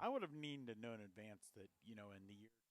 I would have needed to know in advance that, in the year 2.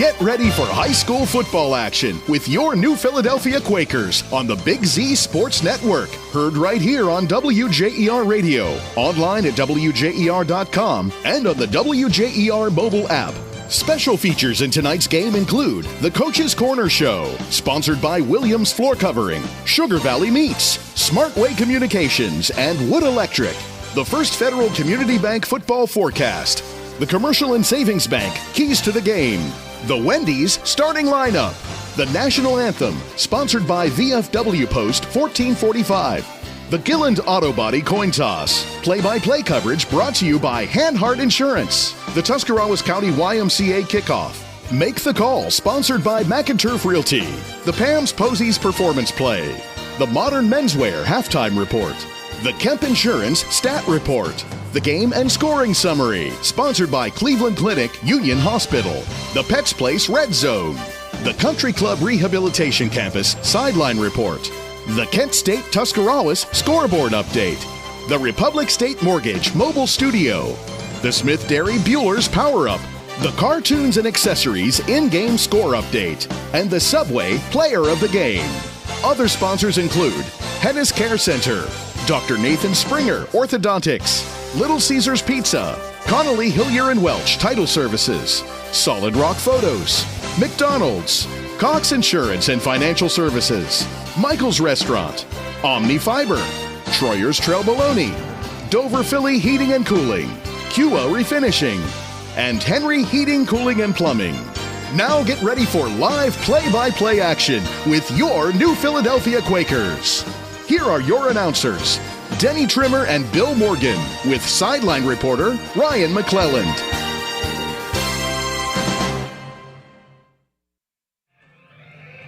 Get ready for high school football action with your new Philadelphia Quakers on the Big Z Sports Network. Heard right here on WJER Radio, online at WJER.com, and on the WJER mobile app. Special features in tonight's game include the Coach's Corner Show, sponsored by Williams Floor Covering, Sugar Valley Meats, Smartway Communications, and Wood Electric. The First Federal Community Bank Football Forecast, the Commercial and Savings Bank Keys to the Game, the Wendy's Starting Lineup, the National Anthem, sponsored by VFW Post 1445, the Gilland Auto Body Coin Toss, play-by-play coverage brought to you by Hanhart Insurance, the Tuscarawas County YMCA Kickoff, Make the Call, sponsored by McInturf Realty, the Pam's Posies Performance Play, the Modern Menswear Halftime Report, the Kemp Insurance Stat Report, the Game and Scoring Summary, sponsored by Cleveland Clinic Union Hospital, the Pets Place Red Zone, the Country Club Rehabilitation Campus Sideline Report, the Kent State Tuscarawas Scoreboard Update, the Republic State Mortgage Mobile Studio, the Smith Dairy Bueller's Power Up, the Cartoons and Accessories In-Game Score Update, and the Subway Player of the Game. Other sponsors include Hennis Care Center, Dr. Nathan Springer Orthodontics, Little Caesars Pizza, Connolly Hillier and Welch Title Services, Solid Rock Photos, McDonald's, Cox Insurance and Financial Services, Michael's Restaurant, Omni Fiber, Troyer's Trail Bologna, Dover Philly Heating and Cooling, Kua Refinishing, and Henry Heating, Cooling, and Plumbing. Now get ready for live play-by-play action with your new Philadelphia Quakers. Here are your announcers, Denny Trimmer and Bill Morgan, with sideline reporter Ryan McClelland.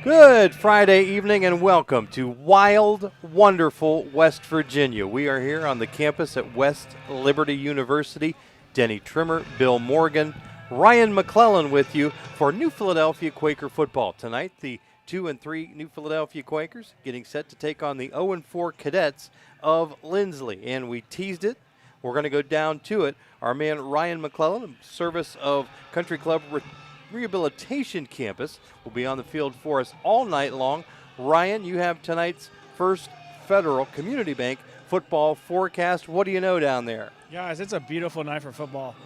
Good Friday evening and welcome to wild, wonderful West Virginia. We are here on the campus at West Liberty University. Denny Trimmer, Bill Morgan, Ryan McClelland with you for New Philadelphia Quaker football. Tonight, the 2-3 New Philadelphia Quakers getting set to take on the 0-4 Cadets of Linsly. And we teased it. We're going to go down to it. Our man Ryan McClelland, service of Country Club Rehabilitation Campus, will be on the field for us all night long. Ryan, you have tonight's First Federal Community Bank football forecast. What do you know down there? Guys, it's a beautiful night for football.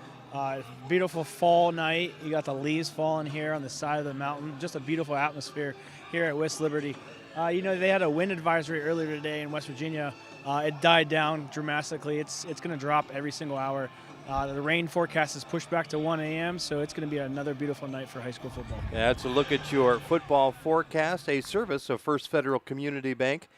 Beautiful fall night. You got the leaves falling here on the side of the mountain. Just a beautiful atmosphere here at West Liberty. They had a wind advisory earlier today in West Virginia. It died down dramatically. It's going to drop every single hour. The rain forecast is pushed back to 1 a.m., so it's going to be another beautiful night for high school football. Yeah, that's a look at your football forecast, a service of First Federal Community Bank.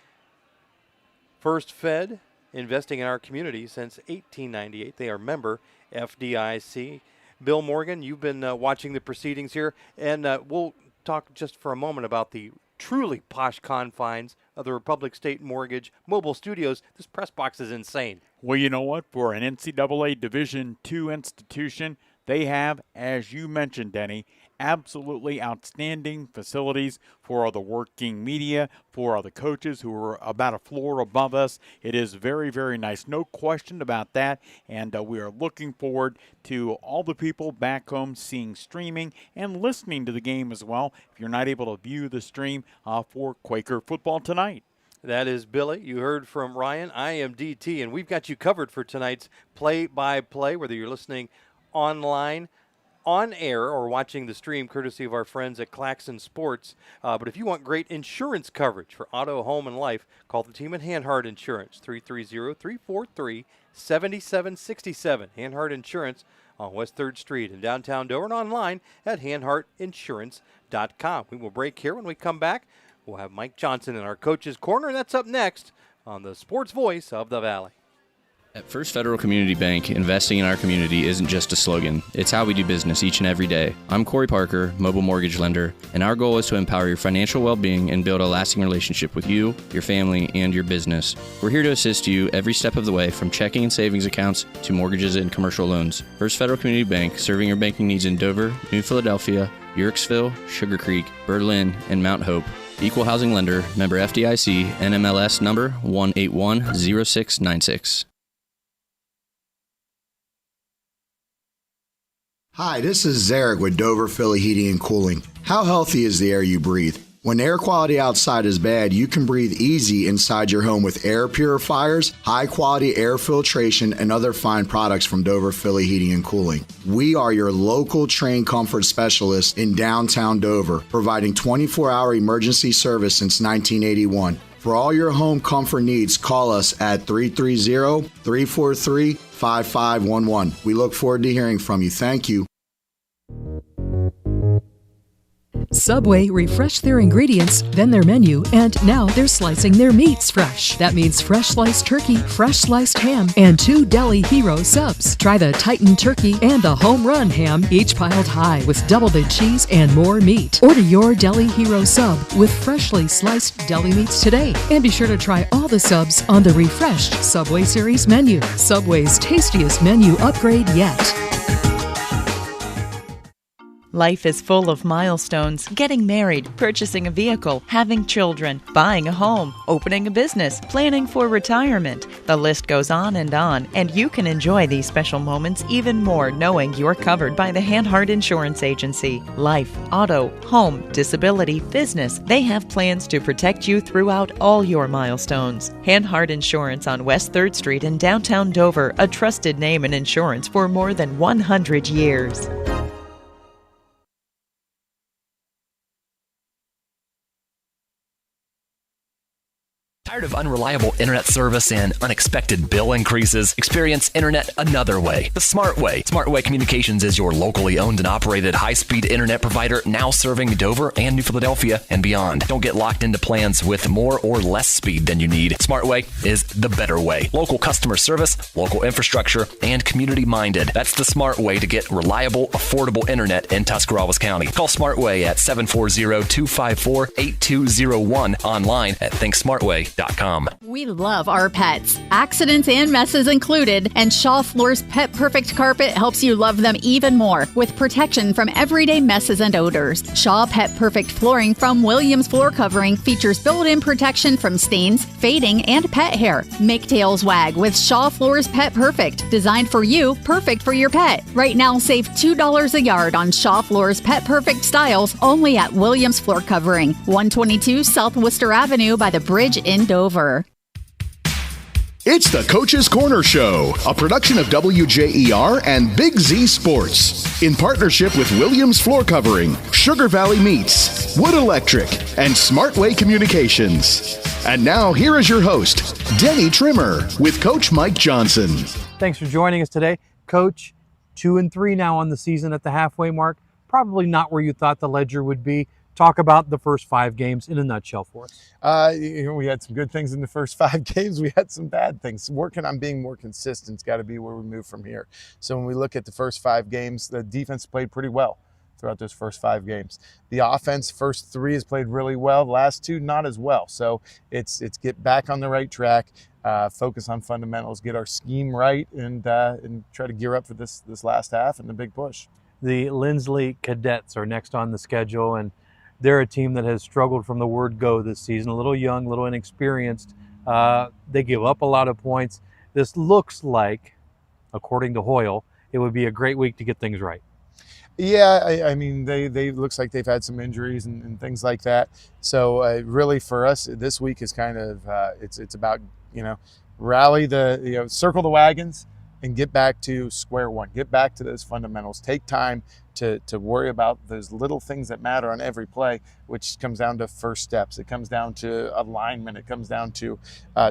First Fed, investing in our community since 1898. They are member FDIC. Bill Morgan, you've been watching the proceedings here, and we'll talk just for a moment about the truly posh confines of the Republic State Mortgage Mobile Studios. This press box is insane. Well, you know what? For an NCAA Division II institution, they have, as you mentioned, Denny, absolutely outstanding facilities for the working media, for the coaches who are about a floor above us. It is very, very nice. No question about that. And we are looking forward to all the people back home seeing streaming and listening to the game as well, if you're not able to view the stream for Quaker football tonight. That is Billy. You heard from Ryan. I am DT, and we've got you covered for tonight's play-by-play, whether you're listening online, on air, or watching the stream courtesy of our friends at Claxon Sports. But if you want great insurance coverage for auto, home, and life, call the team at Hanhart Insurance, 330-343-7767. Hanhart Insurance on West 3rd Street in downtown Dover, and online at hanhartinsurance.com. We will break here. When we come back, we'll have Mike Johnson in our coach's corner, and that's up next on the Sports Voice of the Valley. At First Federal Community Bank, investing in our community isn't just a slogan. It's how we do business each and every day. I'm Corey Parker, mobile mortgage lender, and our goal is to empower your financial well-being and build a lasting relationship with you, your family, and your business. We're here to assist you every step of the way, from checking and savings accounts to mortgages and commercial loans. First Federal Community Bank, serving your banking needs in Dover, New Philadelphia, Yerkesville, Sugar Creek, Berlin, and Mount Hope. Equal housing lender, member FDIC, NMLS number 1810696. Hi, this is Zarek with Dover Philly Heating and Cooling. How healthy is the air you breathe? When air quality outside is bad, you can breathe easy inside your home with air purifiers, high-quality air filtration, and other fine products from Dover Philly Heating and Cooling. We are your local trained comfort specialist in downtown Dover, providing 24-hour emergency service since 1981. For all your home comfort needs, call us at 330-343-5511. We look forward to hearing from you. Thank you. Subway refreshed their ingredients, then their menu, and now they're slicing their meats fresh. That means fresh sliced turkey, fresh sliced ham, and 2 Deli Hero subs. Try the Titan Turkey and the Home Run Ham, each piled high with double the cheese and more meat. Order your Deli Hero sub with freshly sliced deli meats today. And be sure to try all the subs on the refreshed Subway Series menu. Subway's tastiest menu upgrade yet. Life is full of milestones: getting married, purchasing a vehicle, having children, buying a home, opening a business, planning for retirement. The list goes on, and you can enjoy these special moments even more knowing you're covered by the Hanhart Insurance Agency. Life, auto, home, disability, business, they have plans to protect you throughout all your milestones. Hanhart Insurance on West 3rd Street in downtown Dover, a trusted name in insurance for more than 100 years. Tired Tired of unreliable internet service and unexpected bill increases? Experience internet another way, the smart way. Smartway Communications is your locally owned and operated high-speed internet provider, now serving Dover and New Philadelphia and beyond. Don't get locked into plans with more or less speed than you need. Smartway is the better way. Local customer service, local infrastructure, and community-minded. That's the smart way to get reliable, affordable internet in Tuscarawas County. Call Smartway at 740-254-8201, online at thinksmartway.com. We love our pets, accidents and messes included, and Shaw Floor's Pet Perfect Carpet helps you love them even more with protection from everyday messes and odors. Shaw Pet Perfect Flooring from Williams Floor Covering features built-in protection from stains, fading, and pet hair. Make tails wag with Shaw Floor's Pet Perfect, designed for you, perfect for your pet. Right now, save $2 a yard on Shaw Floor's Pet Perfect styles only at Williams Floor Covering, 122 South Worcester Avenue by the bridge in Dover. It's the Coach's Corner Show, a production of WJER and Big Z Sports, in partnership with Williams Floor Covering, Sugar Valley Meats, Wood Electric, and Smartway Communications. And now, here is your host, Denny Trimmer, with Coach Mike Johnson. Thanks for joining us today. Coach, 2-3 now on the season at the halfway mark. Probably not where you thought the ledger would be. Talk about the first 5 games in a nutshell for us. We had some good things in the first 5 games. We had some bad things. Working on being more consistent has got to be where we move from here. So when we look at the first 5 games, the defense played pretty well throughout those first 5 games. The offense, first 3 has played really well. The last 2, not as well. So it's get back on the right track, focus on fundamentals, get our scheme right, and try to gear up for this last half and the big push. The Linsly Cadets are next on the schedule, and they're a team that has struggled from the word go this season, a little young, a little inexperienced. They give up a lot of points. This looks like, according to Hoyle, it would be a great week to get things right. Yeah, I mean, they looks like they've had some injuries and things like that. So really for us, this week is kind of, it's about, rally circle the wagons and get back to square one, get back to those fundamentals, take time to worry about those little things that matter on every play, which comes down to first steps. It comes down to alignment. It comes down to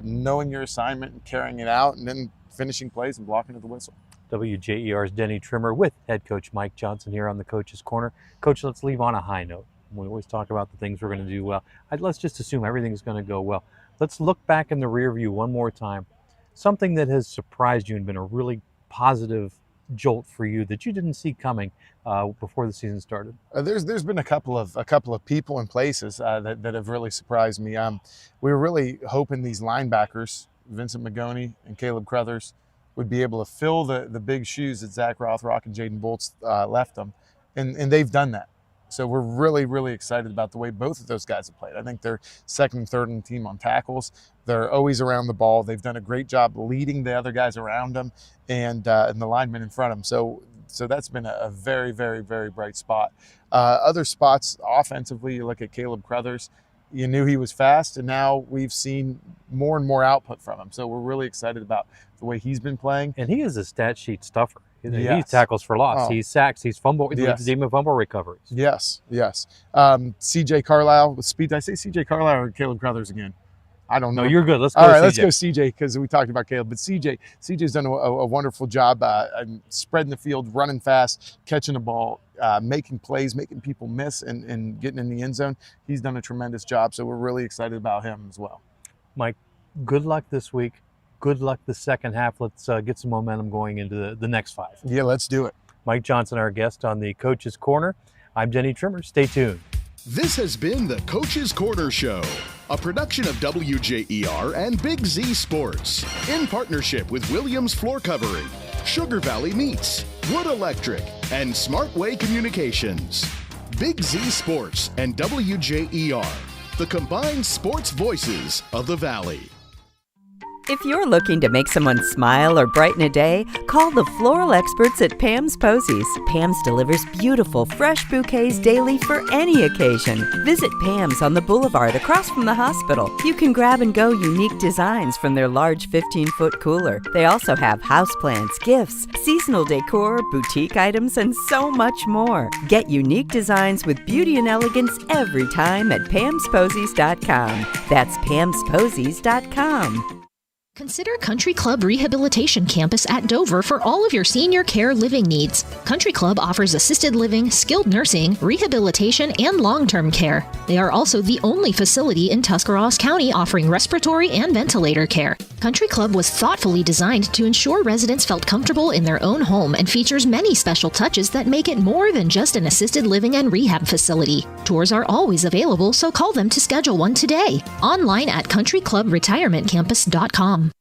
knowing your assignment and carrying it out, and then finishing plays and blocking to the whistle. WJER's Denny Trimmer with head coach Mike Johnson here on the Coach's Corner. Coach, let's leave on a high note. We always talk about the things we're going to do well. Let's just assume everything's going to go well. Let's look back in the rear view one more time. Something that has surprised you and been a really positive jolt for you that you didn't see coming before the season started. There's been a couple of people and places that have really surprised me. We were really hoping these linebackers, Vincent Magoni and Caleb Crothers, would be able to fill the big shoes that Zach Rothrock and Jaden Bolts left them, and they've done that. So we're really, really excited about the way both of those guys have played. I think they're second and third in the team on tackles. They're always around the ball. They've done a great job leading the other guys around them and the linemen in front of them. So that's been a very, very, very bright spot. Other spots offensively, you look at Caleb Crothers. You knew he was fast, and now we've seen more and more output from him. So we're really excited about the way he's been playing. And he is a stat sheet stuffer. Yes. He tackles for loss. He's sacks. He's fumble. He leads the team in fumble recoveries. Yes. CJ Carlisle with speed. Did I say CJ Carlisle or Caleb Crothers again? I don't know. No, you're good. Let's go. All right, CJ. let's go CJ because we talked about Caleb. But CJ's done a wonderful job spreading the field, running fast, catching the ball, making plays, making people miss, and getting in the end zone. He's done a tremendous job. So we're really excited about him as well. Mike, good luck this week. Good luck the second half. Let's get some momentum going into the next 5. Yeah, let's do it. Mike Johnson, our guest on the Coach's Corner. I'm Denny Trimmer. Stay tuned. This has been the Coach's Corner Show, a production of WJER and Big Z Sports, in partnership with Williams Floor Covering, Sugar Valley Meats, Wood Electric, and Smartway Communications. Big Z Sports and WJER, the combined sports voices of the Valley. If you're looking to make someone smile or brighten a day, call the floral experts at Pam's Posies. Pam's delivers beautiful, fresh bouquets daily for any occasion. Visit Pam's on the boulevard across from the hospital. You can grab and go unique designs from their large 15-foot cooler. They also have houseplants, gifts, seasonal decor, boutique items, and so much more. Get unique designs with beauty and elegance every time at Pam'sPosies.com. That's Pam'sPosies.com. Consider Country Club Rehabilitation Campus at Dover for all of your senior care living needs. Country Club offers assisted living, skilled nursing, rehabilitation, and long-term care. They are also the only facility in Tuscarawas County offering respiratory and ventilator care. Country Club was thoughtfully designed to ensure residents felt comfortable in their own home and features many special touches that make it more than just an assisted living and rehab facility. Tours are always available, so call them to schedule one today. Online at countryclubretirementcampus.com.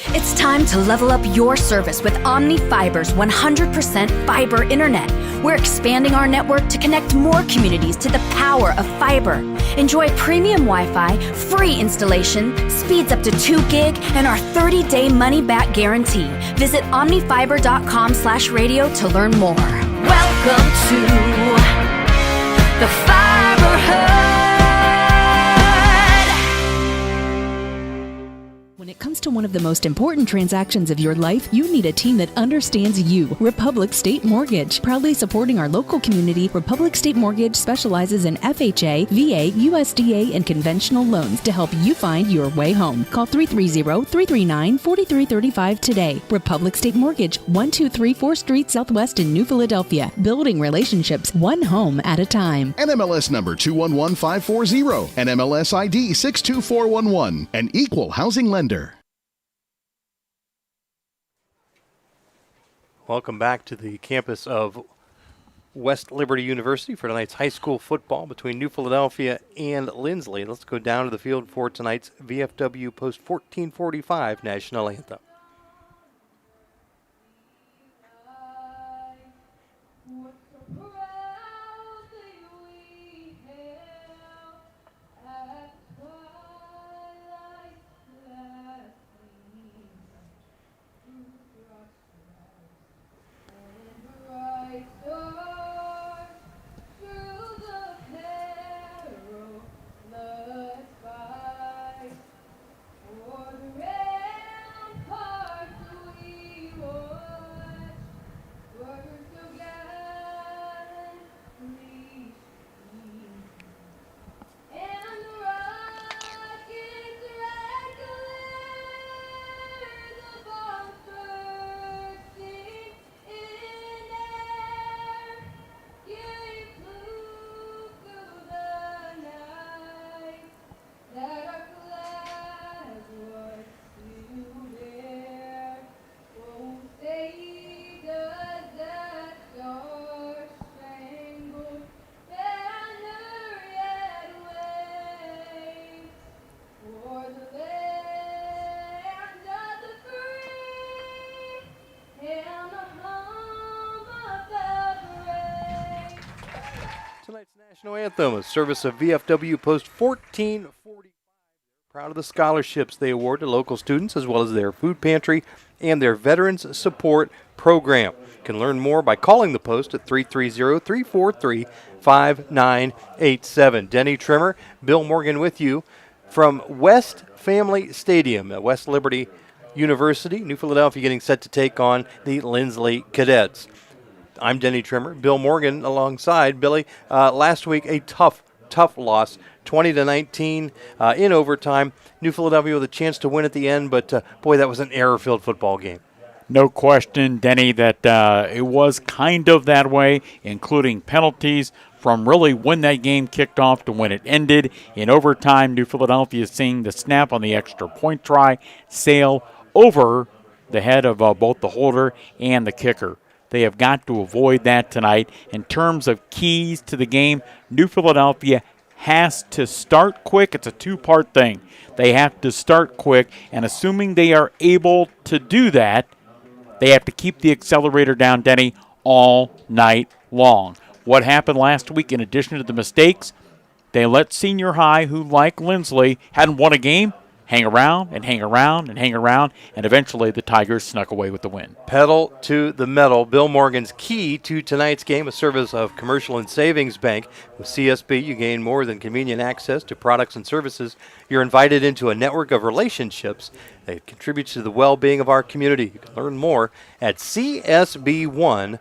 It's time to level up your service with Omni Fiber's 100% fiber internet. We're expanding our network to connect more communities to the power of fiber. Enjoy premium Wi-Fi, free installation, speeds up to 2 gig, and our 30-day money-back guarantee. Visit omnifiber.com/radio to learn more. Welcome to the Fiber Hub. When it comes to one of the most important transactions of your life, you need a team that understands you. Republic State Mortgage. Proudly supporting our local community, Republic State Mortgage specializes in FHA, VA, USDA, and conventional loans to help you find your way home. Call 330-339-4335 today. Republic State Mortgage, 1234 Street Southwest in New Philadelphia. Building relationships one home at a time. NMLS number 211540. NMLS ID 62411. An equal housing lender. Welcome back to the campus of West Liberty University for tonight's high school football between New Philadelphia and Linsly. Let's go down to the field for tonight's VFW Post 1445 National Anthem. National Anthem, a service of VFW Post 1445. Proud of the scholarships they award to local students, as well as their food pantry and their Veterans Support Program. You can learn more by calling the Post at 330-343-5987. Denny Trimmer, Bill Morgan with you from West Family Stadium at West Liberty University. New Philadelphia getting set to take on the Linsly Cadets. I'm Denny Trimmer, Bill Morgan alongside Billy. Last week, a tough loss, 20-19 in overtime. New Philadelphia with a chance to win at the end, but boy, that was an error-filled football game. No question, Denny, that it was kind of that way, including penalties from really when that game kicked off to when it ended. In overtime, New Philadelphia seeing the snap on the extra point try sail over the head of both the holder and the kicker. They have got to avoid that tonight. In terms of keys to the game, New Philadelphia has to start quick. It's a two-part thing. They have to start quick, and assuming they are able to do that, they have to keep the accelerator down, Denny, all night long. What happened last week, in addition to the mistakes, they let senior high, who like Linsly, hadn't won a game, hang around and hang around and hang around, and eventually the Tigers snuck away with the win. Pedal to the metal. Bill Morgan's key to tonight's game, a service of Commercial and Savings Bank. With CSB, you gain more than convenient access to products and services. You're invited into a network of relationships that contributes to the well-being of our community. You can learn more at csb1.com.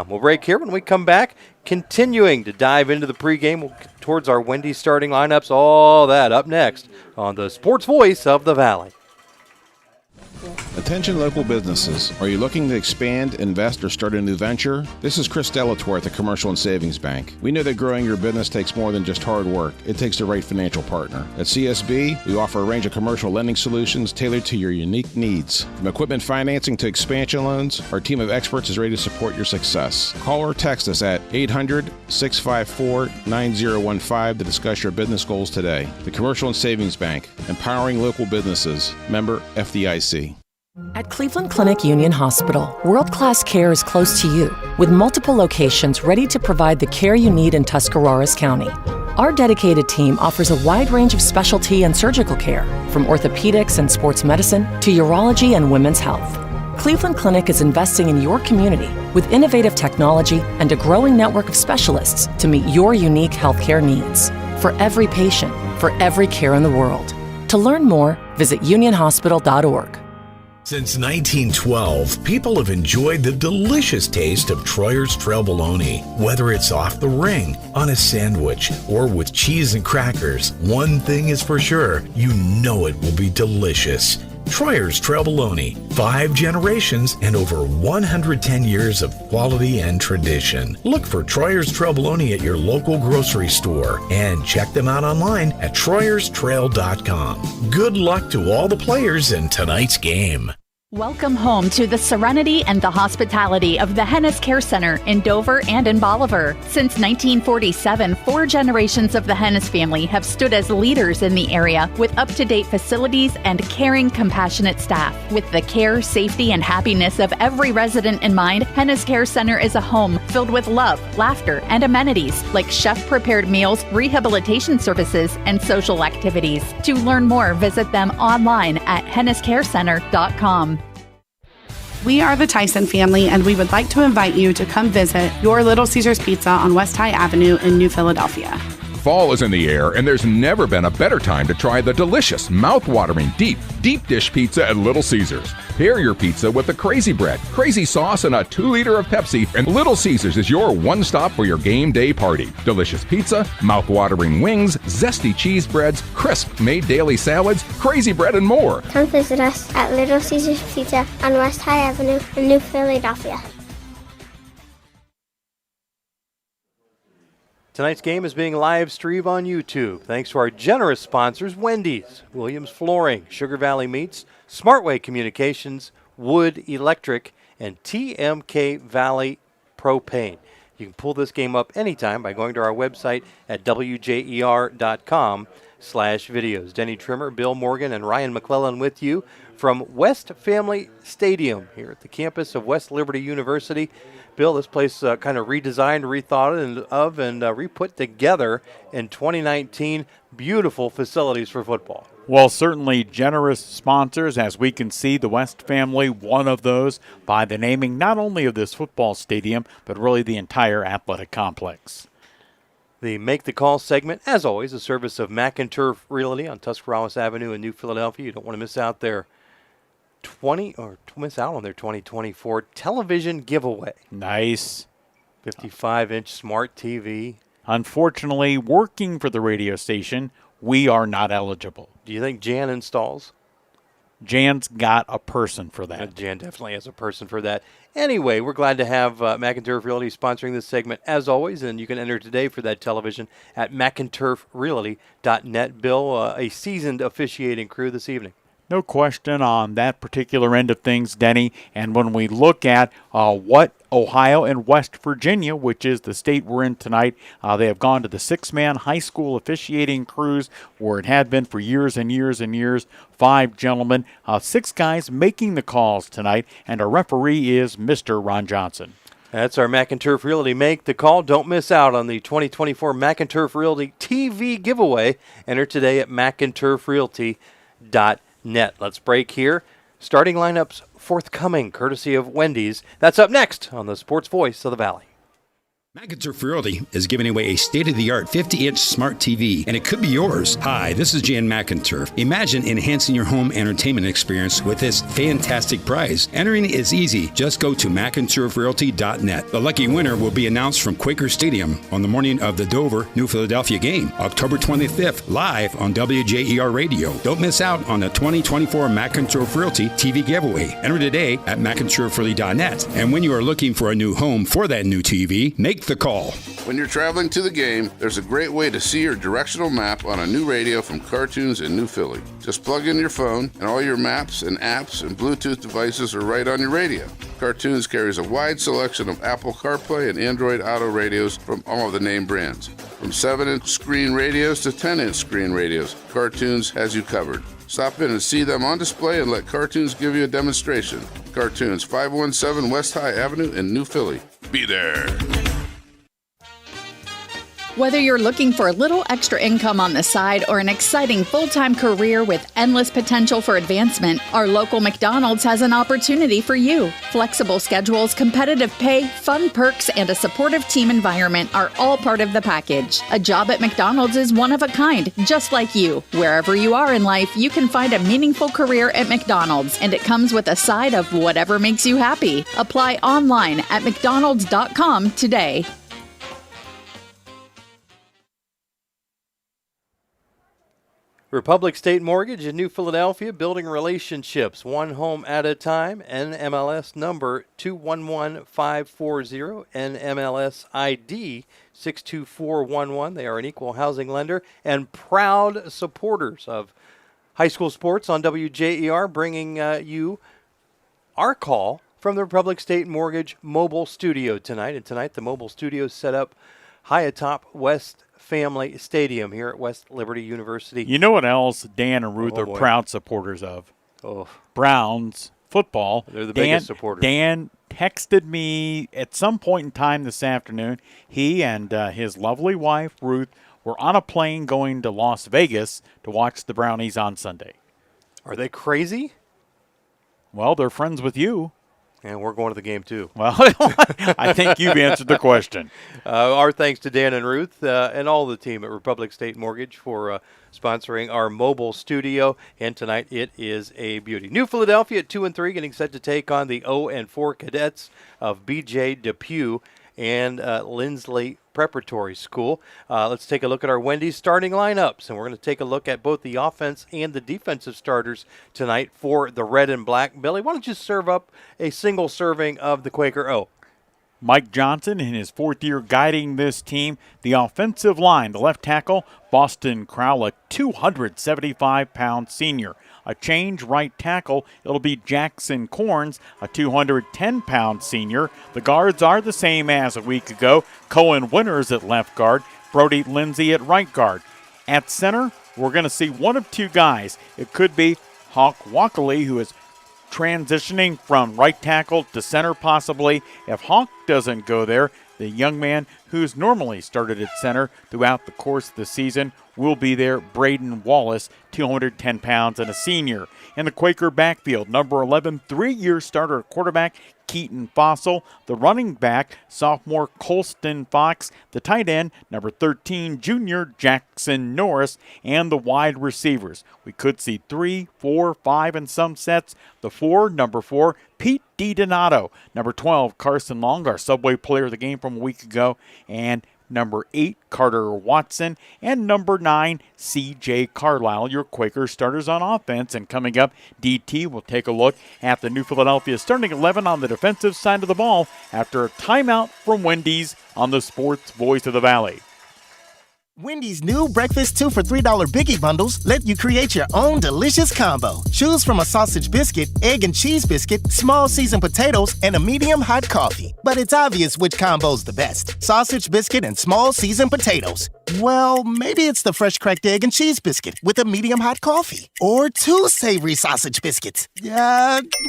We'll break here. When we come back, continuing to dive into the pregame towards our Wendy's starting lineups, all that up next on the Sports Voice of the Valley. Attention local businesses. Are you looking to expand, invest, or start a new venture? This is Chris Delatorre at the Commercial and Savings Bank. We know that growing your business takes more than just hard work. It takes the right financial partner. At CSB, we offer a range of commercial lending solutions tailored to your unique needs. From equipment financing to expansion loans, our team of experts is ready to support your success. Call or text us at 800-654-9015 to discuss your business goals today. The Commercial and Savings Bank, empowering local businesses. Member FDIC. At Cleveland Clinic Union Hospital, world-class care is close to you, with multiple locations ready to provide the care you need in Tuscarawas County. Our dedicated team offers a wide range of specialty and surgical care, from orthopedics and sports medicine to urology and women's health. Cleveland Clinic is investing in your community with innovative technology and a growing network of specialists to meet your unique healthcare needs. For every patient, for every care in the world. To learn more, visit unionhospital.org. Since 1912, people have enjoyed the delicious taste of Troyer's Trail Bologna. Whether it's off the ring, on a sandwich, or with cheese and crackers, one thing is for sure, you know it will be delicious. Troyer's Trail Bologna, 5 generations and over 110 years of quality and tradition. Look for Troyer's Trail Bologna at your local grocery store and check them out online at troyerstrail.com. Good luck to all the players in tonight's game. Welcome home to the serenity and the hospitality of the Hennis Care Center in Dover and in Bolivar. Since 1947, 4 generations of the Hennis family have stood as leaders in the area with up-to-date facilities and caring, compassionate staff. With the care, safety, and happiness of every resident in mind, Hennis Care Center is a home filled with love, laughter, and amenities like chef-prepared meals, rehabilitation services, and social activities. To learn more, visit them online at henniscarecenter.com. We are the Tyson family, and we would like to invite you to come visit your Little Caesars Pizza on West High Avenue in New Philadelphia. Fall is in the air, and there's never been a better time to try the delicious, mouth-watering, deep dish pizza at Little Caesars. Pair your pizza with the crazy bread, crazy sauce, and a 2-liter of Pepsi, and Little Caesars is your one stop for your game day party. Delicious pizza, mouth-watering wings, zesty cheese breads, crisp made daily salads, crazy bread, and more. Come visit us at Little Caesars Pizza on West High Avenue in New Philadelphia. Tonight's game is being live streamed on YouTube. Thanks to our generous sponsors, Wendy's, Williams Flooring, Sugar Valley Meats, Smartway Communications, Wood Electric, and TMK Valley Propane. You can pull this game up anytime by going to our website at WJER.com/videos. Denny Trimmer, Bill Morgan, and Ryan McClellan with you from West Family Stadium here at the campus of West Liberty University. Bill, this place kind of redesigned, rethought and re-put together in 2019. Beautiful facilities for football. Well, certainly generous sponsors, as we can see, the West family, one of those, by the naming not only of this football stadium, but really the entire athletic complex. The Make the Call segment, as always, a service of McInturf Realty on Tuscarawas Avenue in New Philadelphia. You don't want to miss out their 2024 television giveaway. Nice. 55-inch smart TV. Unfortunately, working for the radio station, we are not eligible. Do you think Jan installs? Jan's got a person for that. Jan definitely has a person for that. Anyway, we're glad to have McInturf Realty sponsoring this segment as always, and you can enter today for that television at McInturfRealty.net. Bill, a seasoned officiating crew this evening. No question on that particular end of things, Denny. And when we look at what Ohio and West Virginia, which is the state we're in tonight, they have gone to the 6-man high school officiating crews where it had been for years and years and years. 5 gentlemen, 6 guys making the calls tonight, and our referee is Mr. Ron Johnson. That's our Mac and Turf Realty Make the Call. Don't miss out on the 2024 Mac and Turf Realty TV giveaway. Enter today at macandturfrealty.net. Let's break here. Starting lineups forthcoming, courtesy of Wendy's. That's up next on the Sports Voice of the Valley. McIntyre Realty is giving away a state-of-the-art 50-inch smart TV, and it could be yours. Hi, this is Jan McIntyre. Imagine enhancing your home entertainment experience with this fantastic prize. Entering is easy. Just go to macandturfrealty.net. The lucky winner will be announced from Quaker Stadium on the morning of the Dover, New Philadelphia game, October 25th, live on WJER Radio. Don't miss out on the 2024 McIntyre Realty TV giveaway. Enter today at macandturfrealty.net. And when you are looking for a new home for that new TV, make the call. When you're traveling to the game, there's a great way to see your directional map on a new radio from Cartoons in New Philly. Just plug in your phone and all your maps and apps and Bluetooth devices are right on your radio. Cartoons carries a wide selection of Apple CarPlay and Android Auto radios from all of the name brands. From 7-inch screen radios to 10-inch screen radios, Cartoons has you covered. Stop in and see them on display and let Cartoons give you a demonstration. Cartoons, 517 West High Avenue in New Philly. Be there. Whether you're looking for a little extra income on the side or an exciting full-time career with endless potential for advancement, our local McDonald's has an opportunity for you. Flexible schedules, competitive pay, fun perks, and a supportive team environment are all part of the package. A job at McDonald's is one of a kind, just like you. Wherever you are in life, you can find a meaningful career at McDonald's, and it comes with a side of whatever makes you happy. Apply online at mcdonalds.com today. Republic State Mortgage in New Philadelphia, building relationships one home at a time. NMLS number 211540, NMLS ID 62411. They are an equal housing lender and proud supporters of high school sports on WJER, bringing you our call from the Republic State Mortgage mobile studio tonight. And tonight the mobile studio is set up high atop West Family Stadium here at West Liberty University. You know what else Dan and Ruth are proud supporters of? Browns football. They're the biggest supporters. Dan texted me at some point in time this afternoon. He and his lovely wife, Ruth, were on a plane going to Las Vegas to watch the Brownies on Sunday. Are they crazy? Well, they're friends with you. And we're going to the game, too. Well, I think you've answered the question. Our thanks to Dan and Ruth and all the team at Republic State Mortgage for sponsoring our mobile studio. And tonight it is a beauty. New Philadelphia at 2-3, getting set to take on the 0-4 Cadets of B.J. Depew and Linsly Preparatory School. Let's take a look at our Wendy's starting lineups, and we're going to take a look at both the offense and the defensive starters tonight for the red and black. Billy, why don't you serve up a single serving of the Quaker O? Mike Johnson in his fourth year guiding this team. The offensive line, the left tackle, Boston Crowell, a 275-pound senior. A change right tackle, it'll be Jackson Corns, a 210-pound senior. The guards are the same as a week ago. Cohen Winters at left guard, Brody Lindsay at right guard. At center, we're going to see one of two guys. It could be Hawk Walkley, who is transitioning from right tackle to center possibly. If Hawk doesn't go there, the young man who's normally started at center throughout the course of the season will be there. Braden Wallace, 210 pounds and a senior. In the Quaker backfield, number 11, three-year starter at quarterback, Keaton Fossil. The running back, sophomore Colston Fox. The tight end, number 13, junior Jackson Norris. And the wide receivers. We could see 3, 4, 5 in some sets. The 4, number 4, Pete DiDonato. Number 12, Carson Long, our Subway player of the game from a week ago. And number 8, Carter Watson, and number 9, C.J. Carlisle, your Quaker starters on offense. And coming up, DT will take a look at the New Philadelphia starting 11 on the defensive side of the ball after a timeout from Wendy's on the Sports Voice of the Valley. Wendy's new breakfast 2 for $3 Biggie Bundles let you create your own delicious combo. Choose from a sausage biscuit, egg and cheese biscuit, small seasoned potatoes, and a medium hot coffee. But it's obvious which combo's the best. Sausage biscuit and small seasoned potatoes. Well, maybe it's the fresh cracked egg and cheese biscuit with a medium hot coffee. Or 2 savory sausage biscuits.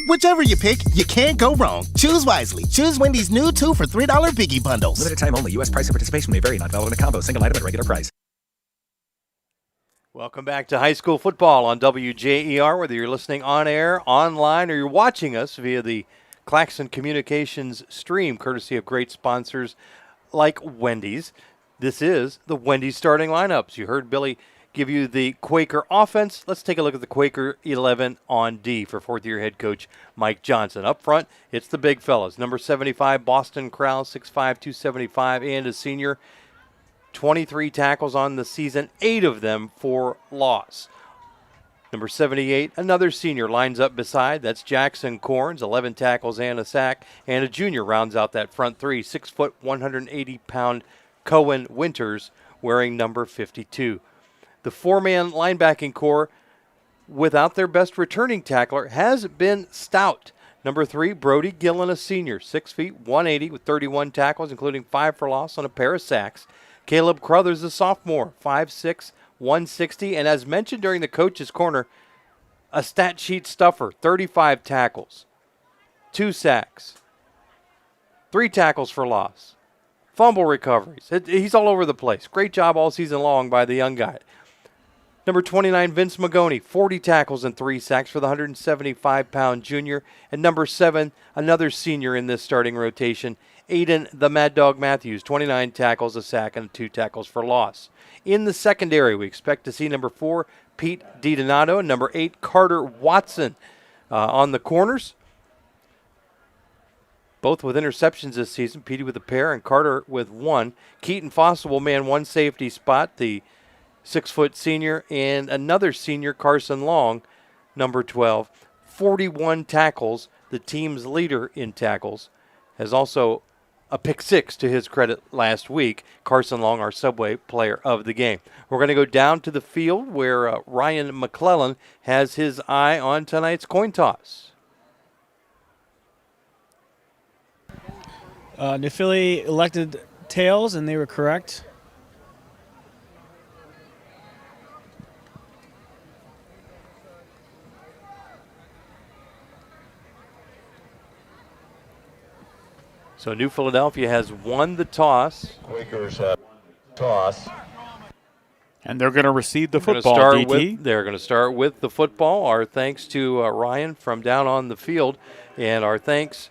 Whichever you pick, you can't go wrong. Choose wisely. Choose Wendy's new 2 for $3 Biggie Bundles. Limited time only. U.S. price and participation may vary. Not valid in a combo. Single item at regular price. Welcome back to high school football on WJER, whether you're listening on air, online, or you're watching us via the Claxon Communications stream, courtesy of great sponsors like Wendy's. This is the Wendy's starting lineups. You heard Billy give you the Quaker offense. Let's take a look at the Quaker 11 on D for fourth-year head coach Mike Johnson. Up front, it's the big fellas. Number 75, Boston Crowell, 6'5", 275, and a senior. 23 tackles on the season, 8 of them for loss. Number 78, another senior, lines up beside. That's Jackson Corns, 11 tackles and a sack. And a junior rounds out that front three, 6 foot, 180-pound Cohen Winters, wearing number 52. The four-man linebacking core, without their best returning tackler, has been stout. Number 3, Brody Gillen, a senior, 6 feet, 180 with 31 tackles, including 5 for loss on a pair of sacks. Caleb Crothers, a sophomore, 5'6", 160, and as mentioned during the coach's corner, a stat sheet stuffer, 35 tackles, 2 sacks, 3 tackles for loss, fumble recoveries. He's all over the place. Great job all season long by the young guy. Number 29, Vince Magoni, 40 tackles and 3 sacks for the 175-pound junior. And number 7, another senior in this starting rotation, Aiden the Mad Dog Matthews, 29 tackles, a sack, and 2 tackles for loss. In the secondary, we expect to see number 4, Pete DiDonato, and number 8, Carter Watson on the corners. Both with interceptions this season, Petey with a pair and Carter with 1. Keaton Fossel will man 1 safety spot, the 6-foot senior, and another senior, Carson Long, number 12. 41 tackles, the team's leader in tackles, has also a pick 6 to his credit last week. Carson Long, our Subway player of the game. We're going to go down to the field where Ryan McClellan has his eye on tonight's coin toss. New Philly elected tails, and they were correct. So New Philadelphia has won the toss. Quakers toss. And they're going to receive the football, DT. They're going to start with the football. Our thanks to Ryan from down on the field, and our thanks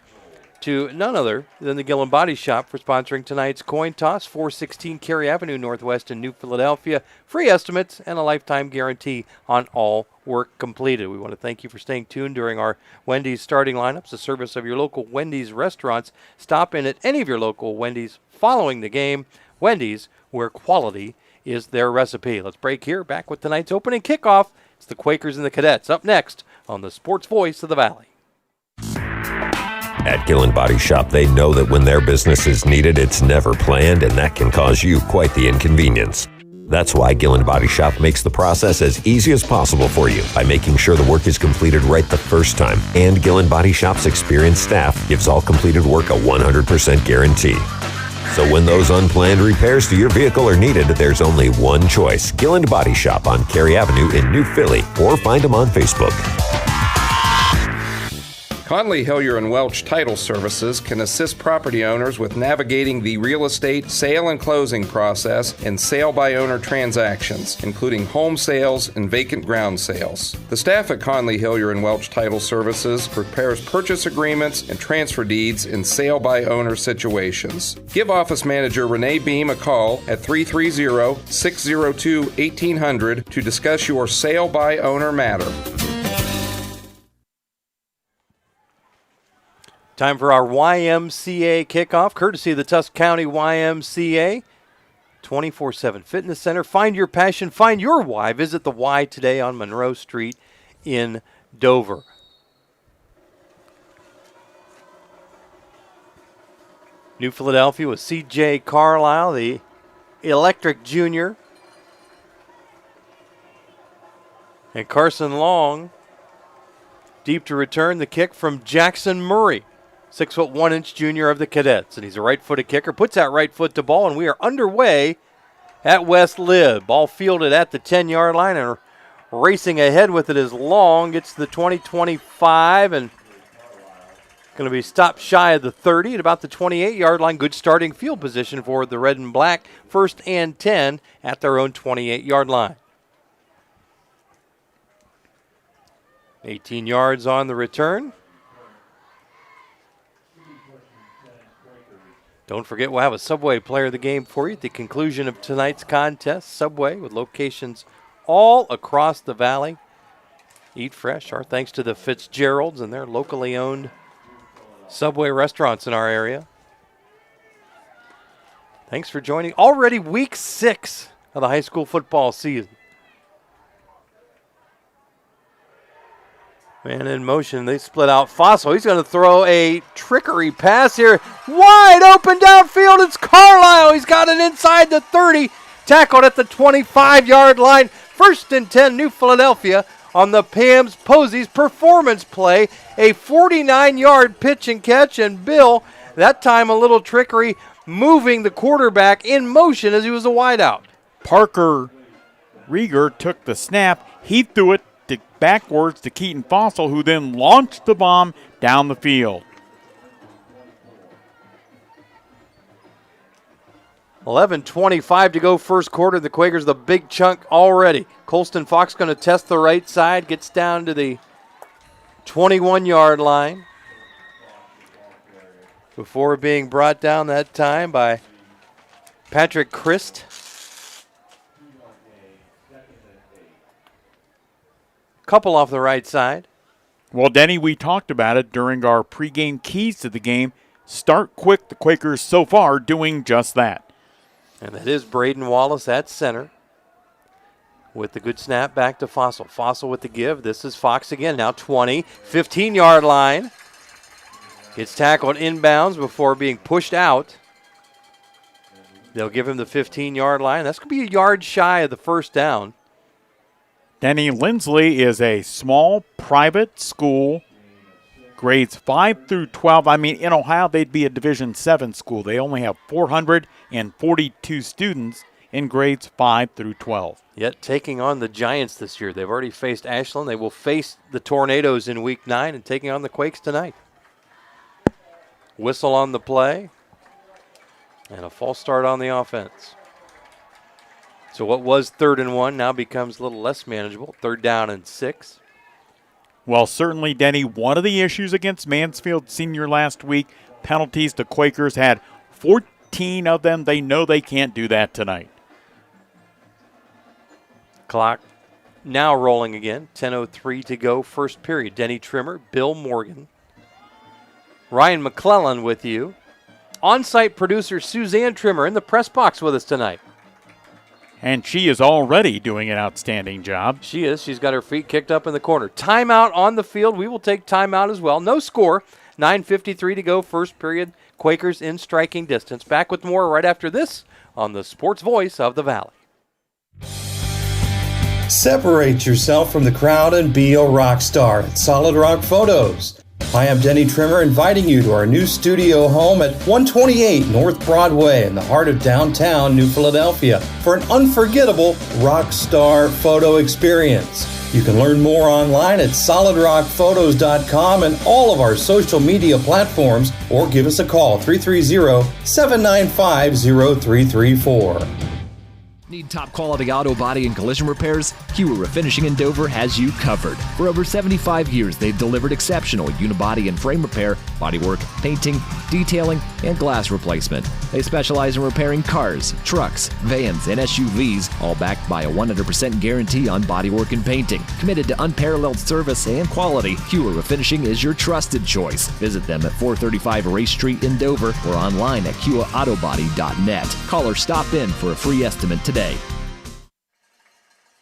to none other than the Gillen Body Shop for sponsoring tonight's coin toss. 416 Cary Avenue Northwest in New Philadelphia. Free estimates and a lifetime guarantee on all work completed. We want to thank you for staying tuned during our Wendy's starting lineups, a service of your local Wendy's restaurants. Stop in at any of your local Wendy's following the game. Wendy's, where quality is their recipe. Let's break here. Back with tonight's opening kickoff. It's the Quakers and the Cadets up next on the Sports Voice of the Valley. At Gillen Body Shop, they know that when their business is needed, it's never planned, and that can cause you quite the inconvenience. That's why Gillen Body Shop makes the process as easy as possible for you by making sure the work is completed right the first time. And Gillen Body Shop's experienced staff gives all completed work a 100% guarantee. So when those unplanned repairs to your vehicle are needed, there's only one choice. Gillen Body Shop on Cary Avenue in New Philly, or find them on Facebook. Conley, Hillier & Welch Title Services can assist property owners with navigating the real estate sale and closing process and sale-by-owner transactions, including home sales and vacant ground sales. The staff at Conley, Hillier & Welch Title Services prepares purchase agreements and transfer deeds in sale-by-owner situations. Give Office Manager Renee Beam a call at 330-602-1800 to discuss your sale-by-owner matter. Time for our YMCA kickoff, courtesy of the Tusk County YMCA. 24/7 Fitness Center. Find your passion, find your why. Visit the Y today on Monroe Street in Dover. New Philadelphia with C.J. Carlisle, the Electric Junior. And Carson Long, deep to return the kick from Jackson Murray. 6'1" junior of the Cadets, and he's a right-footed kicker. Puts that right foot to ball, and we are underway at West Lib. Ball fielded at the 10-yard line, and racing ahead with it is Long. Gets the 20-25 and going to be stopped shy of the 30 at about the 28-yard line. Good starting field position for the red and black. 1st and 10 at their own 28-yard line. 18 yards on the return. Don't forget, we'll have a Subway Player of the Game for you at the conclusion of tonight's contest. Subway with locations all across the valley. Eat fresh. Our thanks to the Fitzgeralds and their locally owned Subway restaurants in our area. Thanks for joining. Already week 6 of the high school football season. Man in motion, they split out. Fossil, he's going to throw a trickery pass here. Wide open downfield, it's Carlisle. He's got it inside the 30. Tackled at the 25-yard line. 1st and 10, New Philadelphia on the Pam's Posies performance play. A 49-yard pitch and catch, and Bill, that time a little trickery, moving the quarterback in motion as he was a wideout. Parker Rieger took the snap. He threw it backwards to Keaton Fossil, who then launched the bomb down the field. 11:25 to go first quarter. The Quakers the big chunk already. Colston Fox going to test the right side. Gets down to the 21-yard line before being brought down that time by Patrick Christ. Couple off the right side. Well, Denny, we talked about it during our pregame keys to the game. Start quick. The Quakers so far doing just that. And that is Braden Wallace at center with the good snap back to Fossil. Fossil with the give. This is Fox again. Now 20, 15-yard line. Gets tackled inbounds before being pushed out. They'll give him the 15-yard line. That's going to be a yard shy of the first down. Denny, Linsly is a small private school, grades 5 through 12. I mean, in Ohio, they'd be a Division 7 school. They only have 442 students in grades 5 through 12. Yet taking on the Giants this year. They've already faced Ashland. They will face the Tornadoes in Week 9 and taking on the Quakes tonight. Whistle on the play and a false start on the offense. So what was 3rd and 1 now becomes a little less manageable. 3rd down and 6. Well, certainly, Denny, one of the issues against Mansfield Senior last week, penalties. The Quakers had 14 of them. They know they can't do that tonight. Clock now rolling again. 10:03 to go, first period. Denny Trimmer, Bill Morgan, Ryan McClellan with you. On-site producer Suzanne Trimmer in the press box with us tonight. And she is already doing an outstanding job. She is. She's got her feet kicked up in the corner. Timeout on the field. We will take timeout as well. No score. 9:53 to go, first period. Quakers in striking distance. Back with more right after this on the Sports Voice of the Valley. Separate yourself from the crowd and be a rock star at Solid Rock Photos. Hi, I'm Denny Trimmer, inviting you to our new studio home at 128 North Broadway in the heart of downtown New Philadelphia for an unforgettable rock star photo experience. You can learn more online at solidrockphotos.com and all of our social media platforms, or give us a call, 330-795-0334. Need top quality auto body and collision repairs? Hewer Refinishing in Dover has you covered. For over 75 years, they've delivered exceptional unibody and frame repair, bodywork, painting, detailing, and glass replacement. They specialize in repairing cars, trucks, vans, and SUVs, all backed by a 100% guarantee on bodywork and painting. Committed to unparalleled service and quality, Hewer Refinishing is your trusted choice. Visit them at 435 Race Street in Dover or online at HewerAutobody.net. Call or stop in for a free estimate today.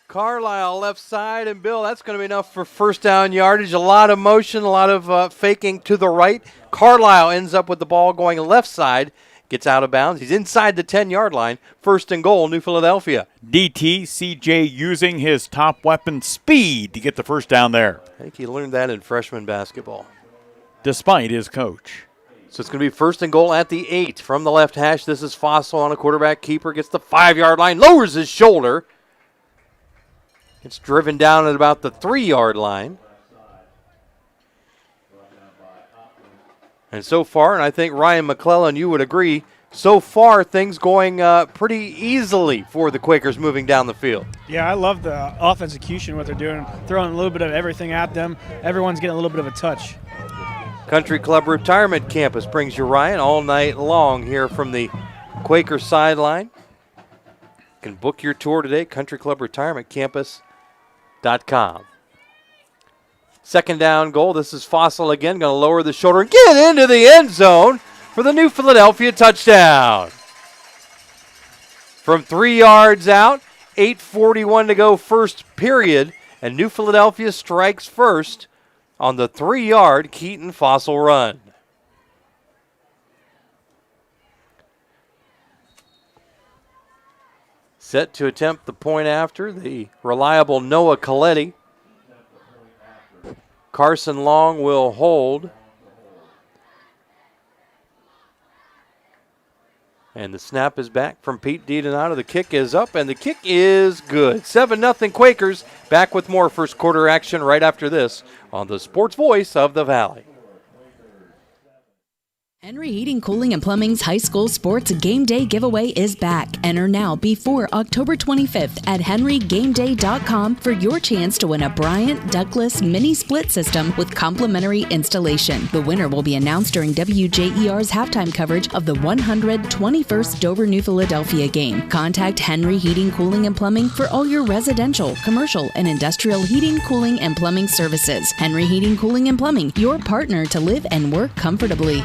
Carlisle left side, and Bill, that's going to be enough for first down yardage. A lot of motion, a lot of faking to the right. Carlisle ends up with the ball going left side, gets out of bounds. He's inside the 10-yard line. First and goal, New Philadelphia. DT, CJ using his top weapon, speed, to get the first down there. I think he learned that in freshman basketball. Despite his coach. So it's going to be 1st and goal at the 8 from the left hash. This is Fossil on a quarterback keeper. Gets the 5-yard line, lowers his shoulder. It's driven down at about the 3-yard line. And so far, and I think Ryan McClellan, you would agree, so far things going pretty easily for the Quakers moving down the field. Yeah, I love the offense execution, what they're doing, throwing a little bit of everything at them. Everyone's getting a little bit of a touch. Country Club Retirement Campus brings you Ryan all night long here from the Quaker sideline. You can book your tour today, countryclubretirementcampus.com. 2nd down goal. This is Fossil again, going to lower the shoulder and get into the end zone for the New Philadelphia touchdown. From 3 yards out, 8:41 to go, first period, and New Philadelphia strikes first on the 3-yard Keaton Fossil run. Set to attempt the point after, the reliable Noah Coletti. Carson Long will hold. And the snap is back from Pete DiDonato. The kick is up, and the kick is good. 7-0 Quakers. Back with more first quarter action right after this on the Sports Voice of the Valley. Henry Heating, Cooling, and Plumbing's High School Sports Game Day giveaway is back. Enter now before October 25th at henrygameday.com for your chance to win a Bryant Douglas mini split system with complimentary installation. The winner will be announced during WJER's halftime coverage of the 121st Dover New Philadelphia game. Contact Henry Heating, Cooling, and Plumbing for all your residential, commercial, and industrial heating, cooling, and plumbing services. Henry Heating, Cooling, and Plumbing, your partner to live and work comfortably.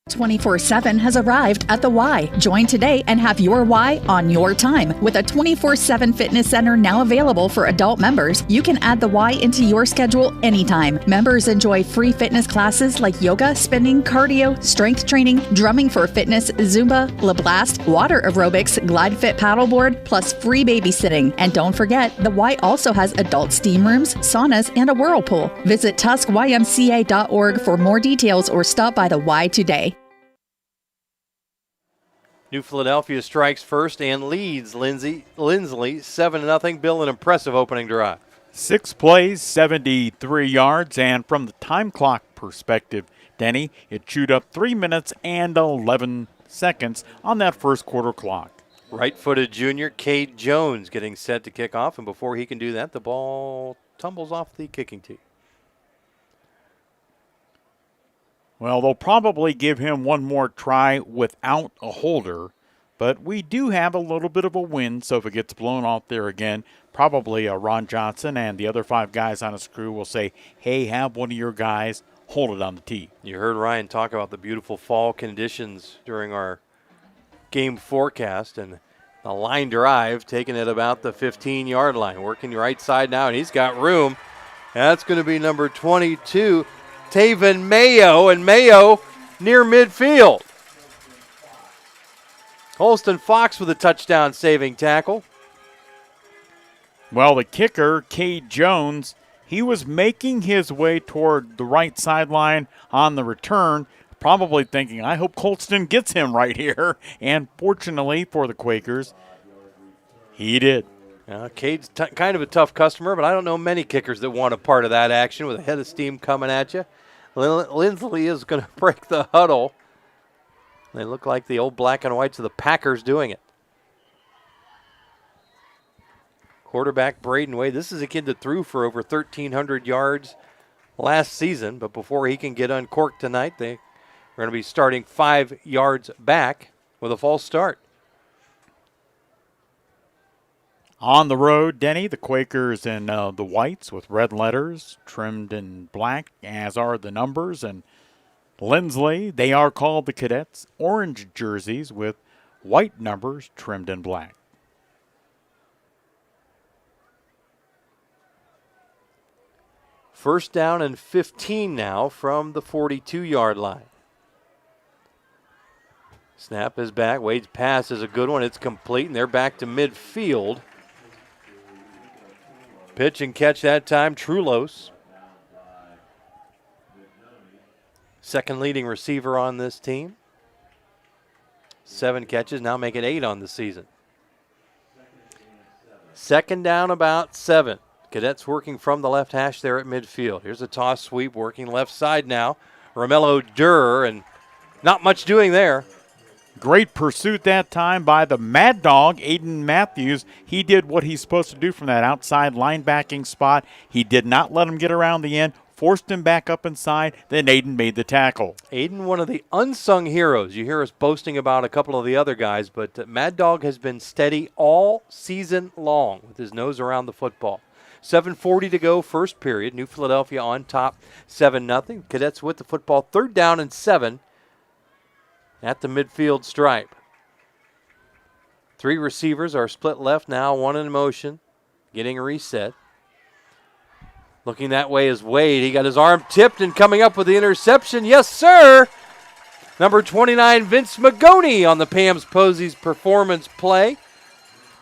24/7 has arrived at the Y. Join today and have your Y on your time. With a 24/7 fitness center now available for adult members, you can add the Y into your schedule anytime. Members enjoy free fitness classes like yoga, spinning, cardio, strength training, drumming for fitness, Zumba, LaBlast, water aerobics, glide fit paddleboard, plus free babysitting. And don't forget, the Y also has adult steam rooms, saunas, and a whirlpool. Visit TuskYMCA.org for more details or stop by the Y today. New Philadelphia strikes first and leads Linsly 7-0. Bill, an impressive opening drive. 6 plays, 73 yards, and from the time clock perspective, Denny, it chewed up 3 minutes and 11 seconds on that first quarter clock. Right-footed junior Cade Jones getting set to kick off, and before he can do that, the ball tumbles off the kicking tee. Well, they'll probably give him one more try without a holder, but we do have a little bit of a wind, so if it gets blown off there again, probably Ron Johnson and the other 5 guys on his crew will say, hey, have one of your guys hold it on the tee. You heard Ryan talk about the beautiful fall conditions during our game forecast, and the line drive taking it about the 15-yard line, working right side now, and he's got room. That's going to be number 22, Taven Mayo, and Mayo near midfield. Holston Fox with a touchdown-saving tackle. Well, the kicker, Cade Jones, he was making his way toward the right sideline on the return, probably thinking, I hope Colston gets him right here. And fortunately for the Quakers, he did. Cade's kind of a tough customer, but I don't know many kickers that want a part of that action with a head of steam coming at you. Linsly is going to break the huddle. They look like the old black and whites of the Packers doing it. Quarterback Braden Wade. This is a kid that threw for over 1,300 yards last season, but before he can get uncorked tonight, they are going to be starting 5 yards back with a false start. On the road, Denny, the Quakers in the whites with red letters trimmed in black, as are the numbers. And Linsly, they are called the Cadets, orange jerseys with white numbers trimmed in black. First down and 15 now from the 42-yard line. Snap is back. Wade's pass is a good one. It's complete, and they're back to midfield. Pitch and catch that time, Trulos. Second leading receiver on this team. 7 catches, now make it 8 on the season. Second down, about 7. Cadets working from the left hash there at midfield. Here's a toss sweep working left side now. Romello Durr, and not much doing there. Great pursuit that time by the Mad Dog, Aiden Matthews. He did what he's supposed to do from that outside linebacking spot. He did not let him get around the end, forced him back up inside, then Aiden made the tackle. Aiden, one of the unsung heroes. You hear us boasting about a couple of the other guys, but Mad Dog has been steady all season long with his nose around the football. 7:40 to go, first period. New Philadelphia on top, 7-0. Cadets with the football, 3rd down and 7 at the midfield stripe. 3 receivers are split left now, 1 in motion, getting a reset. Looking that way is Wade. He got his arm tipped and coming up with the interception. Yes, sir. Number 29, Vince Magoni on the Pam's Posies performance play.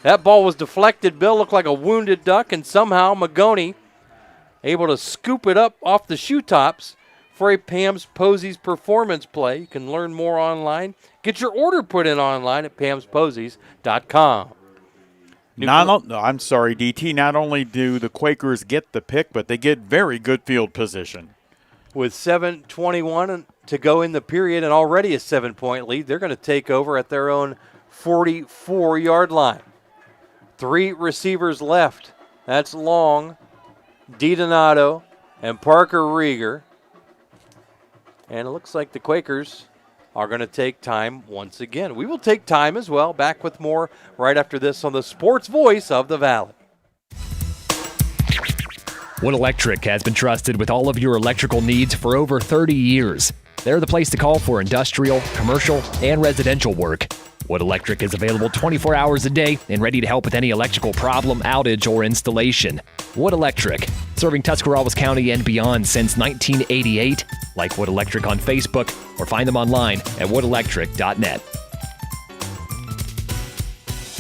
That ball was deflected. Bill looked like a wounded duck, and somehow Magoni able to scoop it up off the shoe tops for a Pam's Posies performance play. You can learn more online. Get your order put in online at pamsposies.com. I'm sorry, DT. Not only do the Quakers get the pick, but they get very good field position. With 7:21 to go in the period and already a 7-point lead, they're going to take over at their own 44-yard line. 3 receivers left. That's Long, DiDonato, and Parker Rieger. And it looks like the Quakers are going to take time once again. We will take time as well. Back with more right after this on the Sports Voice of the Valley. Wood Electric has been trusted with all of your electrical needs for over 30 years. They're the place to call for industrial, commercial, and residential work. Wood Electric is available 24 hours a day and ready to help with any electrical problem, outage, or installation. Wood Electric, serving Tuscarawas County and beyond since 1988. Like Wood Electric on Facebook or find them online at woodelectric.net.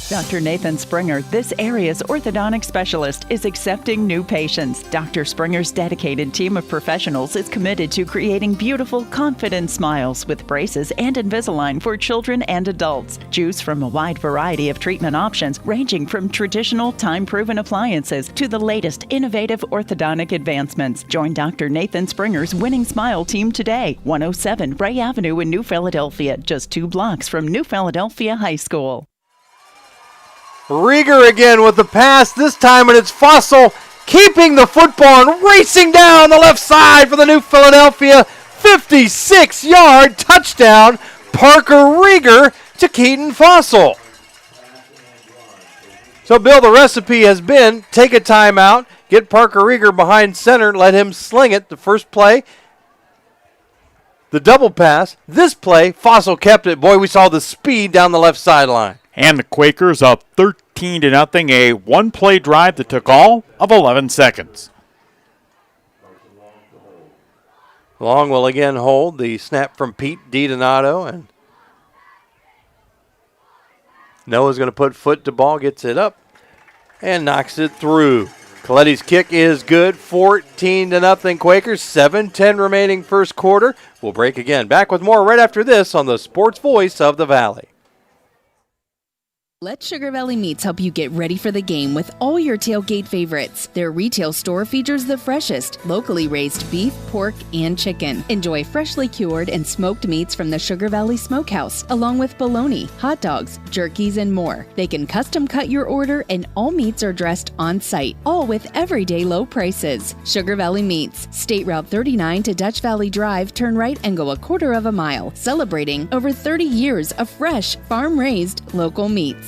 Dr. Nathan Springer, this area's orthodontic specialist, is accepting new patients. Dr. Springer's dedicated team of professionals is committed to creating beautiful, confident smiles with braces and Invisalign for children and adults. Choose from a wide variety of treatment options, ranging from traditional, time-proven appliances to the latest innovative orthodontic advancements. Join Dr. Nathan Springer's winning smile team today. 107 Ray Avenue in New Philadelphia, just 2 blocks from New Philadelphia High School. Rieger again with the pass, this time, and it's Fossil keeping the football and racing down the left side for the New Philadelphia 56-yard touchdown. Parker Rieger to Keaton Fossil. So, Bill, the recipe has been take a timeout, get Parker Rieger behind center, let him sling it. The first play, the double pass. This play, Fossil kept it. Boy, we saw the speed down the left sideline. And the Quakers up 13-0, a one-play drive that took all of 11 seconds. Long will again hold the snap from Pete DiDonato, and Noah's going to put foot to ball, gets it up, and knocks it through. Coletti's kick is good, 14-0 Quakers, 7:10 remaining first quarter. We'll break again. Back with more right after this on the Sports Voice of the Valley. Let Sugar Valley Meats help you get ready for the game with all your tailgate favorites. Their retail store features the freshest, locally raised beef, pork, and chicken. Enjoy freshly cured and smoked meats from the Sugar Valley Smokehouse, along with bologna, hot dogs, jerkies, and more. They can custom cut your order, and all meats are dressed on site, all with everyday low prices. Sugar Valley Meats, State Route 39 to Dutch Valley Drive, turn right and go a quarter of a mile, celebrating over 30 years of fresh, farm-raised, local meats.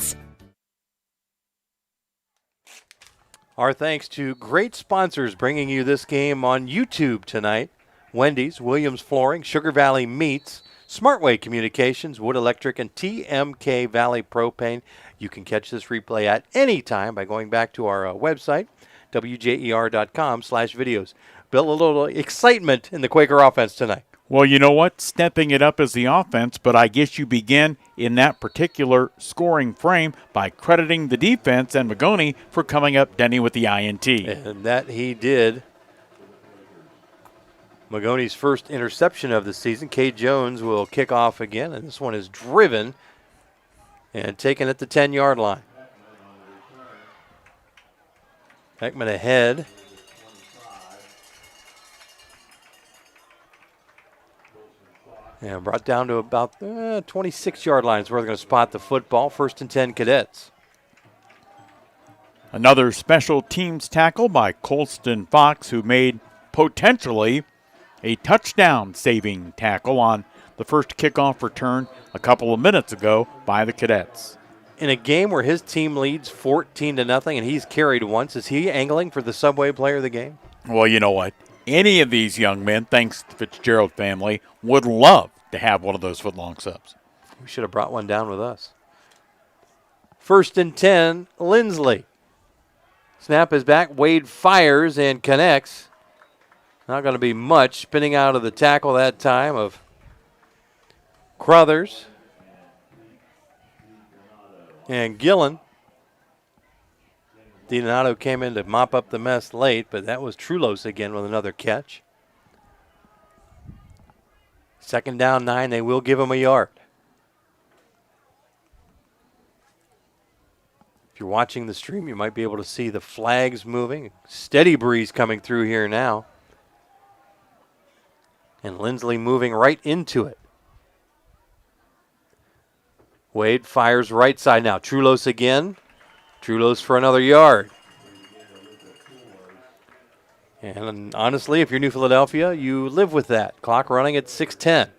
Our thanks to great sponsors bringing you this game on YouTube tonight. Wendy's, Williams Flooring, Sugar Valley Meats, Smartway Communications, Wood Electric, and TMK Valley Propane. You can catch this replay at any time by going back to our website, WJER.com/videos. Bill, a little excitement in the Quaker offense tonight. Well, you know what? Stepping it up is the offense, but I guess you begin in that particular scoring frame by crediting the defense and Magoni for coming up Denny with the INT. And that he did. Magoni's first interception of the season. Kay Jones will kick off again, and this one is driven and taken at the 10-yard line. Beckman ahead. And brought down to about 26-yard line is where they're going to spot the football. 1st and 10 Cadets. Another special teams tackle by Colston Fox, who made potentially a touchdown-saving tackle on the first kickoff return a couple of minutes ago by the Cadets. In a game where his team leads 14-0 and he's carried once, is he angling for the Subway Player of the Game? Well, you know what? Any of these young men, thanks to the Fitzgerald family, would love to have one of those footlong subs. We should have brought one down with us. 1st and 10, Linsly. Snap is back. Wade fires and connects. Not going to be much. Spinning out of the tackle that time of Crothers. And Gillen. Donato came in to mop up the mess late, but that was Trulos again with another catch. 2nd down, 9. They will give him a yard. If you're watching the stream, you might be able to see the flags moving. Steady breeze coming through here now. And Linsly moving right into it. Wade fires right side now. Trulos again. Trulos for another yard. And honestly, if you're New Philadelphia, you live with that. Clock running at 6:10.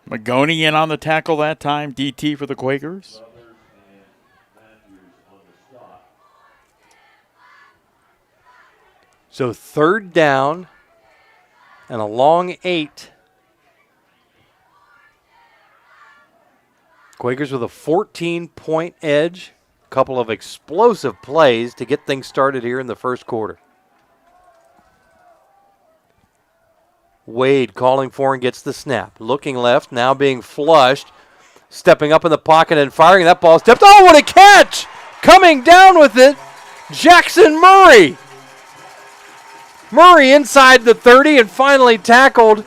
Magoni in on the tackle that time. DT for the Quakers. So 3rd down and a long 8. Quakers with a 14-point edge. A couple of explosive plays to get things started here in the first quarter. Wade calling for and gets the snap. Looking left, now being flushed. Stepping up in the pocket and firing. That ball stepped. Oh, what a catch! Coming down with it, Jackson Murray. Murray inside the 30 and finally tackled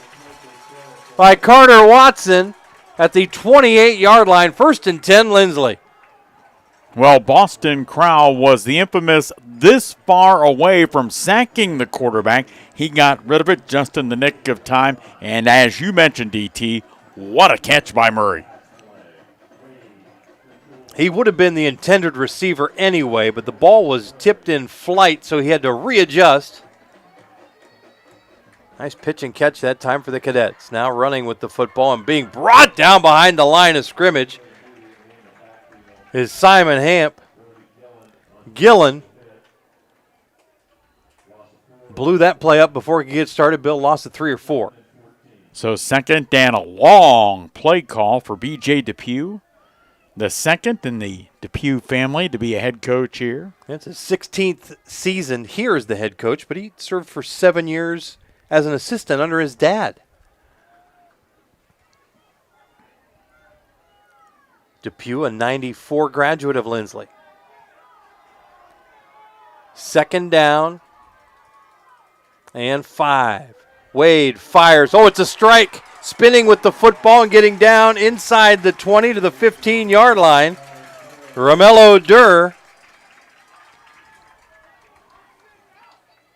by Carter Watson at the 28-yard line. 1st and 10, Linsly. Well, Boston Crowell was the infamous this far away from sacking the quarterback. He got rid of it just in the nick of time. And as you mentioned, DT, what a catch by Murray. He would have been the intended receiver anyway, but the ball was tipped in flight, so he had to readjust. Nice pitch and catch that time for the Cadets. Now running with the football and being brought down behind the line of scrimmage is Simon Hamp. Gillen blew that play up before he could get started. Bill lost it 3 or 4. So 2nd and a long play call for B.J. Depew. The second in the Depew family to be a head coach here. It's his 16th season here as the head coach, but he served for 7 years as an assistant under his dad. Depew, a 94 graduate of Linsly. 2nd down and 5. Wade fires. Oh, it's a strike. Spinning with the football and getting down inside the 20 to the 15-yard line. Romello Durr.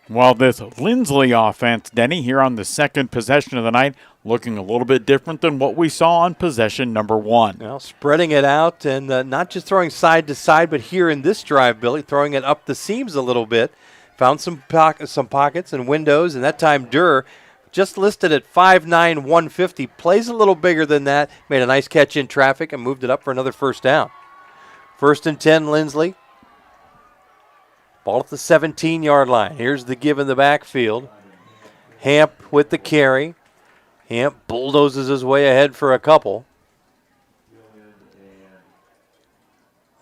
Well, this Linsly offense, Denny, here on the second possession of the night, looking a little bit different than what we saw on possession number 1. Well, spreading it out and not just throwing side to side, but here in this drive, Billy, throwing it up the seams a little bit. Found some pockets and windows, and that time Durr, just listed at 5'9", 150, plays a little bigger than that, made a nice catch in traffic and moved it up for another 1st down. 1st and 10, Linsly. Ball at the 17-yard line. Here's the give in the backfield. Hamp with the carry. Hamp bulldozes his way ahead for a couple.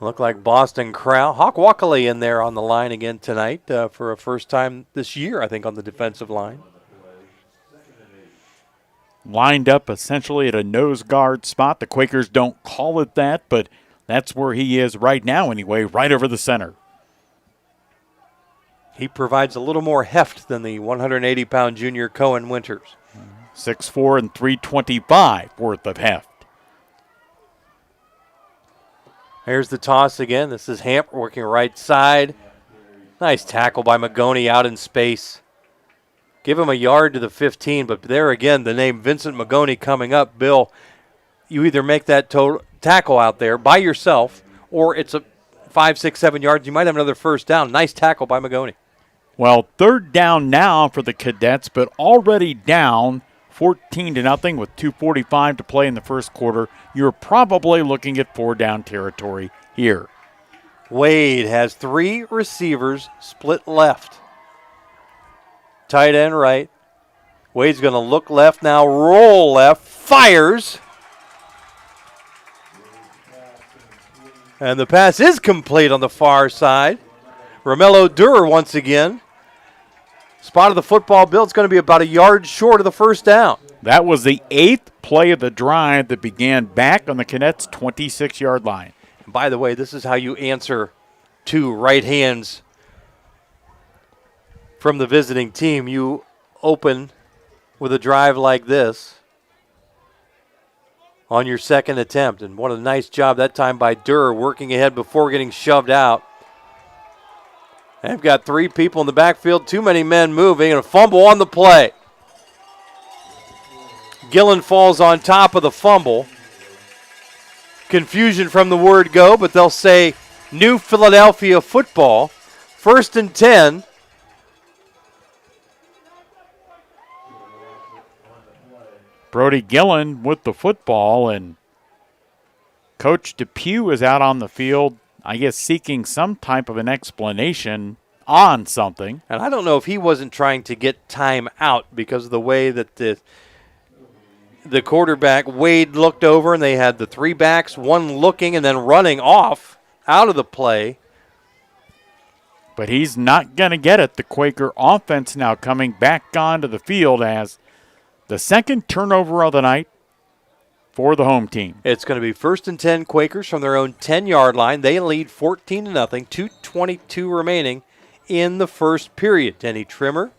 Look like Boston Crowell. Hawk Walkley in there on the line again tonight for a first time this year, I think, on the defensive line. Lined up essentially at a nose guard spot. The Quakers don't call it that, but that's where he is right now anyway, right over the center. He provides a little more heft than the 180-pound junior Cohen Winters. 6'4" and 325 worth of heft. Here's the toss again. This is Hamp working right side. Nice tackle by Magoni out in space. Give him a yard to the 15, but there again, the name Vincent Magoni coming up. Bill, you either make that tackle out there by yourself, or it's a 5, 6, 7 yards. You might have another first down. Nice tackle by Magoni. Well, third down now for the Cadets, but already down 14-0 with 2:45 to play in the first quarter. You're probably looking at 4-down territory here. Wade has 3 receivers split left. Tight end right. Wade's going to look left now, roll left, fires. And the pass is complete on the far side. Romello Durer once again. Spotted the football. Bill, it's going to be about a yard short of the first down. That was the 8th play of the drive that began back on the Cadets' 26-yard line. And by the way, this is how you answer 2 right hands from the visiting team. You open with a drive like this on your second attempt. And what a nice job that time by Durer working ahead before getting shoved out. They've got 3 people in the backfield, too many men moving, and a fumble on the play. Gillen falls on top of the fumble. Confusion from the word go, but they'll say New Philadelphia football. 1st and 10. Brody Gillen with the football, and Coach Depew is out on the field, I guess seeking some type of an explanation on something. And I don't know if he wasn't trying to get time out because of the way that the quarterback, Wade, looked over, and they had the 3 backs, one looking and then running off out of the play. But he's not going to get it. The Quaker offense now coming back onto the field as the second turnover of the night for the home team. It's going to be 1st and 10 Quakers from their own 10-yard line. They lead 14-0, 2:22 remaining in the first period. Denny Trimmer,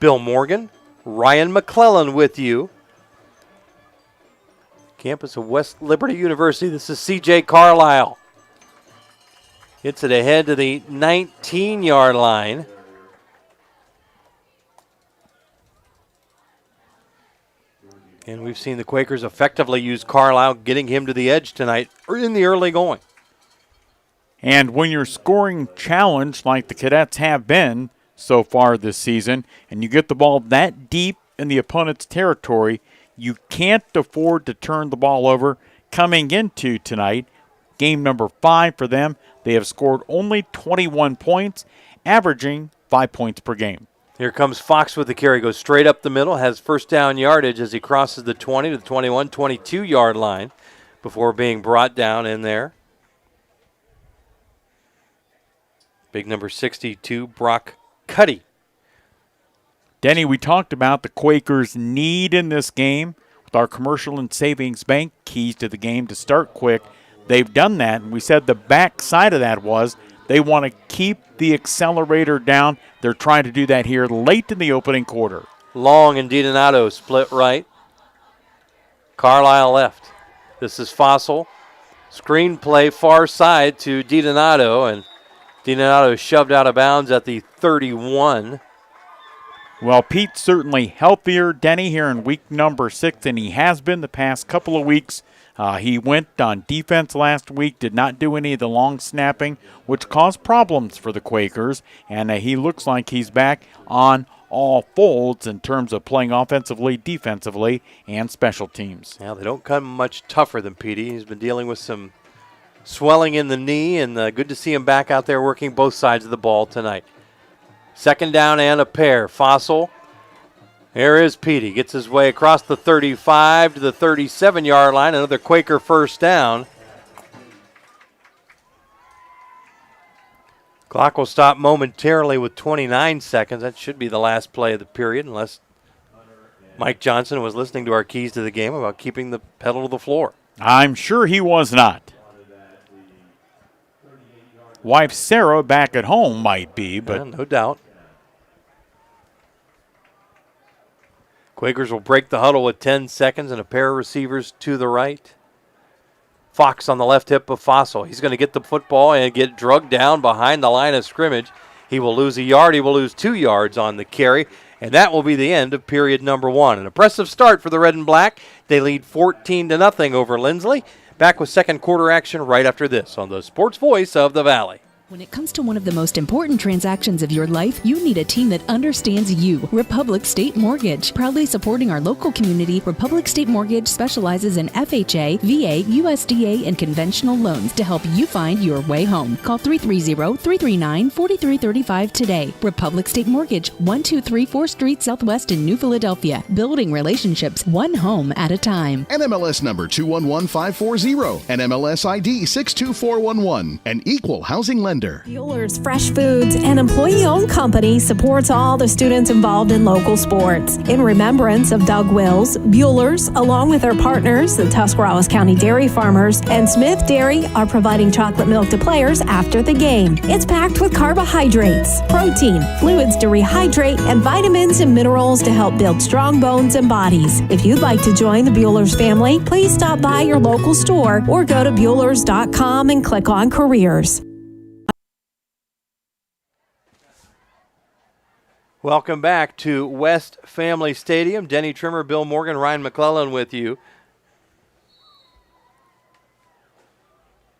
Bill Morgan, Ryan McClellan with you. Campus of West Liberty University. This is C.J. Carlisle. Hits it ahead to the 19-yard line. And we've seen the Quakers effectively use Carlisle, getting him to the edge tonight in the early going. And when you're scoring challenged like the Cadets have been so far this season, and you get the ball that deep in the opponent's territory, you can't afford to turn the ball over. Coming into tonight, game number 5 for them, they have scored only 21 points, averaging 5 points per game. Here comes Fox with the carry. Goes straight up the middle. Has first down yardage as he crosses the 20 to the 21, 22-yard line before being brought down in there. Big number 62, Brock Cuddy. Denny, we talked about the Quakers' need in this game with our commercial and savings bank keys to the game to start quick. They've done that, and we said the back side of that was they want to keep the accelerator down. They're trying to do that here late in the opening quarter. Long and DiDonato split right. Carlisle left. This is Fossil. Screen play far side to DiDonato, and DiDonato shoved out of bounds at the 31. Well, Pete's certainly healthier, Denny, here in week number 6 than he has been the past couple of weeks. He went on defense last week, did not do any of the long snapping, which caused problems for the Quakers, and he looks like he's back on all folds in terms of playing offensively, defensively, and special teams. Now, they don't come much tougher than Petey. He's been dealing with some swelling in the knee, and good to see him back out there working both sides of the ball tonight. 2nd down and a pair. Fossil. Here is Petey. Gets his way across the 35 to the 37-yard line. Another Quaker first down. Clock will stop momentarily with 29 seconds. That should be the last play of the period, unless Mike Johnson was listening to our keys to the game about keeping the pedal to the floor. I'm sure he was not. Wife Sarah back at home might be, but yeah, no doubt. Quakers will break the huddle with 10 seconds and a pair of receivers to the right. Fox on the left hip of Fossil. He's going to get the football and get drugged down behind the line of scrimmage. He will lose a yard. He will lose 2 yards on the carry. And that will be the end of period number 1. An impressive start for the Red and Black. They lead 14-0 over Linsly. Back with second quarter action right after this on the Sports Voice of the Valley. When it comes to one of the most important transactions of your life, you need a team that understands you. Republic State Mortgage. Proudly supporting our local community, Republic State Mortgage specializes in FHA, VA, USDA, and conventional loans to help you find your way home. Call 330-339-4335 today. Republic State Mortgage, 1234 Street Southwest in New Philadelphia. Building relationships one home at a time. NMLS number 211540. NMLS ID 62411. An equal housing lender. Bueller's Fresh Foods, an employee-owned company, supports all the students involved in local sports. In remembrance of Doug Wills, Bueller's, along with their partners, the Tuscarawas County Dairy Farmers and Smith Dairy, are providing chocolate milk to players after the game. It's packed with carbohydrates, protein, fluids to rehydrate, and vitamins and minerals to help build strong bones and bodies. If you'd like to join the Bueller's family, please stop by your local store or go to Buellers.com and click on Careers. Welcome back to West Family Stadium. Denny Trimmer, Bill Morgan, Ryan McClellan with you.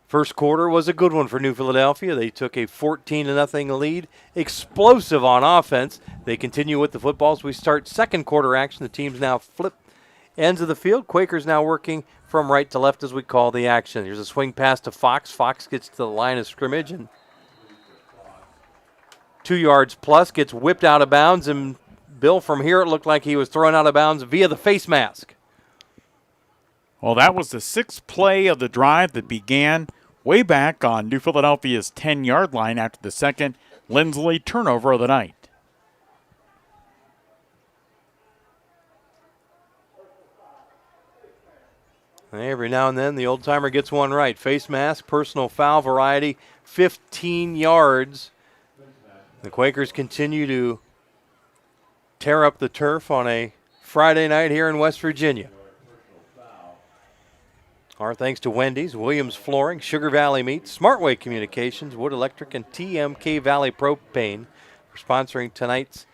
First quarter was a good one for New Philadelphia. They took a 14-0 lead. Explosive on offense. They continue with the footballs. We start second quarter action. The teams now flip ends of the field. Quakers now working from right to left as we call the action. Here's a swing pass to Fox. Fox gets to the line of scrimmage and 2 yards plus, gets whipped out of bounds, and Bill, from here it looked like he was thrown out of bounds via the face mask. Well, that was the 6th play of the drive that began way back on New Philadelphia's 10-yard line after the second Linsly turnover of the night. Every now and then the old-timer gets one right. Face mask, personal foul variety, 15 yards. The Quakers continue to tear up the turf on a Friday night here in West Virginia. Our thanks to Wendy's, Williams Flooring, Sugar Valley Meats, Smartway Communications, Wood Electric, and TMK Valley Propane for sponsoring tonight's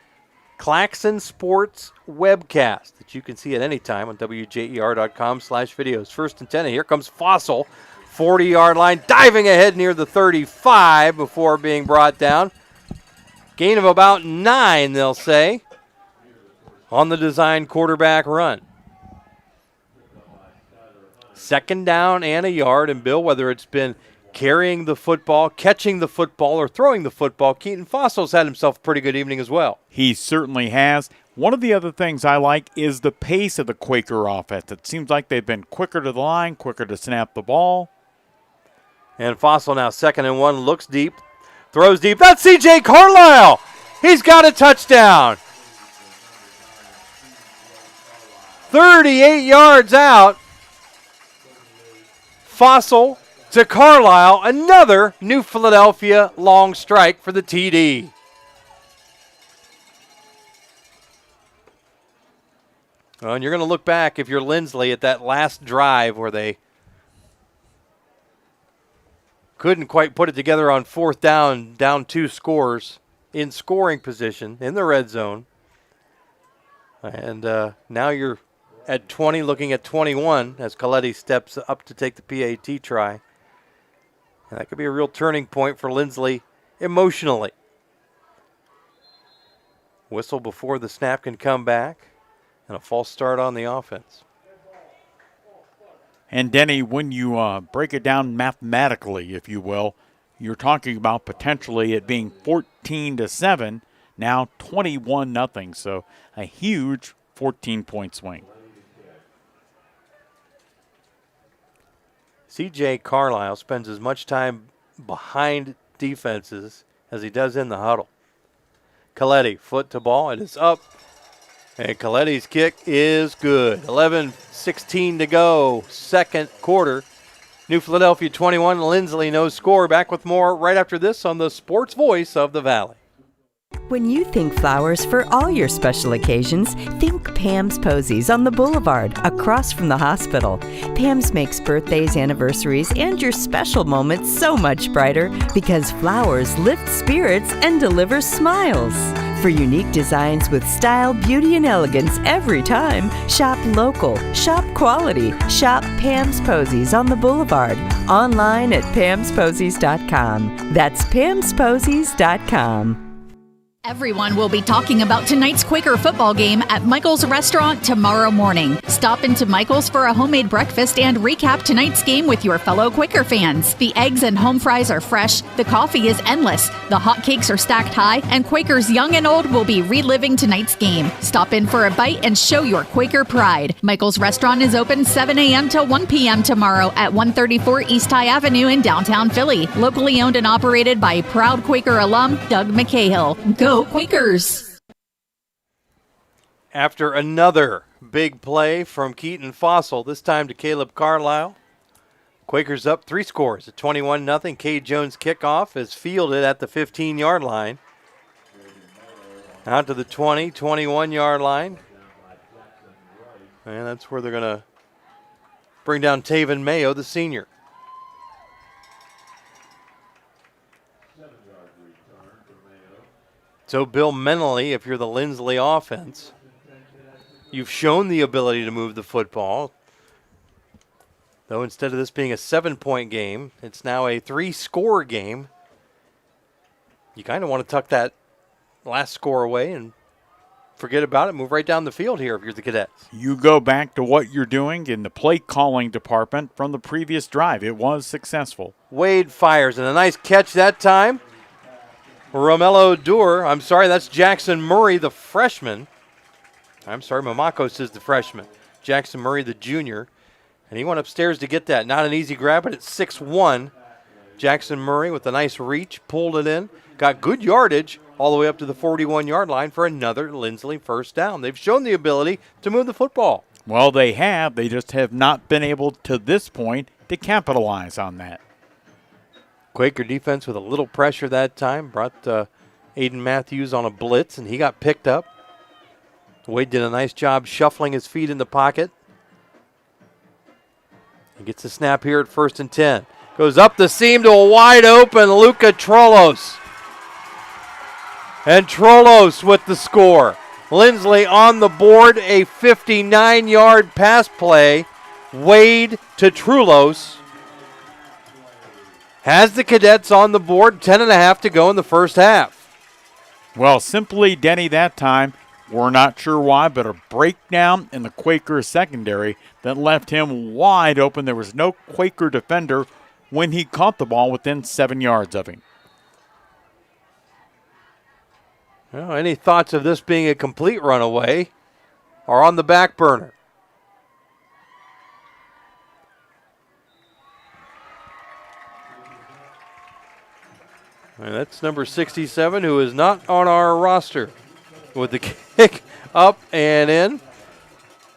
Claxon Sports webcast that you can see at any time on WJER.com/videos. First and 10, and here comes Fossil, 40-yard line, diving ahead near the 35 before being brought down. Gain of about 9, they'll say, on the design quarterback run. Second down and a yard. And, Bill, whether it's been carrying the football, catching the football, or throwing the football, Keaton Fossil's had himself a pretty good evening as well. He certainly has. One of the other things I like is the pace of the Quaker offense. It seems like they've been quicker to the line, quicker to snap the ball. And Fossil now 2nd and 1, looks deep. Throws deep. That's C.J. Carlisle. He's got a touchdown. 38 yards out. Fossil to Carlisle. Another New Philadelphia long strike for the TD. Well, and you're going to look back, if you're Linsly, at that last drive where they couldn't quite put it together on 4th down 2 scores in scoring position in the red zone. And now you're at 20, looking at 21 as Coletti steps up to take the PAT try. And that could be a real turning point for Linsly emotionally. Whistle before the snap can come back, and a false start on the offense. And, Denny, when you break it down mathematically, if you will, you're talking about potentially it being 14-7, now 21-0. So a huge 14-point swing. C.J. Carlisle spends as much time behind defenses as he does in the huddle. Coletti, foot to ball. It is up. And Coletti's kick is good. 11:16 to go, second quarter. New Philadelphia 21, Linsly no score. Back with more right after this on the Sports Voice of the Valley. When you think flowers for all your special occasions, think Pam's Posies on the Boulevard, across from the hospital. Pam's makes birthdays, anniversaries, and your special moments so much brighter because flowers lift spirits and deliver smiles. For unique designs with style, beauty, and elegance every time, shop local, shop quality, shop Pam's Posies on the Boulevard. Online at pamsposies.com. That's pamsposies.com. Everyone will be talking about tonight's Quaker football game at Michael's Restaurant tomorrow morning. Stop into Michael's for a homemade breakfast and recap tonight's game with your fellow Quaker fans. The eggs and home fries are fresh, the coffee is endless, the hot cakes are stacked high, and Quakers young and old will be reliving tonight's game. Stop in for a bite and show your Quaker pride. Michael's Restaurant is open 7 a.m. till 1 p.m. tomorrow at 134 East High Avenue in downtown Philly. Locally owned and operated by proud Quaker alum Doug McCahill. Go Quakers! After another big play from Keaton Fossil, this time to Caleb Carlisle. Quakers up 3 scores at 21-0. Cade Jones kickoff is fielded at the 15-yard line. Out to the 20, 21-yard line. And that's where they're going to bring down Taven Mayo, the senior. So, Bill, mentally, if you're the Linsly offense, you've shown the ability to move the football. Though instead of this being a 7-point game, it's now a 3-score game. You kind of want to tuck that last score away and forget about it. Move right down the field here if you're the Cadets. You go back to what you're doing in the play calling department from the previous drive. It was successful. Wade fires, and a nice catch that time. That's Jackson Murray, the freshman. Mamakos is the freshman. Jackson Murray, the junior. And he went upstairs to get that. Not an easy grab, but it's 6-1. Jackson Murray with a nice reach, pulled it in. Got good yardage all the way up to the 41-yard line for another Linsly first down. They've shown the ability to move the football. Well, they have. They just have not been able to this point to capitalize on that. Quaker defense with a little pressure that time. Brought Aiden Matthews on a blitz, and he got picked up. Wade did a nice job shuffling his feet in the pocket. He gets a snap here at 1st and 10. Goes up the seam to a wide open Luca Trolos. And Trolos with the score. Linsly on the board, a 59-yard pass play. Wade to Trolos. Has the Cadets on the board, 10.5 to go in the first half. Well, simply Denny that time. We're not sure why, but a breakdown in the Quaker secondary that left him wide open. There was no Quaker defender when he caught the ball within 7 yards of him. Well, any thoughts of this being a complete runaway are on the back burner. And that's number 67, who is not on our roster. With the kick up and in.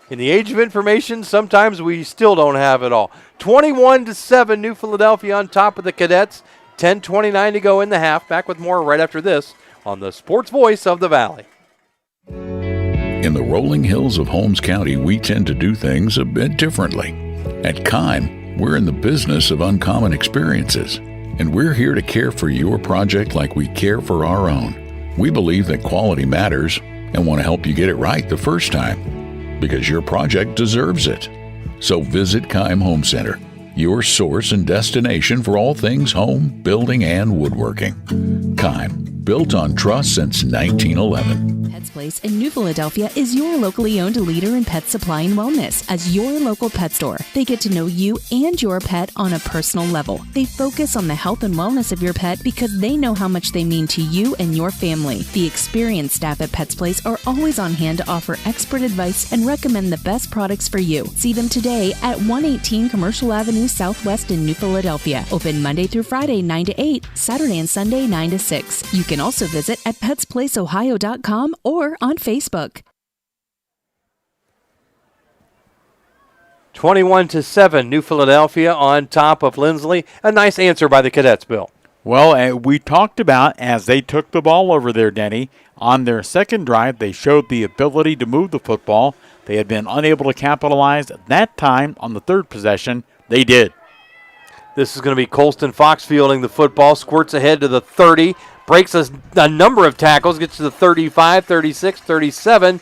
In the age of information, sometimes we still don't have it all. 21-7, New Philadelphia on top of the Cadets. 10:29 to go in the half. Back with more right after this on the Sports Voice of the Valley. In the rolling hills of Holmes County, we tend to do things a bit differently. At Kime, we're in the business of uncommon experiences. And we're here to care for your project like we care for our own. We believe that quality matters and want to help you get it right the first time, because your project deserves it. So visit Kime Home Center, your source and destination for all things home, building, and woodworking. Kime, built on trust since 1911. Pets Place in New Philadelphia is your locally owned leader in pet supply and wellness. As your local pet store, they get to know you and your pet on a personal level. They focus on the health and wellness of your pet because they know how much they mean to you and your family. The experienced staff at Pets Place are always on hand to offer expert advice and recommend the best products for you. See them today at 118 Commercial Avenue Southwest in New Philadelphia. Open Monday through Friday 9 to 8, Saturday and Sunday 9 to 6. You can also visit at petsplaceohio.com or on Facebook. 21-7, New Philadelphia on top of Linsly. A nice answer by the Cadets, Bill. Well, we talked about as they took the ball over there, Denny, on their second drive, they showed the ability to move the football. They had been unable to capitalize that time on the third possession. They did. This is going to be Colston Fox fielding the football, squirts ahead to the 30, breaks a number of tackles, gets to the 35, 36, 37,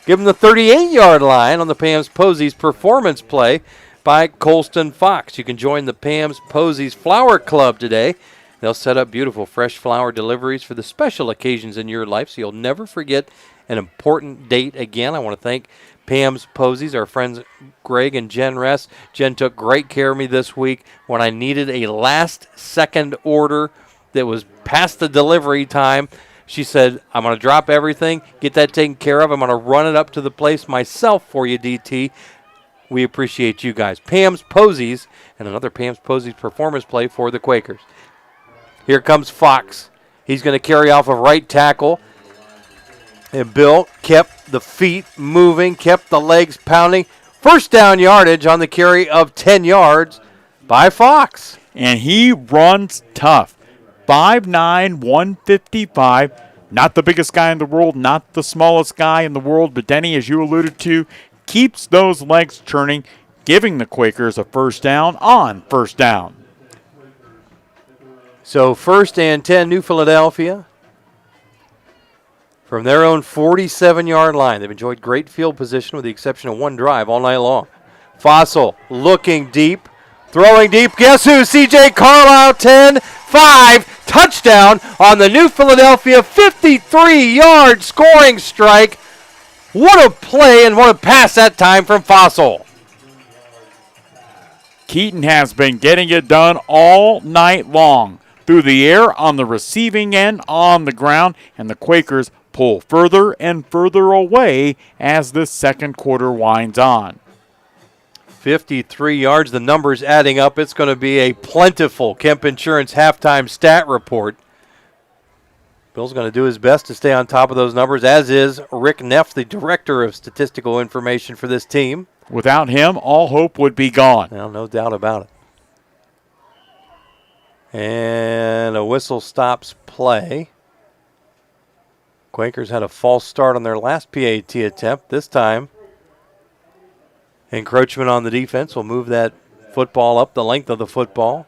give him the 38-yard line on the Pam's Posies performance play by Colston Fox. You can join the Pam's Posies Flower Club today. They'll set up beautiful fresh flower deliveries for the special occasions in your life, so you'll never forget an important date again. I want to thank Pam's Posies, our friends Greg and Jen Ress. Jen took great care of me this week when I needed a last-second order that was past the delivery time. She said, I'm going to drop everything, get that taken care of. I'm going to run it up to the place myself for you, DT. We appreciate you guys. Pam's Posies, and another Pam's Posies performance play for the Quakers. Here comes Fox. He's going to carry off a right tackle. And Bill kept the feet moving, kept the legs pounding. First down yardage on the carry of 10 yards by Fox. And he runs tough. 5'9", 155. Not the biggest guy in the world, not the smallest guy in the world, but Denny, as you alluded to, keeps those legs churning, giving the Quakers a first down on first down. So 1st and 10, New Philadelphia. From their own 47-yard line. They've enjoyed great field position with the exception of one drive all night long. Fossil looking deep, throwing deep. Guess who? C.J. Carlisle, 10-5. Touchdown on the New Philadelphia 53-yard scoring strike. What a play and what a pass that time from Fossil. Keaton has been getting it done all night long. Through the air, on the receiving end, on the ground, and the Quakers pull further and further away as the second quarter winds on. 53 yards, the numbers adding up. It's going to be a plentiful Kemp Insurance halftime stat report. Bill's going to do his best to stay on top of those numbers, as is Rick Neff, the director of statistical information for this team. Without him, all hope would be gone. Well, no doubt about it. And a whistle stops play. Quakers had a false start on their last PAT attempt. This time, encroachment on the defense will move that football up the length of the football.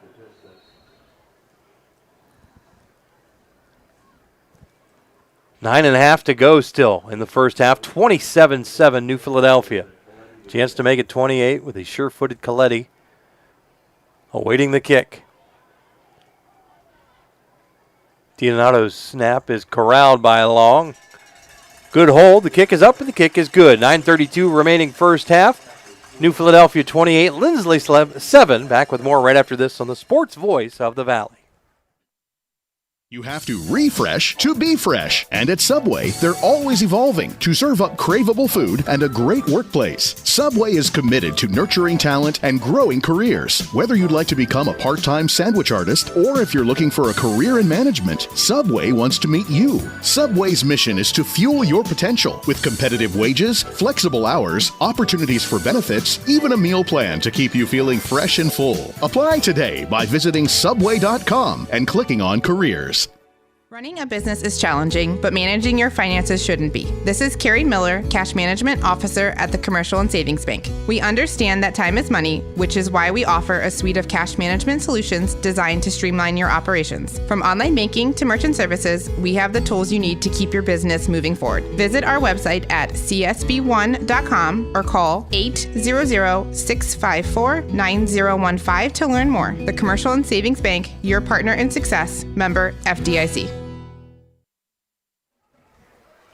Nine and a half to go still in the first half. 27-7 New Philadelphia. Chance to make it 28 with a sure-footed Coletti awaiting the kick. Donato's snap is corralled by Long. Good hold. The kick is up and the kick is good. 9:32 remaining first half. New Philadelphia 28, Linsly 7. Back with more right after this on the Sports Voice of the Valley. You have to refresh to be fresh. And at Subway, they're always evolving to serve up craveable food and a great workplace. Subway is committed to nurturing talent and growing careers. Whether you'd like to become a part-time sandwich artist or if you're looking for a career in management, Subway wants to meet you. Subway's mission is to fuel your potential with competitive wages, flexible hours, opportunities for benefits, even a meal plan to keep you feeling fresh and full. Apply today by visiting Subway.com and clicking on Careers. Running a business is challenging, but managing your finances shouldn't be. This is Carrie Miller, Cash Management Officer at the Commercial and Savings Bank. We understand that time is money, which is why we offer a suite of cash management solutions designed to streamline your operations. From online banking to merchant services, we have the tools you need to keep your business moving forward. Visit our website at csb1.com or call 800-654-9015 to learn more. The Commercial and Savings Bank, your partner in success, member FDIC.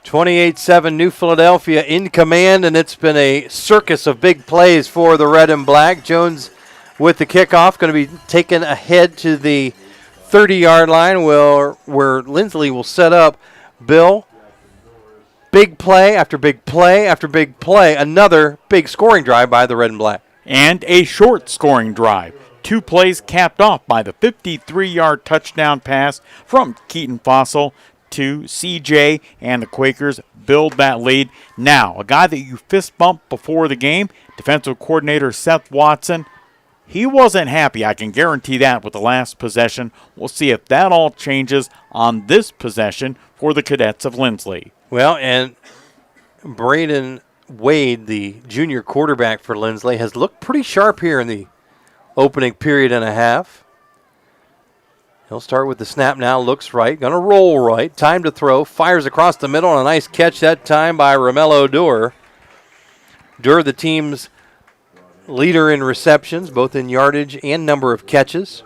28-7 New Philadelphia in command, and it's been a circus of big plays for the Red and Black. Jones with the kickoff, going to be taken ahead to the 30-yard line where Linsly will set up. Bill, big play after big play after big play. Another big scoring drive by the Red and Black. And a short scoring drive. 2 plays capped off by the 53-yard touchdown pass from Keaton Fossil to CJ, and the Quakers build that lead. Now, a guy that you fist bumped before the game, defensive coordinator Seth Watson, He wasn't happy, I can guarantee that, with the last possession. We'll see if that all changes on this possession for the Cadets of Linsly. Well, and Braden Wade, the junior quarterback for Linsly, has looked pretty sharp here in the opening period and a half. He'll start with the snap now, looks right, going to roll right, time to throw, fires across the middle, and a nice catch that time by Romello Durr. Durr, the team's leader in receptions, both in yardage and number of catches.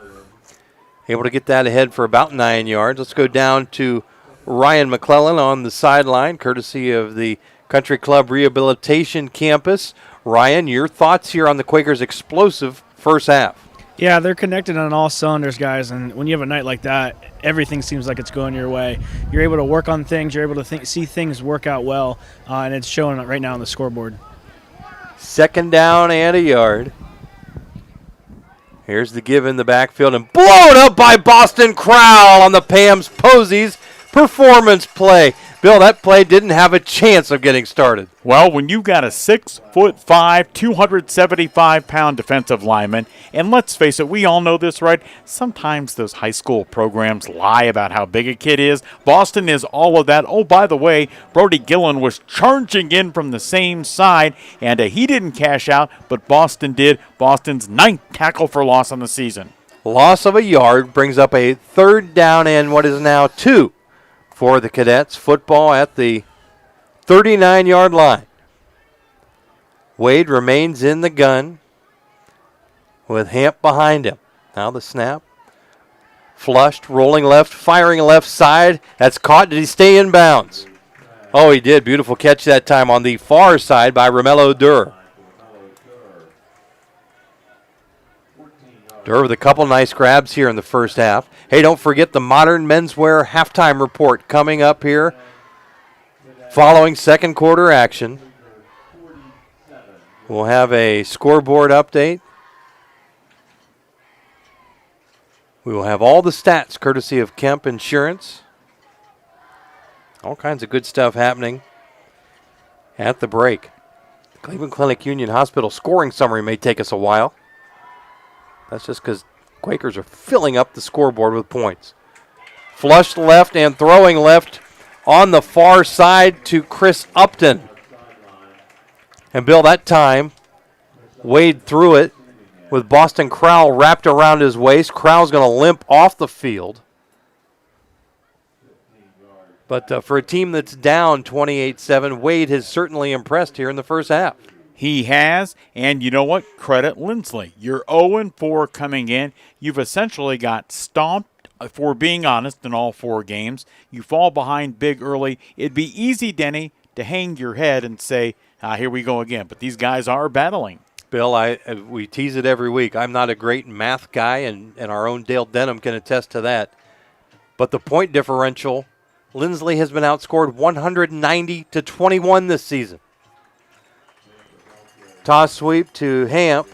Able to get that ahead for about 9 yards. Let's go down to Ryan McClellan on the sideline, courtesy of the Country Club Rehabilitation Campus. Ryan, your thoughts here on the Quakers' explosive first half? Yeah, they're connected on all cylinders, guys, and when you have a night like that, everything seems like it's going your way. You're able to work on things, you're able to see things work out well, and it's showing right now on the scoreboard. Second down and a yard. Here's the give in the backfield and blown up by Boston Crowell on the Pam's Posies performance play. Bill, that play didn't have a chance of getting started. Well, when you've got a 6'5", 275-pound defensive lineman, and let's face it, we all know this, right? Sometimes those high school programs lie about how big a kid is. Boston is all of that. Oh, by the way, Brody Gillen was charging in from the same side, and he didn't cash out, but Boston did. Boston's 9th tackle for loss on the season. Loss of a yard brings up a third down and what is now 2 for the Cadets. Football at the 39-yard line. Wade remains in the gun with Hamp behind him. Now the snap. Flushed, rolling left, firing left side. That's caught. Did he stay in bounds? Oh, he did. Beautiful catch that time on the far side by Romello Durr. Durr with a couple nice grabs here in the first half. Hey, don't forget the Modern Menswear halftime report coming up here following second quarter action. We'll have a scoreboard update. We will have all the stats courtesy of Kemp Insurance. All kinds of good stuff happening at the break. The Cleveland Clinic Union Hospital scoring summary may take us a while. That's just because Quakers are filling up the scoreboard with points. Flushed left and throwing left on the far side to Chris Upton. And Bill, that time, Wade threw it with Boston Crowell wrapped around his waist. Crowell's going to limp off the field. But for a team that's down 28-7, Wade has certainly impressed here in the first half. He has, and you know what? Credit Linsly. You're 0-4 coming in. You've essentially got stomped, for being honest, in all 4 games. You fall behind big early. It'd be easy, Denny, to hang your head and say, here we go again. But these guys are battling. Bill, we tease it every week. I'm not a great math guy, and our own Dale Denham can attest to that. But the point differential, Linsly has been outscored 190-21 this season. Toss sweep to Hamp.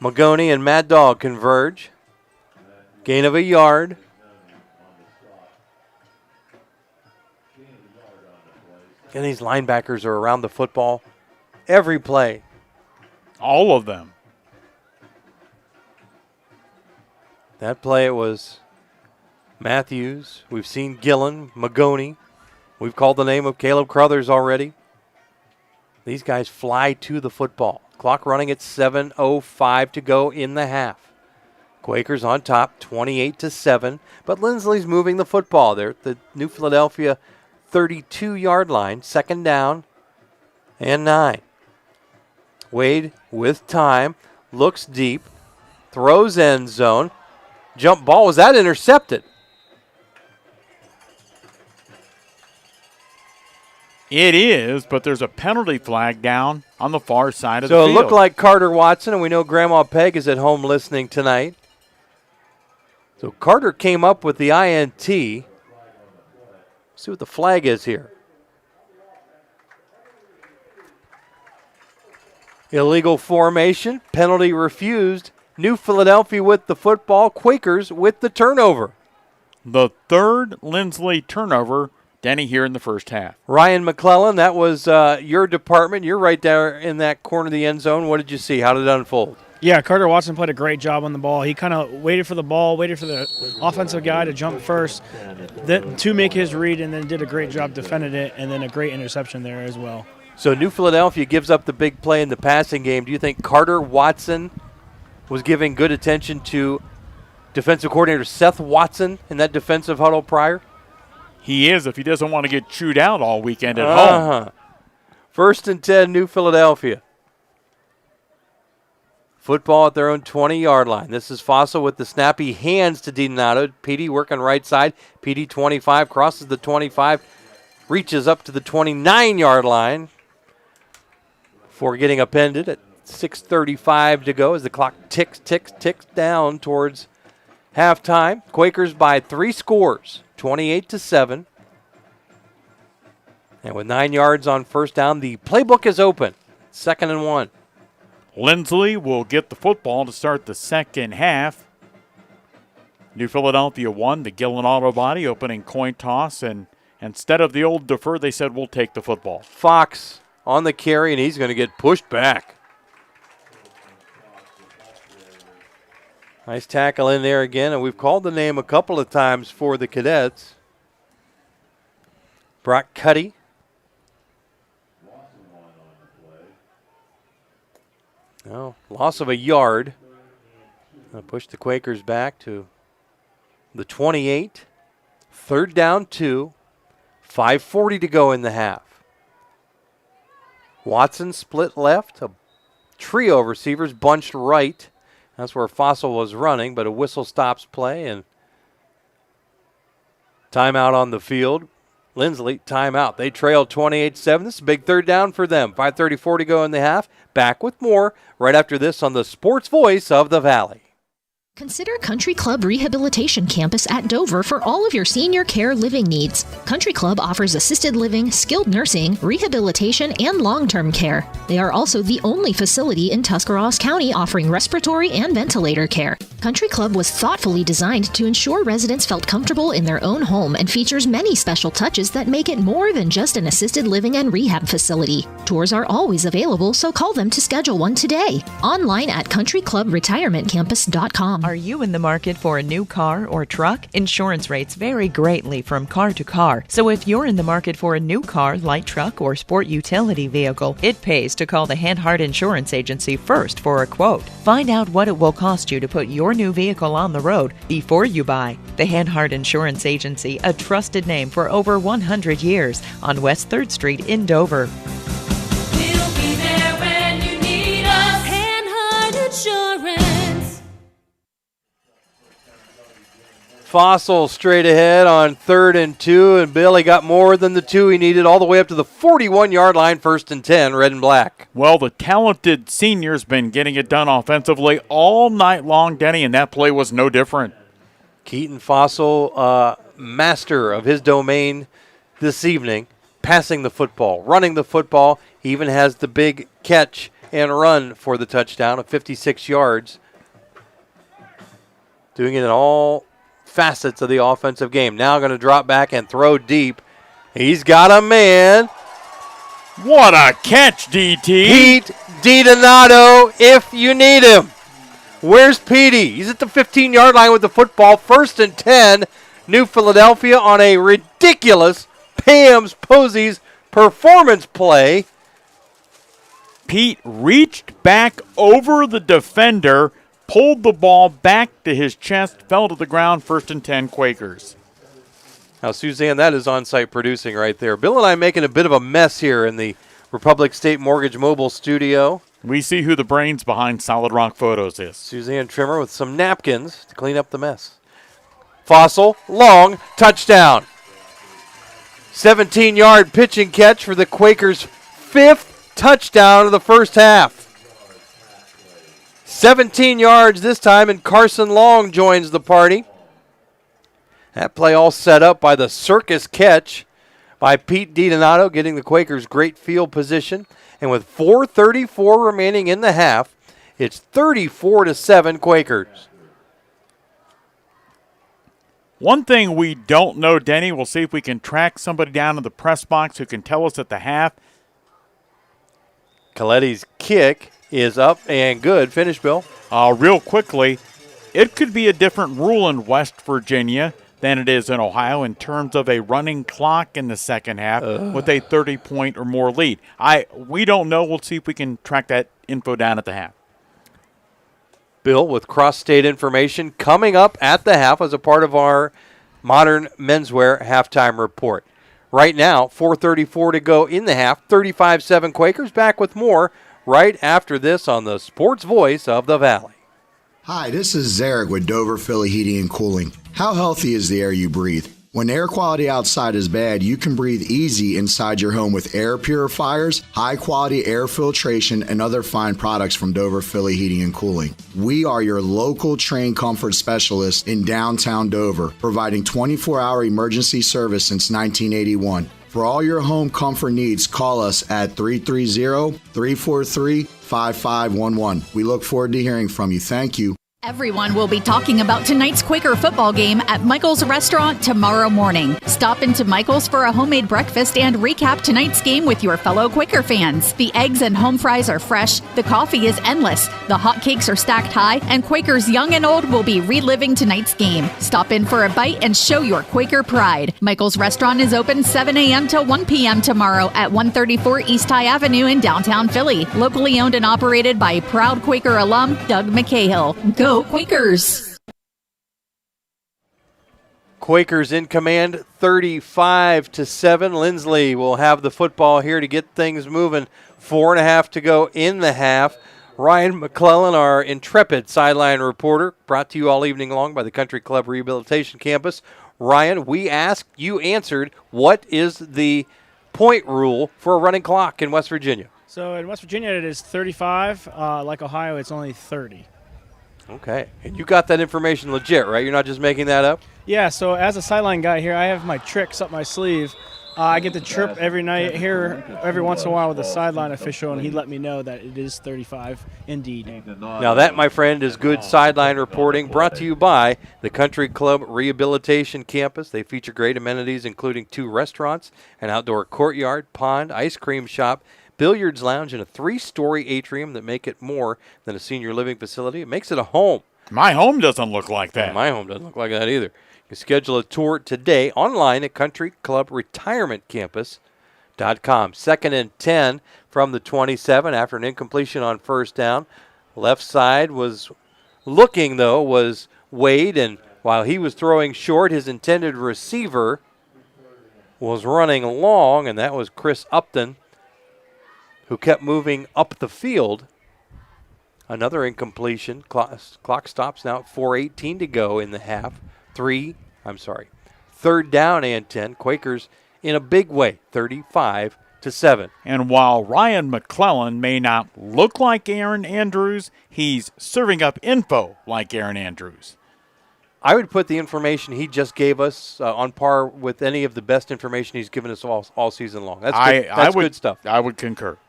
Magoni and Mad Dog converge. Gain of a yard. And these linebackers are around the football every play. All of them. That play, it was Matthews. We've seen Gillen, Magoni. We've called the name of Caleb Crothers already. These guys fly to the football. Clock running at 7:05 to go in the half. Quakers on top, 28-7. But Linsly's moving the football. They're at the New Philadelphia 32-yard line. Second down and 9. Wade with time, looks deep, throws end zone. Jump ball, was that intercepted? It is, but there's a penalty flag down on the far side of the field. So it looked like Carter Watson, and we know Grandma Peg is at home listening tonight. So Carter came up with the INT. Let's see what the flag is here. Illegal formation, penalty refused. New Philadelphia with the football, Quakers with the turnover. The third Linsly turnover, Denny, here in the first half. Ryan McClellan, that was your department. You're right there in that corner of the end zone. What did you see? How did it unfold? Yeah, Carter Watson played a great job on the ball. He kind of waited for the ball, waited for the offensive guy to jump first, to make his read, and then did a great job defending it, and then a great interception there as well. So New Philadelphia gives up the big play in the passing game. Do you think Carter Watson was giving good attention to defensive coordinator Seth Watson in that defensive huddle prior? He is, if he doesn't want to get chewed out all weekend at home. 1st and 10, New Philadelphia. Football at their own 20-yard line. This is Fossil with the snap. He hands to DiDonato. PD working right side. PD 25, crosses the 25, reaches up to the 29-yard line before getting upended at 6:35 to go as the clock ticks down towards halftime. Quakers by 3 scores, 28-7. And with 9 yards on first down, the playbook is open. 2nd and 1. Linsly will get the football to start the second half. New Philadelphia won the Gillen Auto Body opening coin toss, and instead of the old defer, they said, we'll take the football. Fox on the carry, and he's going to get pushed back. Nice tackle in there again, and we've called the name a couple of times for the Cadets. Brock Cuddy. No, loss of a yard. Push the Quakers back to the 28. 3rd down 2. 5:40 to go in the half. Watson split left. A trio of receivers bunched right. That's where Fossil was running, but a whistle stops play and timeout on the field. Linsly, timeout. They trail 28-7. This is a big 3rd down for them. 5:34 to go in the half. Back with more right after this on the Sports Voice of the Valley. Consider Country Club Rehabilitation Campus at Dover for all of your senior care living needs. Country Club offers assisted living, skilled nursing, rehabilitation, and long-term care. They are also the only facility in Tuscarawas County offering respiratory and ventilator care. Country Club was thoughtfully designed to ensure residents felt comfortable in their own home and features many special touches that make it more than just an assisted living and rehab facility. Tours are always available, so call them to schedule one today. Online at countryclubretirementcampus.com. Are you in the market for a new car or truck? Insurance rates vary greatly from car to car. So if you're in the market for a new car, light truck, or sport utility vehicle, it pays to call the Hanhart Insurance Agency first for a quote. Find out what it will cost you to put your new vehicle on the road before you buy. The Hanhart Insurance Agency, a trusted name for over 100 years, on West 3rd Street in Dover. We'll be there when you need us. Hanhart Insurance. Fossil straight ahead on 3rd and 2, and Billy got more than the 2 he needed all the way up to the 41-yard line, 1st and 10, red and black. Well, the talented senior's been getting it done offensively all night long, Denny, and that play was no different. Keaton Fossil, master of his domain this evening, passing the football, running the football. He even has the big catch and run for the touchdown of 56 yards. Doing it in all facets of the offensive game. Now going to drop back and throw deep. He's got a man. What a catch, DT. Pete DiDonato, if you need him. Where's Petey? He's at the 15-yard line with the football. 1st and 10. New Philadelphia on a ridiculous Pam's Posey's performance play. Pete reached back over the defender, pulled the ball back to his chest, fell to the ground, 1st and 10 Quakers. Now, Suzanne, that is on-site producing right there. Bill and I making a bit of a mess here in the Republic State Mortgage Mobile Studio. We see who the brains behind Solid Rock Photos is. Suzanne Trimmer with some napkins to clean up the mess. Fossil, long, touchdown. 17-yard pitching catch for the Quakers' 5th touchdown of the first half. 17 yards this time, and Carson Long joins the party. That play all set up by the circus catch by Pete DiDonato, getting the Quakers great field position. And with 4:34 remaining in the half, it's 34-7 Quakers. One thing we don't know, Denny, we'll see if we can track somebody down in the press box who can tell us at the half. Coletti's kick is up and good. Finish, Bill. Real quickly, it could be a different rule in West Virginia than it is in Ohio in terms of a running clock in the second half with a 30-point or more lead. We don't know. We'll see if we can track that info down at the half. Bill with cross-state information coming up at the half as a part of our Modern Menswear halftime report. Right now, 4:34 to go in the half. 35-7 Quakers. Back with more right after this on the Sports Voice of the Valley. Hi, this is Zarek with Dover Philly Heating and Cooling. How healthy is the air you breathe? When air quality outside is bad, you can breathe easy inside your home with air purifiers, high-quality air filtration, and other fine products from Dover Philly Heating and Cooling. We are your local trained comfort specialist in downtown Dover, providing 24-hour emergency service since 1981. For all your home comfort needs, call us at 330-343-5511. We look forward to hearing from you. Thank you. Everyone will be talking about tonight's Quaker football game at Michael's Restaurant tomorrow morning. Stop into Michael's for a homemade breakfast and recap tonight's game with your fellow Quaker fans. The eggs and home fries are fresh, the coffee is endless, the hot cakes are stacked high, and Quakers young and old will be reliving tonight's game. Stop in for a bite and show your Quaker pride. Michael's Restaurant is open 7 a.m. to 1 p.m. tomorrow at 134 East High Avenue in downtown Philly. Locally owned and operated by proud Quaker alum Doug McCahill. Go Quakers! Quakers in command, 35-7. Linsly will have the football here to get things moving. 4.5 to go in the half. Ryan McClellan, our intrepid sideline reporter, brought to you all evening long by the Country Club Rehabilitation Campus. Ryan, we asked, you answered. What is the point rule for a running clock in West Virginia? So in West Virginia, it is 35. Like Ohio, it's only 30. Okay. And you got that information legit, right? You're not just making that up? Yeah, so as a sideline guy here, I have my tricks up my sleeve. I get to chirp every night here, every once in a while with the sideline official, and he let me know that it is 35 indeed. Now that, my friend, is good sideline reporting, brought to you by the Country Club Rehabilitation Campus. They feature great amenities, including 2 restaurants, an outdoor courtyard, pond, ice cream shop, billiards lounge, and a 3-story atrium that make it more than a senior living facility. It makes it a home. My home doesn't look like that. My home doesn't look like that either. You can schedule a tour today online at countryclubretirementcampus.com. 2nd and 10 from the 27 after an incompletion on first down. Left side was looking, though, was Wade, and while he was throwing short, his intended receiver was running long, and that was Chris Upton, who kept moving up the field. Another incompletion. Clock stops now at 4:18 to go in the half. 3rd down and 10. Quakers in a big way, 35-7. And while Ryan McClellan may not look like Aaron Andrews, he's serving up info like Aaron Andrews. I would put the information he just gave us on par with any of the best information he's given us all season long. That's good, good stuff. I would concur.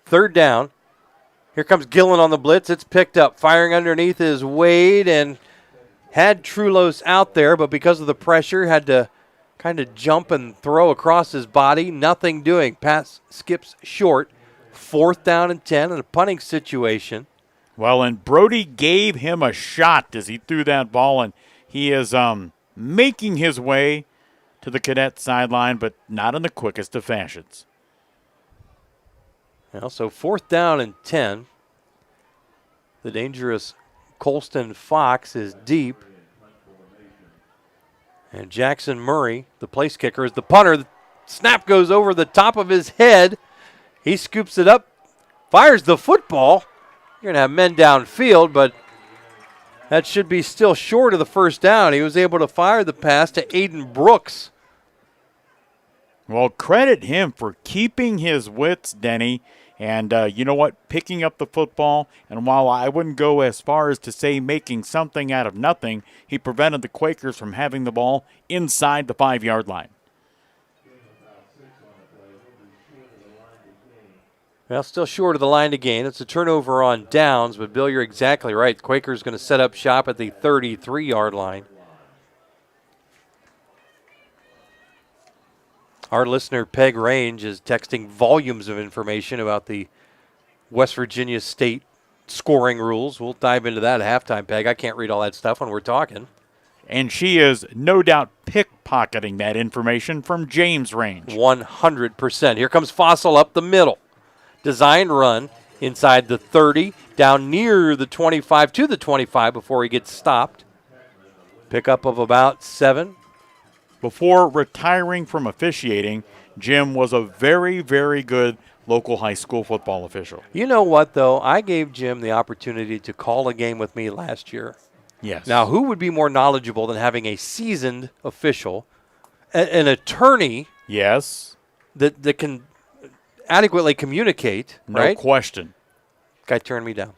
3rd down. Here comes Gillen on the blitz. It's picked up. Firing underneath is Wade, and had Trulos out there, but because of the pressure, had to kind of jump and throw across his body. Nothing doing. Pass skips short. 4th down and 10 in a punting situation. Well, and Brody gave him a shot as he threw that ball, and he is making his way to the cadet sideline, but not in the quickest of fashions. Well, so 4th down and 10. The dangerous Colston Fox is deep. And Jackson Murray, the place kicker, is the punter. The snap goes over the top of his head. He scoops it up, fires the football. You're going to have men downfield, but that should be still short of the first down. He was able to fire the pass to Aiden Brooks. Well, credit him for keeping his wits, Denny. And you know what? Picking up the football, and while I wouldn't go as far as to say making something out of nothing, he prevented the Quakers from having the ball inside the 5-yard line. Well, still short of the line to gain. It's a turnover on downs, but Bill, you're exactly right. The Quakers going to set up shop at the 33-yard line. Our listener, Peg Range, is texting volumes of information about the West Virginia State scoring rules. We'll dive into that at halftime, Peg. I can't read all that stuff when we're talking. And she is no doubt pickpocketing that information from James Range. 100%. Here comes Fossil up the middle. Designed run inside the 30, down near the 25 to the 25 before he gets stopped. Pickup of about 7. Before retiring from officiating, Jim was a very, very good local high school football official. You know what, though? I gave Jim the opportunity to call a game with me last year. Yes. Now, who would be more knowledgeable than having a seasoned official, an attorney? Yes. That can adequately communicate, No right? question. Guy turned me down.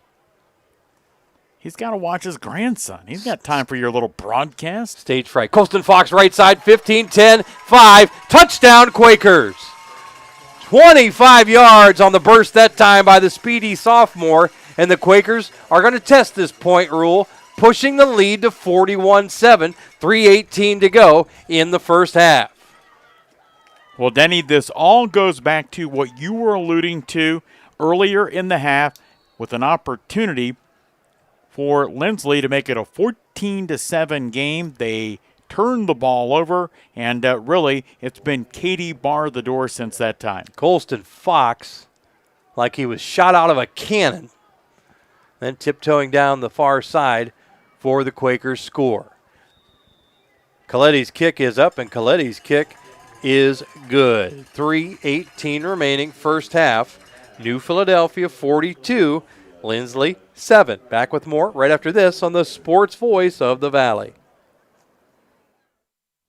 He's got to watch his grandson. He's got time for your little broadcast. Stage fright. Colston Fox right side, 15, 10, 5. Touchdown, Quakers. 25 yards on the burst that time by the speedy sophomore. And the Quakers are going to test this point rule, pushing the lead to 41-7, 3:18 to go in the first half. Well, Denny, this all goes back to what you were alluding to earlier in the half with an opportunity for Linsly to make it a 14-7 game. They turned the ball over, and really, it's been Katie bar the door since that time. Colston Fox, like he was shot out of a cannon, then tiptoeing down the far side for the Quakers score. Coletti's kick is up, and Coletti's kick is good. 3:18 remaining, first half. New Philadelphia 42, Linsly 7. Back with more right after this on the Sports Voice of the Valley.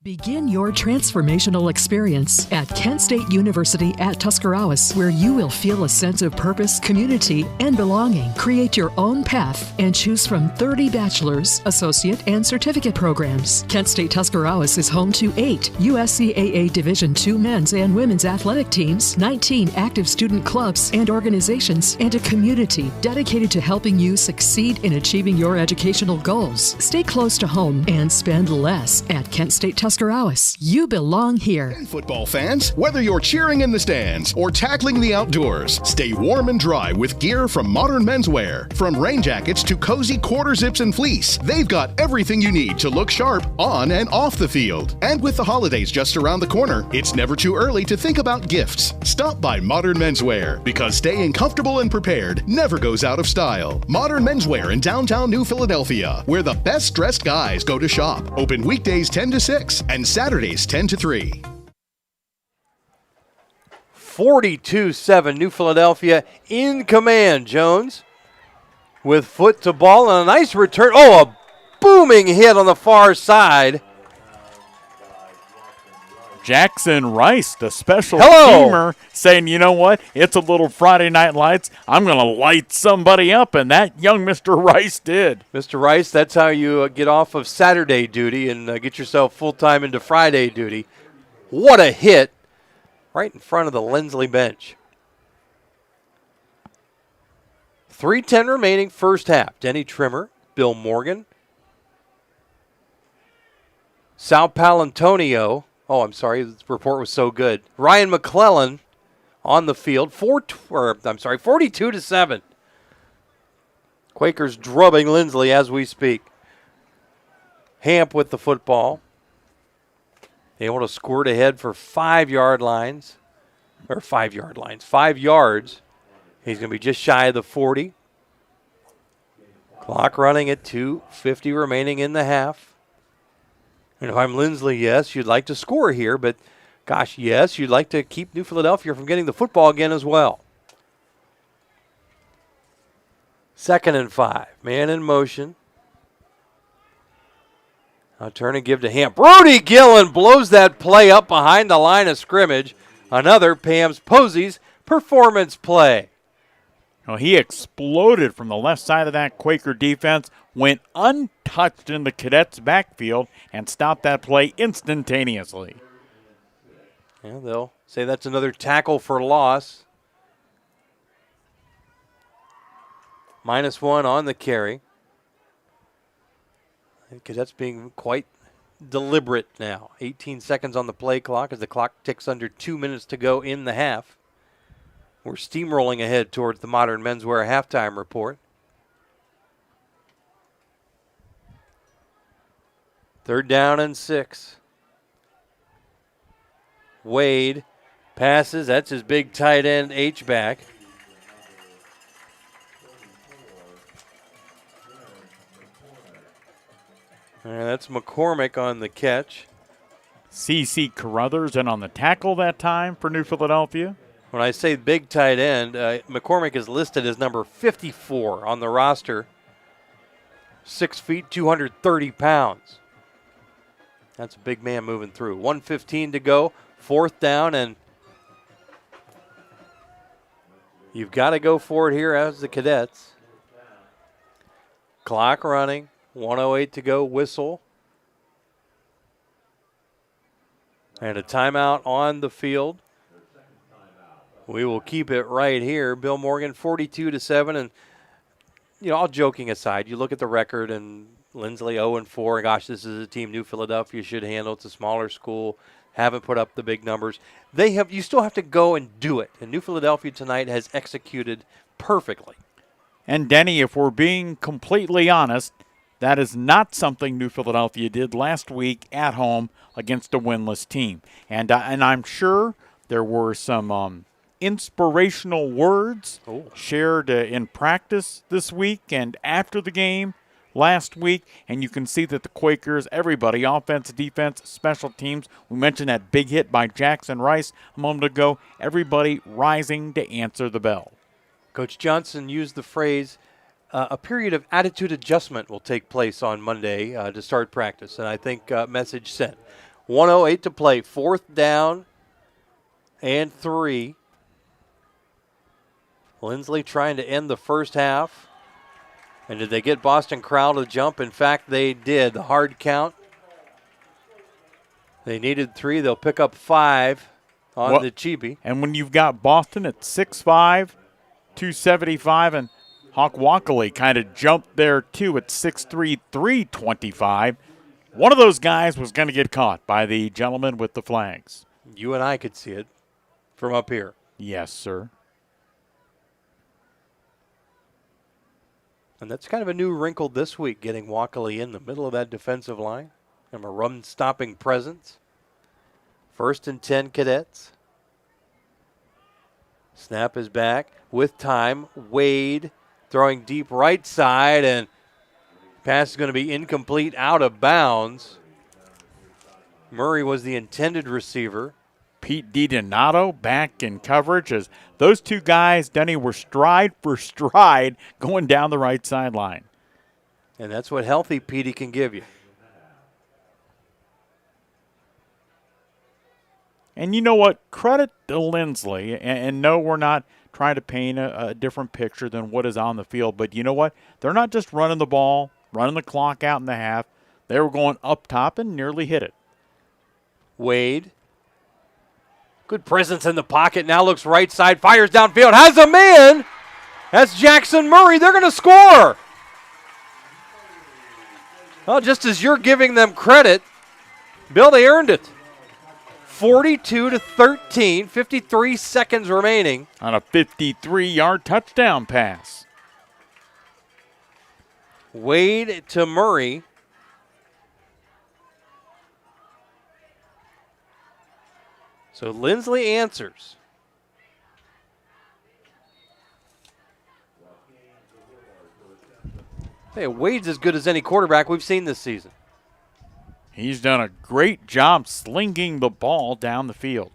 Begin your transformational experience at Kent State University at Tuscarawas, where you will feel a sense of purpose, community, and belonging. Create your own path and choose from 30 bachelor's, associate, and certificate programs. Kent State Tuscarawas is home to 8 USCAA Division II men's and women's athletic teams, 19 active student clubs and organizations, and a community dedicated to helping you succeed in achieving your educational goals. Stay close to home and spend less at Kent State Tuscarawas. You belong here. Football fans, whether you're cheering in the stands or tackling the outdoors, stay warm and dry with gear from Modern Menswear. From rain jackets to cozy quarter zips and fleece, they've got everything you need to look sharp on and off the field. And with the holidays just around the corner, it's never too early to think about gifts. Stop by Modern Menswear, because staying comfortable and prepared never goes out of style. Modern Menswear in downtown New Philadelphia, where the best dressed guys go to shop. Open weekdays 10 to 6 and Saturdays 10 to 3. 42-7, New Philadelphia in command. Jones with foot to ball and a nice return. Oh, a booming hit on the far side. Jackson Rice, the special teamer, saying, you know what, it's a little Friday Night Lights. I'm going to light somebody up, and that young Mr. Rice did. Mr. Rice, that's how you get off of Saturday duty and get yourself full-time into Friday duty. What a hit right in front of the Linsly bench. 3:10 remaining, first half. Denny Trimmer, Bill Morgan, Sal Palantonio. Oh, I'm sorry, this report was so good. Ryan McClellan on the field, 42-7. Quakers drubbing Linsly as we speak. Hamp with the football. Able to squirt ahead for 5 yards. He's going to be just shy of the 40. Clock running at 2:50 remaining in the half. And if I'm Linsly, yes, you'd like to score here, but gosh, yes, you'd like to keep New Philadelphia from getting the football again as well. 2nd and 5. Man in motion. Now turn and give to Hamp. Brody Gillen blows that play up behind the line of scrimmage. Another Pam's Posey's performance play. Well, he exploded from the left side of that Quaker defense, went untouched in the Cadets' backfield, and stopped that play instantaneously. Yeah, they'll say that's another tackle for loss. -1 on the carry. The Cadets being quite deliberate now. 18 seconds on the play clock as the clock ticks under 2 minutes to go in the half. We're steamrolling ahead towards the Modern Menswear halftime report. Third down and 6. Wade passes. That's his big tight end H-back. And that's McCormick on the catch. C.C. Carruthers in on the tackle that time for New Philadelphia. When I say big tight end, McCormick is listed as number 54 on the roster. 6 feet, 230 pounds. That's a big man moving through. 1:15 to go, fourth down, and you've got to go for it here as the Cadets. Clock running, 1:08 to go, whistle. And a timeout on the field. We will keep it right here. Bill Morgan, 42-7, and all joking aside, you look at the record and Linsly 0-4. Gosh, this is a team New Philadelphia should handle. It's a smaller school. Haven't put up the big numbers. You still have to go and do it. And New Philadelphia tonight has executed perfectly. And Denny, if we're being completely honest, that is not something New Philadelphia did last week at home against a winless team. And I'm sure there were some inspirational words shared in practice this week and after the game last week, and you can see that the Quakers, everybody, offense, defense, special teams, we mentioned that big hit by Jackson Rice a moment ago, everybody rising to answer the bell. Coach Johnson used the phrase, a period of attitude adjustment will take place on Monday to start practice, and I think message sent. 1:08 to play, fourth down and 3. Linsly trying to end the first half. And did they get Boston Crowell to jump? In fact, they did. The hard count. They needed 3. They'll pick up 5 on the Chibi. And when you've got Boston at 6'5", 275, and Hawk Walkley kind of jumped there too at 6'3", 325, one of those guys was going to get caught by the gentleman with the flags. You and I could see it from up here. Yes, sir. And that's kind of a new wrinkle this week, getting Walkley in the middle of that defensive line. And a run-stopping presence. 1st and 10 Cadets. Snap is back with time. Wade throwing deep right side, and pass is going to be incomplete, out of bounds. Murray was the intended receiver. Pete DiDonato back in coverage as those two guys, Denny, were stride for stride going down the right sideline. And that's what healthy Petey can give you. And you know what? Credit to Linsly. And no, we're not trying to paint a different picture than what is on the field. But you know what? They're not just running the ball, running the clock out in the half. They were going up top and nearly hit it. Wade. Good presence in the pocket. Now looks right side. Fires downfield. Has a man. That's Jackson Murray. They're going to score. Well, just as you're giving them credit, Bill, they earned it. 42-13. 53 seconds remaining. On a 53-yard touchdown pass. Wade to Murray. So Linsly answers. Hey, Wade's as good as any quarterback we've seen this season. He's done a great job slinging the ball down the field.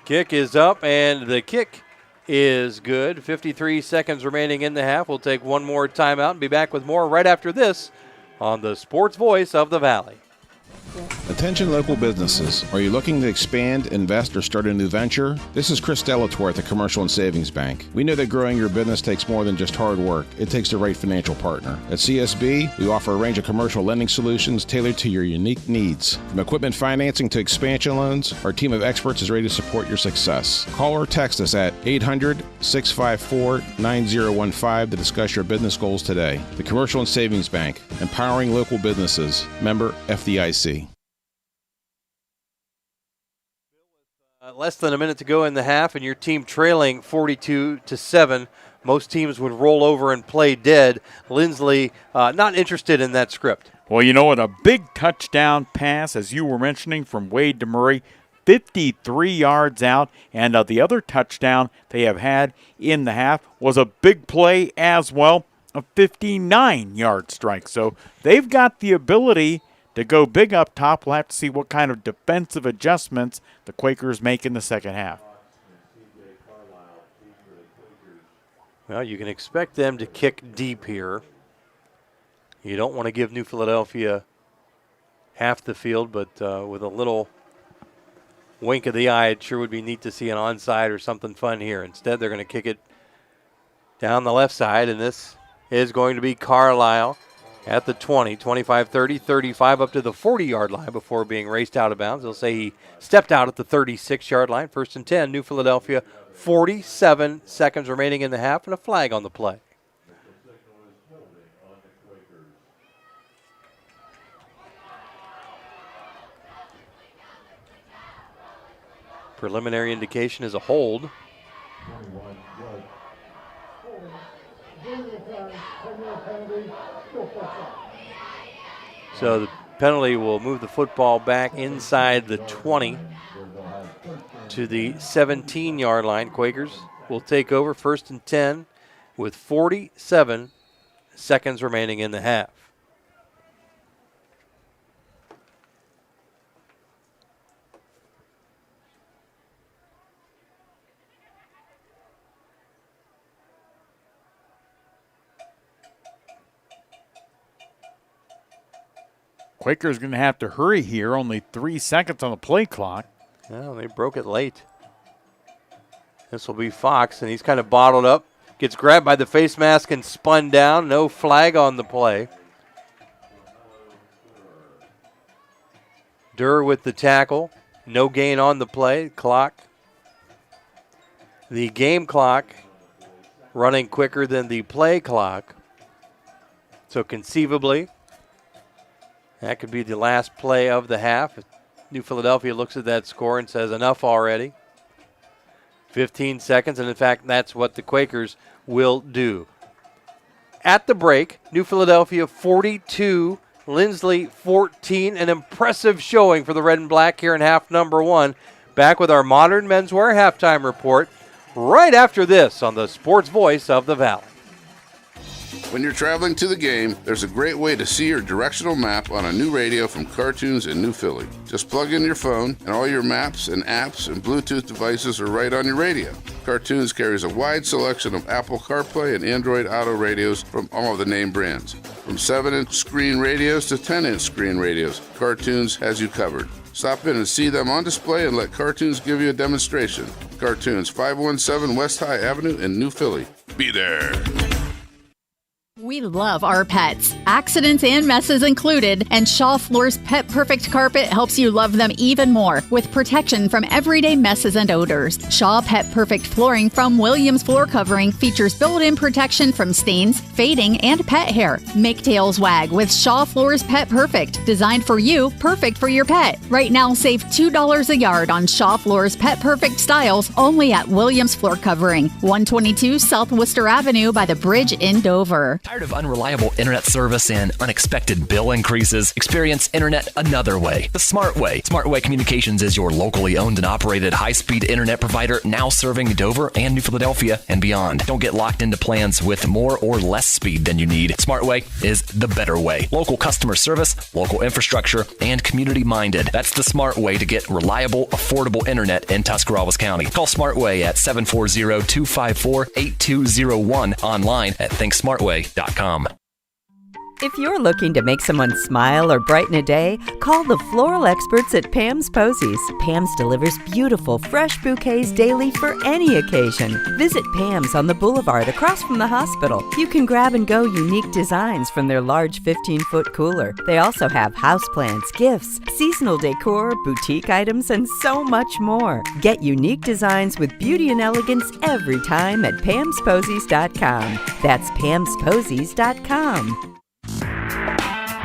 Kick is up, and the kick is good. 53 seconds remaining in the half. We'll take one more timeout and be back with more right after this on the Sports Voice of the Valley. Attention local businesses. Are you looking to expand, invest, or start a new venture? This is Chris Delatorre at the Commercial and Savings Bank. We know that growing your business takes more than just hard work. It takes the right financial partner. At CSB, we offer a range of commercial lending solutions tailored to your unique needs. From equipment financing to expansion loans, our team of experts is ready to support your success. Call or text us at 800-654-9015 to discuss your business goals today. The Commercial and Savings Bank, empowering local businesses. Member FDIC. Less than a minute to go in the half, and your team trailing 42-7. Most teams would roll over and play dead. Linsly not interested in that script. Well, you know what? A big touchdown pass, as you were mentioning, from Wade to Murray, 53 yards out. And the other touchdown they have had in the half was a big play as well, a 59-yard strike. So they've got the ability to go big up top. We'll have to see what kind of defensive adjustments the Quakers make in the second half. Well, you can expect them to kick deep here. You don't want to give New Philadelphia half the field, but with a little wink of the eye, it sure would be neat to see an onside or something fun here. Instead, they're going to kick it down the left side, and this is going to be Carlisle at the 20, 25, 30, 35, up to the 40-yard line before being raced out of bounds. They'll say he stepped out at the 36-yard line. First and 10, New Philadelphia, 47 seconds remaining in the half, and a flag on the play. Preliminary indication is a hold. So the penalty will move the football back inside the 20 to the 17-yard line. Quakers will take over first and 10 with 47 seconds remaining in the half. Quakers going to have to hurry here. Only 3 seconds on the play clock. Well, they broke it late. This will be Fox, and he's kind of bottled up. Gets grabbed by the face mask and spun down. No flag on the play. Durr with the tackle. No gain on the play. Clock. The game clock running quicker than the play clock. So conceivably, that could be the last play of the half. New Philadelphia looks at that score and says, enough already. 15 seconds, and in fact, that's what the Quakers will do. At the break, New Philadelphia 42, Linsly 14. An impressive showing for the Red and Black here in half number one. Back with our Modern Menswear halftime report right after this on the Sports Voice of the Valley. When you're traveling to the game, there's a great way to see your directional map on a new radio from Cartoons in New Philly. Just plug in your phone, and all your maps and apps and Bluetooth devices are right on your radio. Cartoons carries a wide selection of Apple CarPlay and Android Auto radios from all of the name brands. From 7-inch screen radios to 10-inch screen radios, Cartoons has you covered. Stop in and see them on display and let Cartoons give you a demonstration. Cartoons, 517 West High Avenue in New Philly. Be there. We love our pets, accidents and messes included, and Shaw Floor's Pet Perfect Carpet helps you love them even more with protection from everyday messes and odors. Shaw Pet Perfect Flooring from Williams Floor Covering features built-in protection from stains, fading, and pet hair. Make tails wag with Shaw Floor's Pet Perfect, designed for you, perfect for your pet. Right now, save $2 a yard on Shaw Floor's Pet Perfect styles only at Williams Floor Covering, 122 South Worcester Avenue by the bridge in Dover. Tired of unreliable internet service and unexpected bill increases? Experience internet another way, the Smart Way. Smart Way Communications is your locally owned and operated high-speed internet provider, now serving Dover and New Philadelphia and beyond. Don't get locked into plans with more or less speed than you need. Smart Way is the better way. Local customer service, local infrastructure, and community-minded. That's the Smart Way to get reliable, affordable internet in Tuscarawas County. Call Smart Way at 740-254-8201, online at thinksmartway.com. If you're looking to make someone smile or brighten a day, call the floral experts at Pam's Posies. Pam's delivers beautiful, fresh bouquets daily for any occasion. Visit Pam's on the Boulevard across from the hospital. You can grab and go unique designs from their large 15-foot cooler. They also have houseplants, gifts, seasonal decor, boutique items, and so much more. Get unique designs with beauty and elegance every time at Pam'sPosies.com. That's Pam'sPosies.com.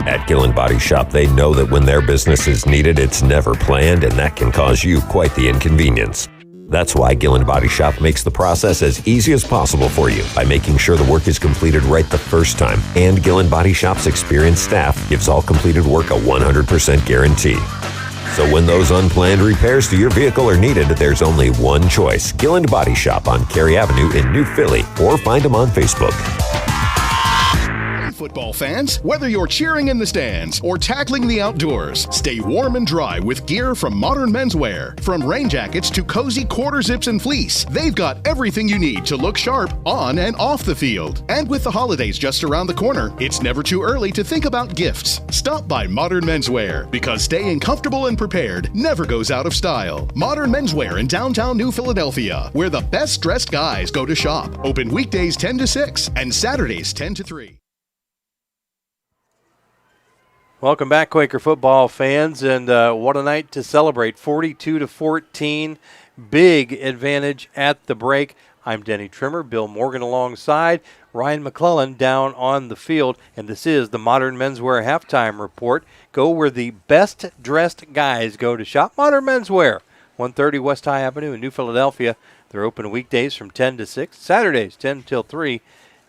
At Gillen Body Shop, they know that when their business is needed, it's never planned, and that can cause you quite the inconvenience. That's why Gillen Body Shop makes the process as easy as possible for you by making sure the work is completed right the first time. And Gillen Body Shop's experienced staff gives all completed work a 100% guarantee. So when those unplanned repairs to your vehicle are needed, there's only one choice. Gillen Body Shop on Cary Avenue in New Philly, or find them on Facebook. Football fans, whether you're cheering in the stands or tackling the outdoors, stay warm and dry with gear from Modern Menswear. From rain jackets to cozy quarter zips and fleece, they've got everything you need to look sharp on and off the field. And with the holidays just around the corner, it's never too early to think about gifts. Stop by Modern Menswear, because staying comfortable and prepared never goes out of style. Modern Menswear in downtown New Philadelphia, where the best dressed guys go to shop. Open weekdays 10 to 6 and Saturdays 10 to 3. Welcome back, Quaker football fans, and what a night to celebrate. 42-14, big advantage at the break. I'm Denny Trimmer, Bill Morgan alongside, Ryan McClellan down on the field, and this is the Modern Menswear Halftime Report. Go where the best-dressed guys go to shop. Modern Menswear, 130 West High Avenue in New Philadelphia. They're open weekdays from 10 to 6, Saturdays 10 till 3. You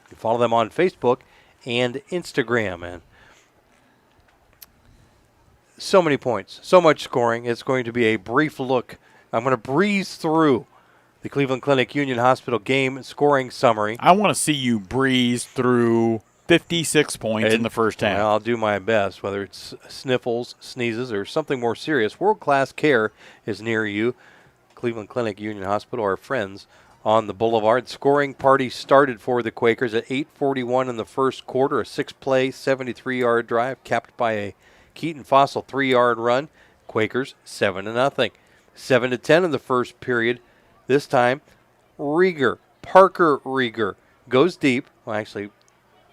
can follow them on Facebook and Instagram, and so many points, so much scoring. It's going to be a brief look. I'm going to breeze through the Cleveland Clinic Union Hospital game scoring summary. I want to see you breeze through 56 points in the first half. I'll do my best, whether it's sniffles, sneezes, or something more serious. World-class care is near you. Cleveland Clinic Union Hospital, our friends on the Boulevard. Scoring party started for the Quakers at 8:41 in the first quarter. A 6-play, 73-yard drive capped by a Keaton Fossil 3-yard run. Quakers 7-0. 7-10 in the first period. This time, Parker Rieger goes deep. Well, actually,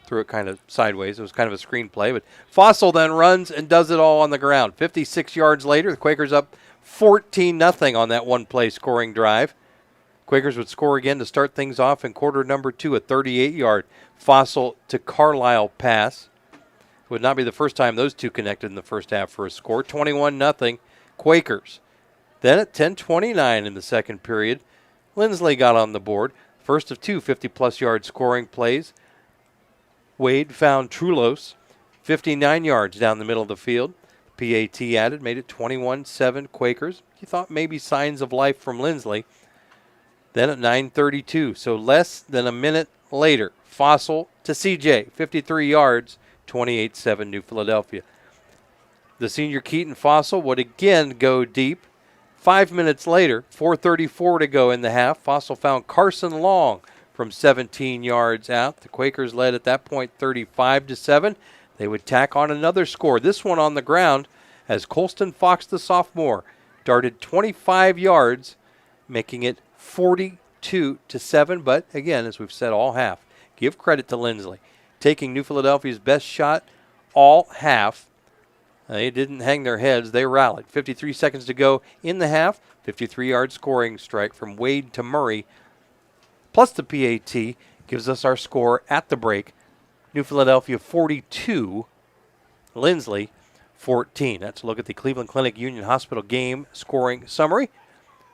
threw it kind of sideways. It was kind of a screen play, but Fossil then runs and does it all on the ground. 56 yards later, the Quakers up 14-0 on that one-play scoring drive. Quakers would score again to start things off in quarter number 2, a 38-yard Fossil to Carlisle pass. It would not be the first time those two connected in the first half for a score. 21-0 Quakers. Then at 10:29 in the second period, Linsly got on the board. First of two 50-plus yard scoring plays. Wade found Trulos 59 yards down the middle of the field. PAT added, made it 21-7 Quakers. You thought maybe signs of life from Linsly. Then at 9:32, so less than a minute later, Fossil to CJ, 53 yards, 28-7 New Philadelphia. The senior Keaton Fossil would again go deep. 5 minutes later, 4:34 to go in the half, Fossil found Carson Long from 17 yards out. The Quakers led at that point 35-7. They would tack on another score, this one on the ground, as Colston Fox, the sophomore, darted 25 yards, making it 42-7. But again, as we've said all half, give credit to Linsly, taking New Philadelphia's best shot all half. They didn't hang their heads. They rallied. 53 seconds to go in the half. 53-yard scoring strike from Wade to Murray, plus the PAT, gives us our score at the break. New Philadelphia 42, Linsly 14. That's a look at the Cleveland Clinic Union Hospital game scoring summary.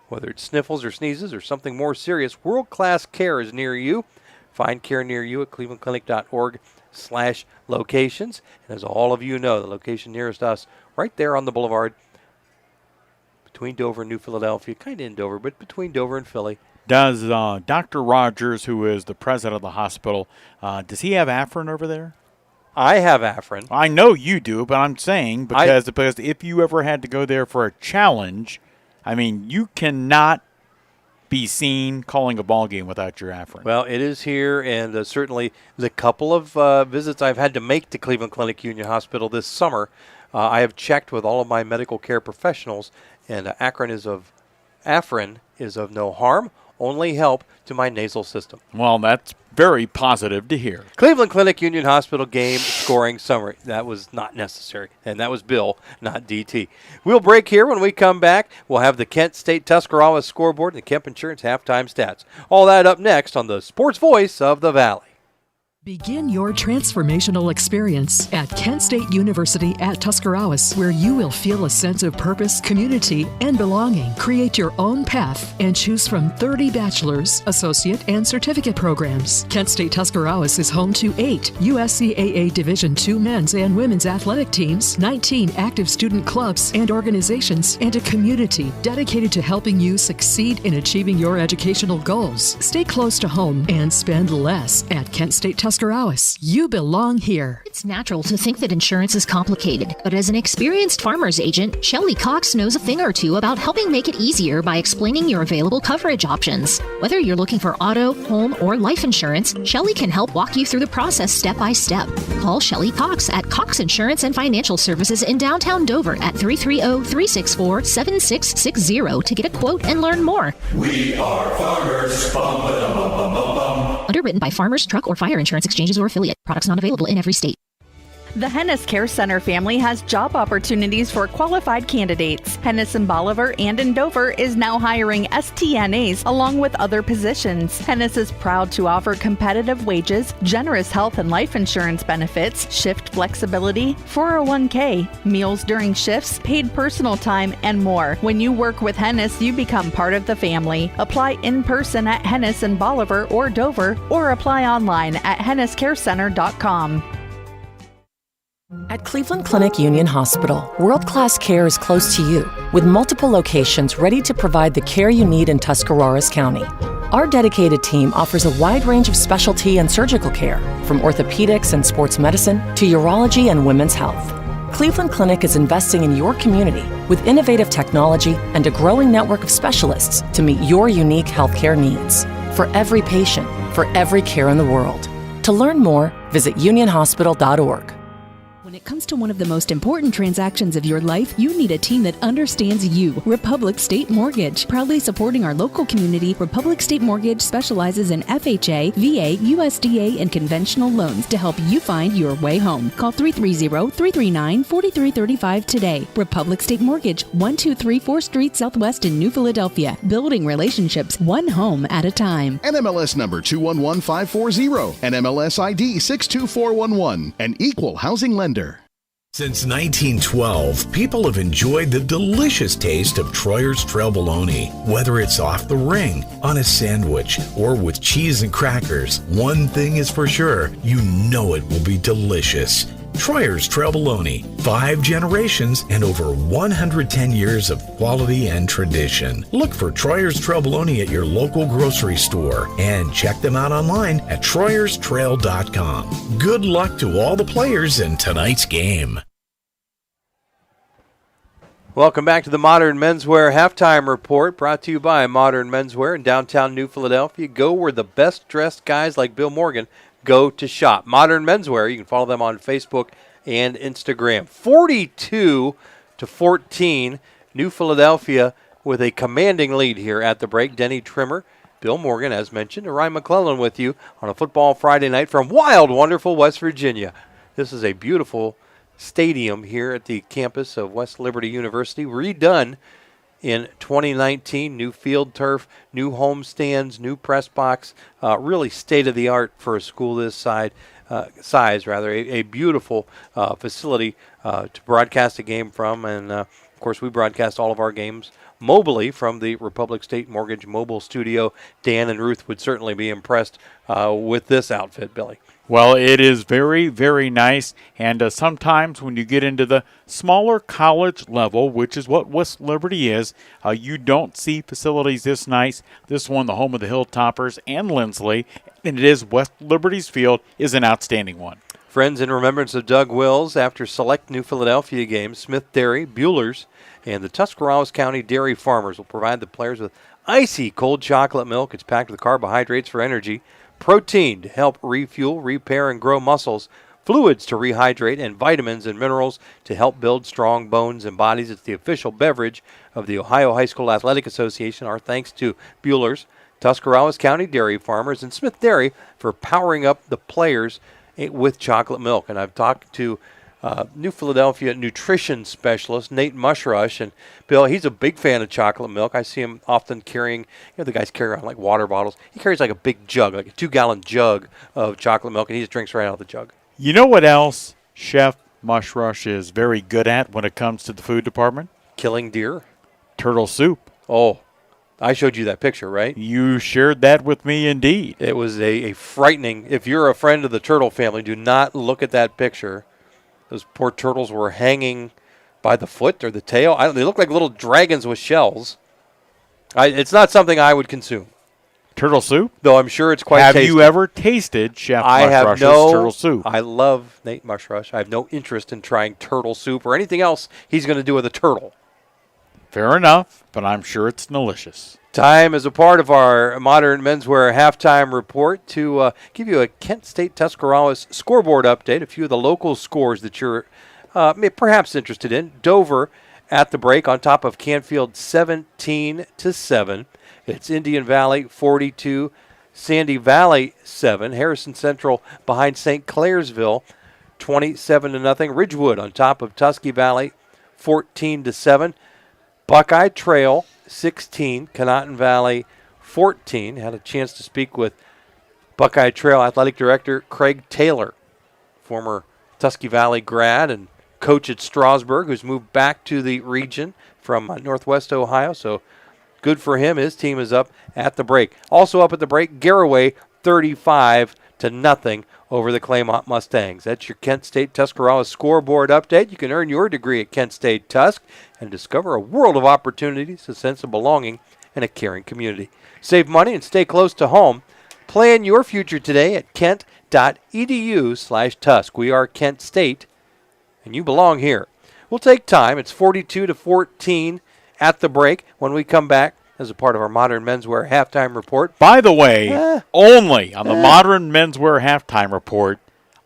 Whether it's sniffles or sneezes or something more serious, world-class care is near you. Find care near you at clevelandclinic.org/locations. And as all of you know, the location nearest us, right there on the Boulevard, between Dover and New Philadelphia, kind of in Dover, but between Dover and Philly. Does Dr. Rogers, who is the president of the hospital, does he have Afrin over there? I have Afrin. I know you do, but I'm saying because if you ever had to go there for a challenge, I mean, you cannot be seen calling a ball game without your Afrin. Well, it is here, and certainly the couple of visits I've had to make to Cleveland Clinic Union Hospital this summer, I have checked with all of my medical care professionals, and Afrin is of no harm, only help to my nasal system. Well, that's very positive to hear. Cleveland Clinic Union Hospital game scoring summary. That was not necessary, and that was Bill, not DT. We'll break here. When we come back, we'll have the Kent State Tuscarawas scoreboard and the Kemp Insurance halftime stats. All that up next on the Sports Voice of the Valley. Begin your transformational experience at Kent State University at Tuscarawas, where you will feel a sense of purpose, community, and belonging. Create your own path and choose from 30 bachelor's, associate, and certificate programs. Kent State Tuscarawas is home to 8 USCAA Division II men's and women's athletic teams, 19 active student clubs and organizations, and a community dedicated to helping you succeed in achieving your educational goals. Stay close to home and spend less at Kent State Tuscarawas. You belong here. It's natural to think that insurance is complicated, but as an experienced farmer's agent, Shelley Cox knows a thing or two about helping make it easier by explaining your available coverage options. Whether you're looking for auto, home, or life insurance, Shelley can help walk you through the process step by step. Call Shelley Cox at Cox Insurance and Financial Services in downtown Dover at 330-364-7660 to get a quote and learn more. We are farmers. Bum, ba-dum, bum, bum, bum, bum. Underwritten by Farmers, Truck, or Fire Insurance Exchanges or Affiliate. Products not available in every state. The Hennis Care Center family has job opportunities for qualified candidates. Hennis in Bolivar and in Dover is now hiring STNAs along with other positions. Hennis is proud to offer competitive wages, generous health and life insurance benefits, shift flexibility, 401k, meals during shifts, paid personal time, and more. When you work with Hennis, you become part of the family. Apply in person at Hennis in Bolivar or Dover, or apply online at henniscarecenter.com. At Cleveland Clinic Union Hospital, world-class care is close to you, with multiple locations ready to provide the care you need in Tuscarawas County. Our dedicated team offers a wide range of specialty and surgical care, from orthopedics and sports medicine to urology and women's health. Cleveland Clinic is investing in your community with innovative technology and a growing network of specialists to meet your unique healthcare needs. For every patient, for every care in the world. To learn more, visit unionhospital.org. When it comes to one of the most important transactions of your life, you need a team that understands you. Republic State Mortgage. Proudly supporting our local community, Republic State Mortgage specializes in FHA, VA, USDA, and conventional loans to help you find your way home. Call 330-339-4335 today. Republic State Mortgage, 1234 4th Street Southwest in New Philadelphia. Building relationships one home at a time. NMLS number 211540, NMLS ID 62411, an equal housing lender. Since 1912, people have enjoyed the delicious taste of Troyer's Trail Bologna. Whether it's off the ring, on a sandwich, or with cheese and crackers, one thing is for sure, you know it will be delicious. Troyer's Trail Bologna, 5 generations and over 110 years of quality and tradition. Look for Troyer's Trail Bologna at your local grocery store and check them out online at troyerstrail.com. Good luck to all the players in tonight's game. Welcome back to the Modern Menswear Halftime Report, brought to you by Modern Menswear in downtown New Philadelphia. Go where the best dressed guys like Bill Morgan go to shop. Modern Menswear, you can follow them on Facebook and Instagram. 42-14, New Philadelphia with a commanding lead here at the break. Denny Trimmer, Bill Morgan, as mentioned, and Ryan McClellan with you on a football Friday night from wild, wonderful West Virginia. This is a beautiful stadium here at the campus of West Liberty University, redone in 2019. New field turf, new home stands, new press box, really state-of-the-art for a school this size. A beautiful facility to broadcast a game from, and of course we broadcast all of our games mobily from the Republic State Mortgage Mobile Studio. Dan and Ruth would certainly be impressed with this outfit, Billy. Well, it is very, very nice, and sometimes when you get into the smaller college level, which is what West Liberty is, you don't see facilities this nice. This one, the home of the Hilltoppers and Linsly, and it is West Liberty's field, is an outstanding one. Friends in remembrance of Doug Wills after select New Philadelphia games, Smith Dairy, Bueller's, and the Tuscarawas County Dairy Farmers will provide the players with icy cold chocolate milk. It's packed with carbohydrates for energy, protein to help refuel, repair, and grow muscles, fluids to rehydrate, and vitamins and minerals to help build strong bones and bodies. It's the official beverage of the Ohio High School Athletic Association. Our thanks to Bueller's, Tuscarawas County Dairy Farmers, and Smith Dairy for powering up the players with chocolate milk. And I've talked to New Philadelphia nutrition specialist Nate Mushrush, and Bill, he's a big fan of chocolate milk. I see him often carrying, the guys carry around like water bottles. He carries like a big jug, like a 2-gallon jug of chocolate milk, and he just drinks right out of the jug. You know what else Chef Mushrush is very good at when it comes to the food department? Killing deer. Turtle soup. Oh, I showed you that picture, right? You shared that with me indeed. It was a frightening. If you're a friend of the turtle family, do not look at that picture. Those poor turtles were hanging by the foot or the tail. They look like little dragons with shells. It's not something I would consume. Turtle soup? Though I'm sure it's quite tasty. Have you ever tasted Chef Mushrush's turtle soup? I love Nate Mushrush. I have no interest in trying turtle soup or anything else he's going to do with a turtle. Fair enough, but I'm sure it's delicious. Time is a part of our Modern Menswear halftime report to give you a Kent State Tuscarawas scoreboard update, a few of the local scores that you're perhaps interested in. Dover at the break on top of Canfield 17-7. It's Indian Valley 42, Sandy Valley 7. Harrison Central behind St. Clairsville 27-0. Ridgewood on top of Tusky Valley 14-7. Buckeye Trail 16, Conotton Valley 14. Had a chance to speak with Buckeye Trail Athletic Director Craig Taylor, former Tusky Valley grad and coach at Strasburg, who's moved back to the region from Northwest Ohio. So good for him. His team is up at the break. Also up at the break, Garraway 35-0 over the Claymont Mustangs. That's your Kent State Tuscarawas scoreboard update. You can earn your degree at Kent State Tusk and discover a world of opportunities, a sense of belonging, and a caring community. Save money and stay close to home. Plan your future today at kent.edu/Tusk. We are Kent State, and you belong here. We'll take time. It's 42-14 at the break. When we come back, as a part of our Modern Menswear halftime report. By the way, only on the Modern Menswear halftime report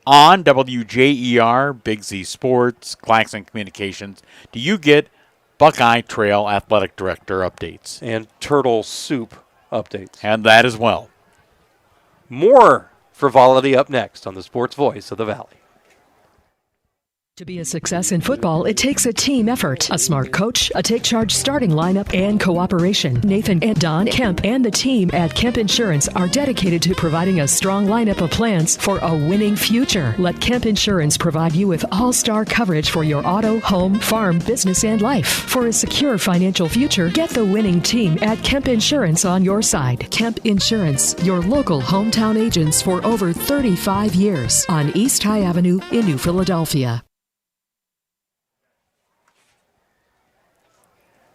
on WJER, Big Z Sports, Claxon Communications, do you get Buckeye Trail Athletic Director updates. And Turtle Soup updates. And that as well. More frivolity up next on the Sports Voice of the Valley. To be a success in football, it takes a team effort, a smart coach, a take-charge starting lineup, and cooperation. Nathan and Don Kemp and the team at Kemp Insurance are dedicated to providing a strong lineup of plans for a winning future. Let Kemp Insurance provide you with all-star coverage for your auto, home, farm, business, and life. For a secure financial future, get the winning team at Kemp Insurance on your side. Kemp Insurance, your local hometown agents for over 35 years on East High Avenue in New Philadelphia.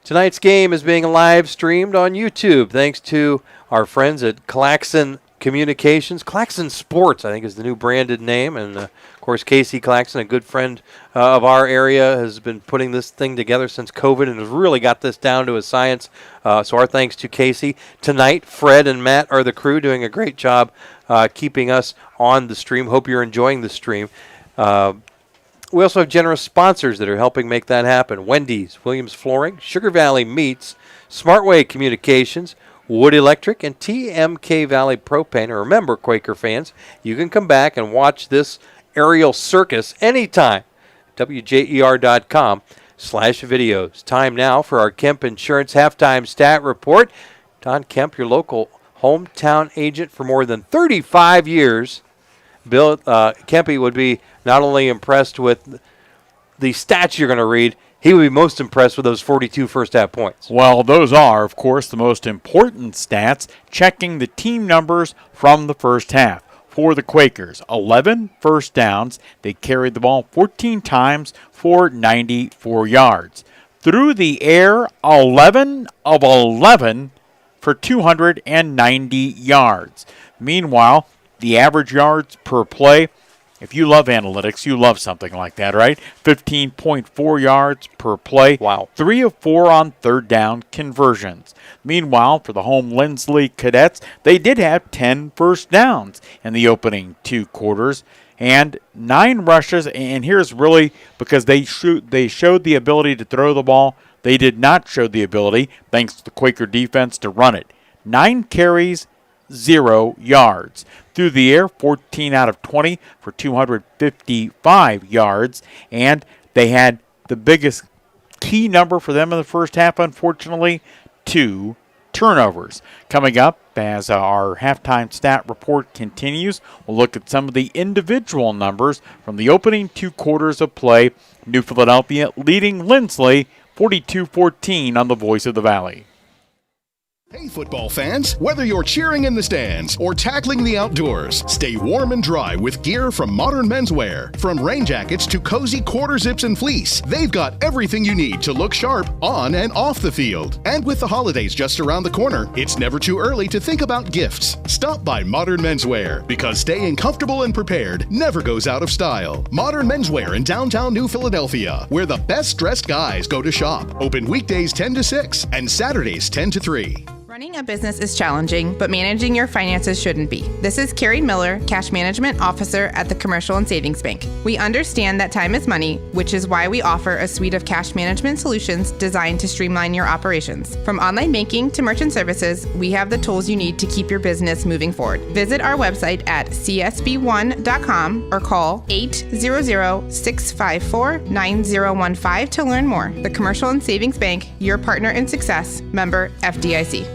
Tonight's game is being live streamed on YouTube thanks to our friends at Claxon Communications. Claxon Sports, I think, is the new branded name. And, of course, Casey Claxon, a good friend of our area, has been putting this thing together since COVID and has really got this down to a science. So our thanks to Casey. Tonight, Fred and Matt are the crew doing a great job keeping us on the stream. Hope you're enjoying the stream. We also have generous sponsors that are helping make that happen. Wendy's, Williams Flooring, Sugar Valley Meats, Smartway Communications, Wood Electric, and TMK Valley Propane. And remember, Quaker fans, you can come back and watch this aerial circus anytime. WJER.com/videos. Time now for our Kemp Insurance Halftime Stat Report. Don Kemp, your local hometown agent for more than 35 years. Bill Kempe would be not only impressed with the stats you're going to read, he would be most impressed with those 42 first-half points. Well, those are, of course, the most important stats, checking the team numbers from the first half. For the Quakers, 11 first downs. They carried the ball 14 times for 94 yards. Through the air, 11 of 11 for 290 yards. Meanwhile, the average yards per play, If you love analytics, you love something like that, right? 15.4 yards per play. Wow. 3 of 4 on third down conversions. Meanwhile, for the home Linsly Cadets, they did have 10 first downs in the opening 2 quarters and 9 rushes. And here's really because they showed the ability to throw the ball. They did not show the ability, thanks to the Quaker defense, to run it. 9 carries, 0 yards. Through the air, 14 out of 20 for 255 yards. And they had the biggest key number for them in the first half, unfortunately, 2 turnovers. Coming up, as our halftime stat report continues, we'll look at some of the individual numbers from the opening 2 quarters of play. New Philadelphia leading Linsly 42-14 on the Voice of the Valley. Hey football fans, whether you're cheering in the stands or tackling the outdoors, stay warm and dry with gear from Modern Menswear. From rain jackets to cozy quarter zips and fleece, they've got everything you need to look sharp on and off the field. And with the holidays just around the corner, it's never too early to think about gifts. Stop by Modern Menswear, because staying comfortable and prepared never goes out of style. Modern Menswear in downtown New Philadelphia, where the best dressed guys go to shop. Open weekdays 10 to 6 and Saturdays 10 to 3. Running a business is challenging, but managing your finances shouldn't be. This is Carrie Miller, Cash Management Officer at the Commercial and Savings Bank. We understand that time is money, which is why we offer a suite of cash management solutions designed to streamline your operations. From online banking to merchant services, we have the tools you need to keep your business moving forward. Visit our website at csb1.com or call 800-654-9015 to learn more. The Commercial and Savings Bank, your partner in success, member FDIC.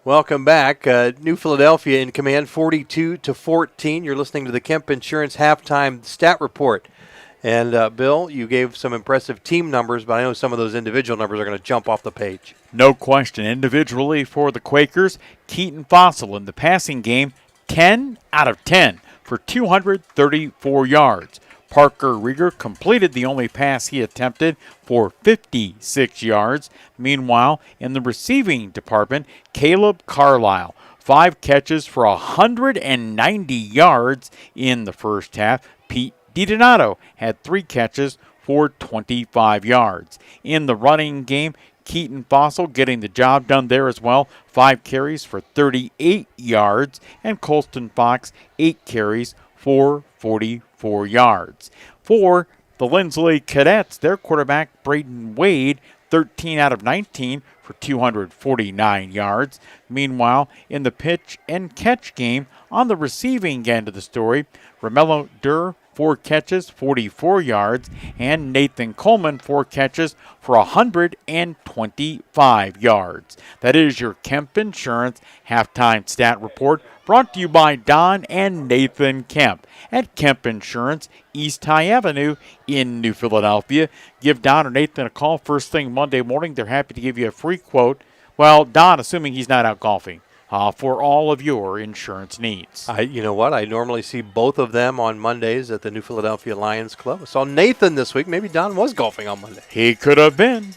Welcome back. New Philadelphia in command 42-14. You're listening to the Kemp Insurance halftime stat report. And Bill, you gave some impressive team numbers, but I know some of those individual numbers are going to jump off the page. No question. Individually for the Quakers, Keaton Fossil in the passing game, 10 out of 10 for 234 yards. Parker Rieger completed the only pass he attempted for 56 yards. Meanwhile, in the receiving department, Caleb Carlisle, 5 catches for 190 yards in the first half. Pete DiDonato had 3 catches for 25 yards. In the running game, Keaton Fossil getting the job done there as well. 5 carries for 38 yards. And Colston Fox, 8 carries for 44 yards. For the Linsly Cadets, their quarterback, Braden Wade, 13 out of 19 for 249 yards. Meanwhile, in the pitch and catch game, on the receiving end of the story, Romello Durr, 4 catches, 44 yards, and Nathan Coleman, 4 catches for 125 yards. That is your Kemp Insurance halftime stat report, brought to you by Don and Nathan Kemp at Kemp Insurance, East High Avenue in New Philadelphia. Give Don or Nathan a call first thing Monday morning. They're happy to give you a free quote. Well, Don, assuming he's not out golfing. For all of your insurance needs. You know what? I normally see both of them on Mondays at the New Philadelphia Lions Club. I saw Nathan this week. Maybe Don was golfing on Monday. He could have been.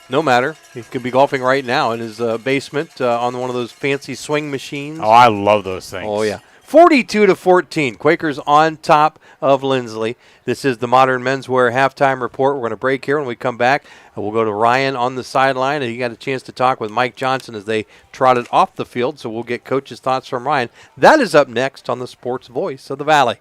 No matter. He could be golfing right now in his basement on one of those fancy swing machines. Oh, I love those things. Oh, yeah. 42-14. Quakers on top of Linsly. This is the Modern Menswear halftime report. We're going to break here. When we come back, we'll go to Ryan on the sideline. And he got a chance to talk with Mike Johnson as they trotted off the field. So we'll get Coach's thoughts from Ryan. That is up next on the Sports Voice of the Valley.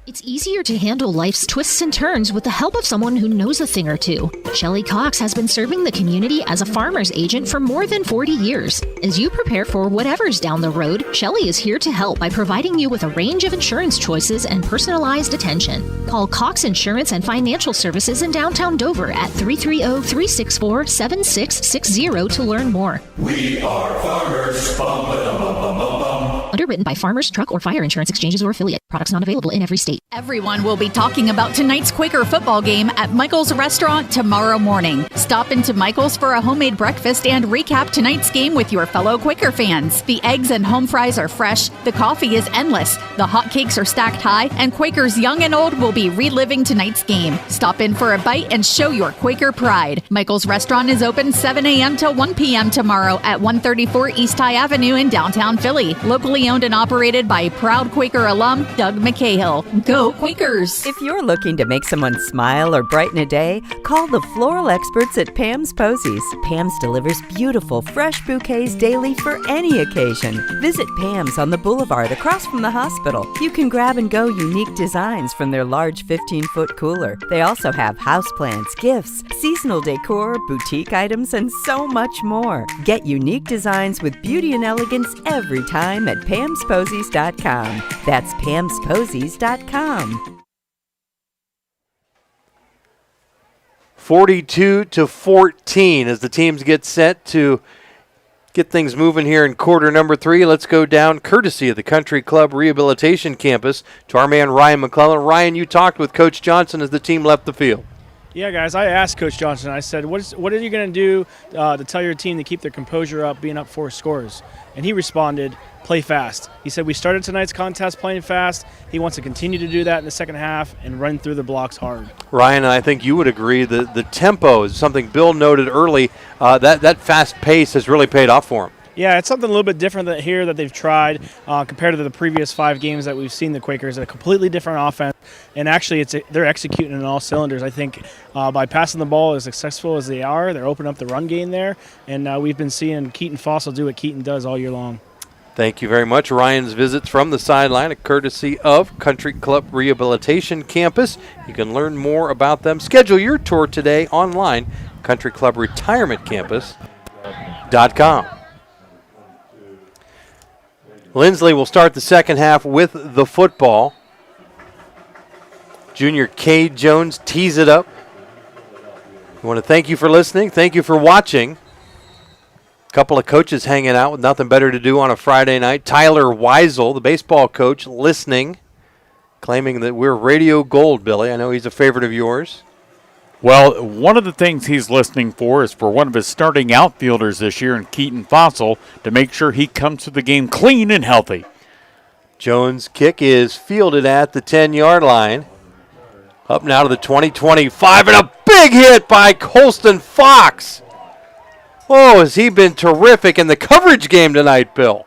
It's easier to handle life's twists and turns with the help of someone who knows a thing or two. Shelley Cox has been serving the community as a farmer's agent for more than 40 years. As you prepare for whatever's down the road, Shelley is here to help by providing you with a range of insurance choices and personalized attention. Call Cox Insurance and Financial Services in downtown Dover at 330-364-7660 to learn more. We are farmers. Bum, ba-dum, bum, bum, bum, bum. Underwritten by Farmers, Truck, or Fire Insurance Exchanges or Affiliate. Products not available in every state. Everyone will be talking about tonight's Quaker football game at Michael's Restaurant tomorrow morning. Stop into Michael's for a homemade breakfast and recap tonight's game with your fellow Quaker fans. The eggs and home fries are fresh, the coffee is endless, the hot cakes are stacked high, and Quakers young and old will be reliving tonight's game. Stop in for a bite and show your Quaker pride. Michael's Restaurant is open 7 a.m. till 1 p.m. tomorrow at 134 East High Avenue in downtown Philly. Locally Family owned and operated by proud Quaker alum Doug McCahill. Go Quakers! If you're looking to make someone smile or brighten a day, call the floral experts at Pam's Posies. Pam's delivers beautiful, fresh bouquets daily for any occasion. Visit Pam's on the Boulevard across from the hospital. You can grab and go unique designs from their large 15-foot cooler. They also have houseplants, gifts, seasonal decor, boutique items, and so much more. Get unique designs with beauty and elegance every time at PamsPosies.com. That's PamsPosies.com. 42-14 as the teams get set to get things moving here in quarter number 3. Let's go down courtesy of the Country Club Rehabilitation Campus to our man Ryan McClellan. Ryan, you talked with Coach Johnson as the team left the field. Yeah, guys, I asked Coach Johnson, I said, what are you going to do to tell your team to keep their composure up, being up 4 scores? And he responded, play fast. He said, we started tonight's contest playing fast. He wants to continue to do that in the second half and run through the blocks hard. Ryan, I think you would agree that the tempo is something Bill noted early. That fast pace has really paid off for him. Yeah, it's something a little bit different that they've tried compared to the previous 5 games that we've seen the Quakers. A completely different offense, and actually they're executing in all cylinders. I think by passing the ball as successful as they are, they're opening up the run game there, and we've been seeing Keaton Fossil do what Keaton does all year long. Thank you very much. Ryan's visits from the sideline, a courtesy of Country Club Rehabilitation Campus. You can learn more about them. Schedule your tour today online, countryclubretirementcampus.com. Linsly will start the second half with the football. Junior Cade Jones tees it up. I want to thank you for listening. Thank you for watching. A couple of coaches hanging out with nothing better to do on a Friday night. Tyler Weisel, the baseball coach, listening, claiming that we're radio gold, Billy. I know he's a favorite of yours. Well, one of the things he's listening for is for one of his starting outfielders this year in Keaton Fossil to make sure he comes to the game clean and healthy. Jones' kick is fielded at the 10-yard line. Up now to the 20-25, and a big hit by Colston Fox. Oh, has he been terrific in the coverage game tonight, Bill?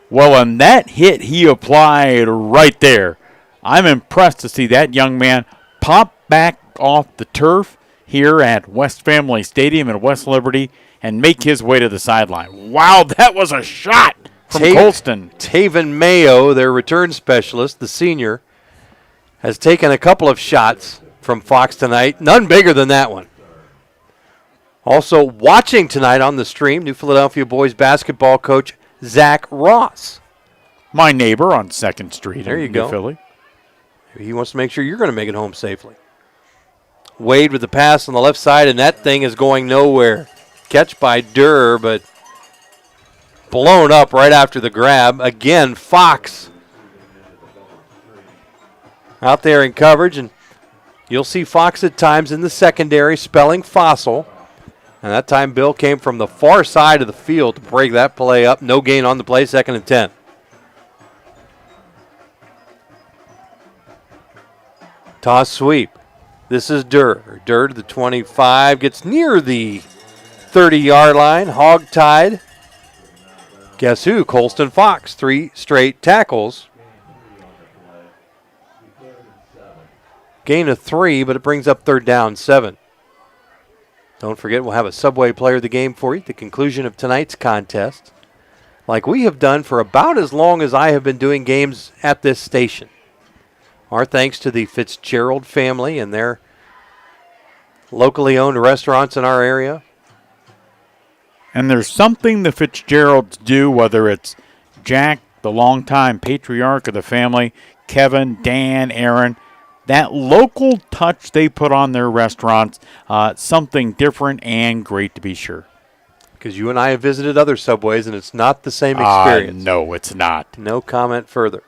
Well, and that hit he applied right there. I'm impressed to see that young man pop back off the turf here at West Family Stadium in West Liberty and make his way to the sideline. Wow, that was a shot from Colston. Taven Mayo, their return specialist, the senior, has taken a couple of shots from Fox tonight. None bigger than that one. Also watching tonight on the stream, New Philadelphia boys basketball coach Zach Ross. My neighbor on 2nd Street there you in go. New Philly. He wants to make sure you're going to make it home safely. Wade with the pass on the left side, and that thing is going nowhere. Catch by Durr, but blown up right after the grab. Again, Fox out there in coverage, and you'll see Fox at times in the secondary spelling Fossil. And that time Bill came from the far side of the field to break that play up. No gain on the play, 2nd and 10. Toss sweep. This is Durr. Durr to the 25, gets near the 30-yard line, hog-tied. Guess who? Colston Fox, 3 straight tackles. Gain of 3, but it brings up 3rd down, 7. Don't forget, we'll have a Subway Player of the Game for you at the conclusion of tonight's contest, like we have done for about as long as I have been doing games at this station. Our thanks to the Fitzgerald family and their locally owned restaurants in our area. And there's something the Fitzgeralds do, whether it's Jack, the longtime patriarch of the family, Kevin, Dan, Aaron, that local touch they put on their restaurants, something different and great to be sure. Because you and I have visited other Subways, and it's not the same experience. No, it's not. No comment further.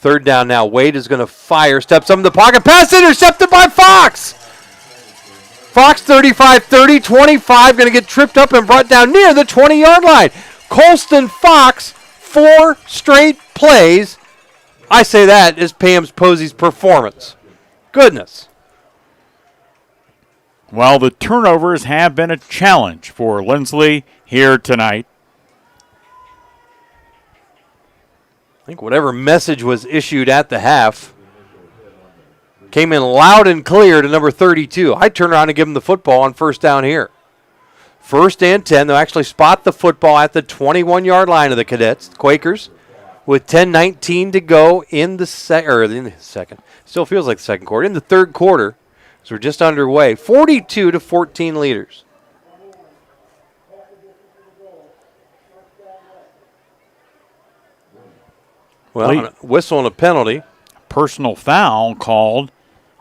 3rd down now. Wade is going to fire, steps up in the pocket, pass intercepted by Fox. Fox 35-30, 25, going to get tripped up and brought down near the 20-yard line. Colston Fox, 4 straight plays. I say that is Pam's Posey's performance. Goodness. Well, the turnovers have been a challenge for Linsly here tonight. I think whatever message was issued at the half came in loud and clear to number 32. I turn around and give him the football on first down here. 1st and 10. They'll actually spot the football at the 21-yard line of the Cadets, the Quakers, with 10:19 to go in the second. Still feels like the second quarter. In the third quarter, so we're just underway. 42-14 leaders. Well, a whistle and a penalty. Personal foul called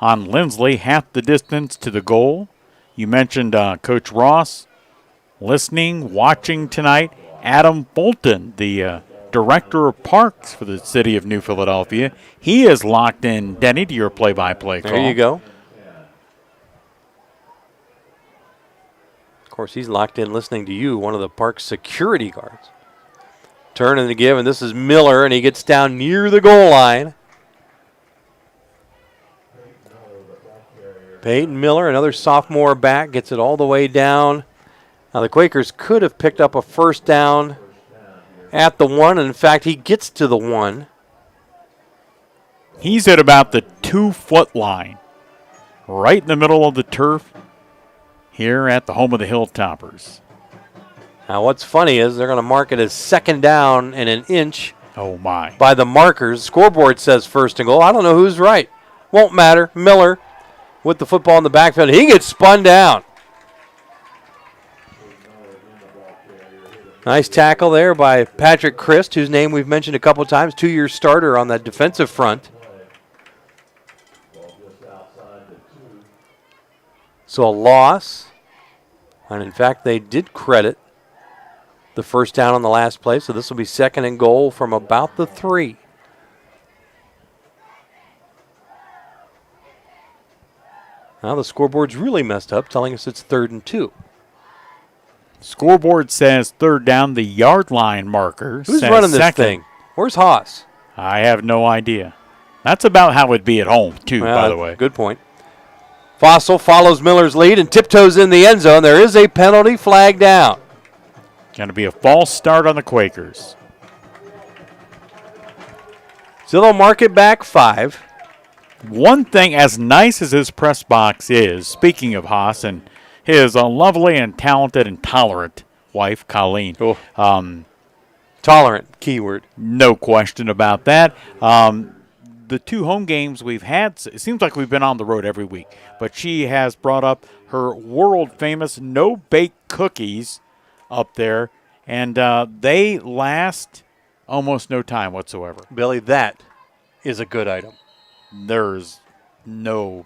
on Linsly, half the distance to the goal. You mentioned Coach Ross listening, watching tonight. Adam Fulton, the Director of Parks for the city of New Philadelphia. He is locked in. Denny, to your play-by-play call. There you go. Of course, he's locked in listening to you, one of the park's security guards. Turn and the give, and this is Miller, and he gets down near the goal line. Peyton Miller, another sophomore back, gets it all the way down. Now the Quakers could have picked up a first down at the 1, and in fact, he gets to the 1. He's at about the 2-foot line, right in the middle of the turf here at the home of the Hilltoppers. Now what's funny is they're going to mark it as second down and an inch. Oh, my. By the markers. Scoreboard says first and goal. I don't know who's right. Won't matter. Miller with the football in the backfield. He gets spun down. Nice tackle there by Patrick Christ, whose name we've mentioned a couple times, 2-year starter on that defensive front. So a loss. And in fact, they did credit the first down on the last play, so this will be second and goal from about the 3. Now the scoreboard's really messed up, telling us it's 3rd and 2. Scoreboard says third down. The yard line marker Who's says running this second. thing? Where's Haas? I have no idea. That's about how it'd be at home, too, by the way. Good point. Fossil follows Miller's lead and tiptoes in the end zone. There is a penalty flag down. Going to be a false start on the Quakers. So they'll mark it back 5. One thing, as nice as his press box is, speaking of Haas and his lovely and talented and tolerant wife, Colleen. Tolerant, keyword. No question about that. The 2 home games we've had, it seems like we've been on the road every week, but she has brought up her world-famous no-bake cookies up there, and they last almost no time whatsoever. Billy, that is a good item. There's no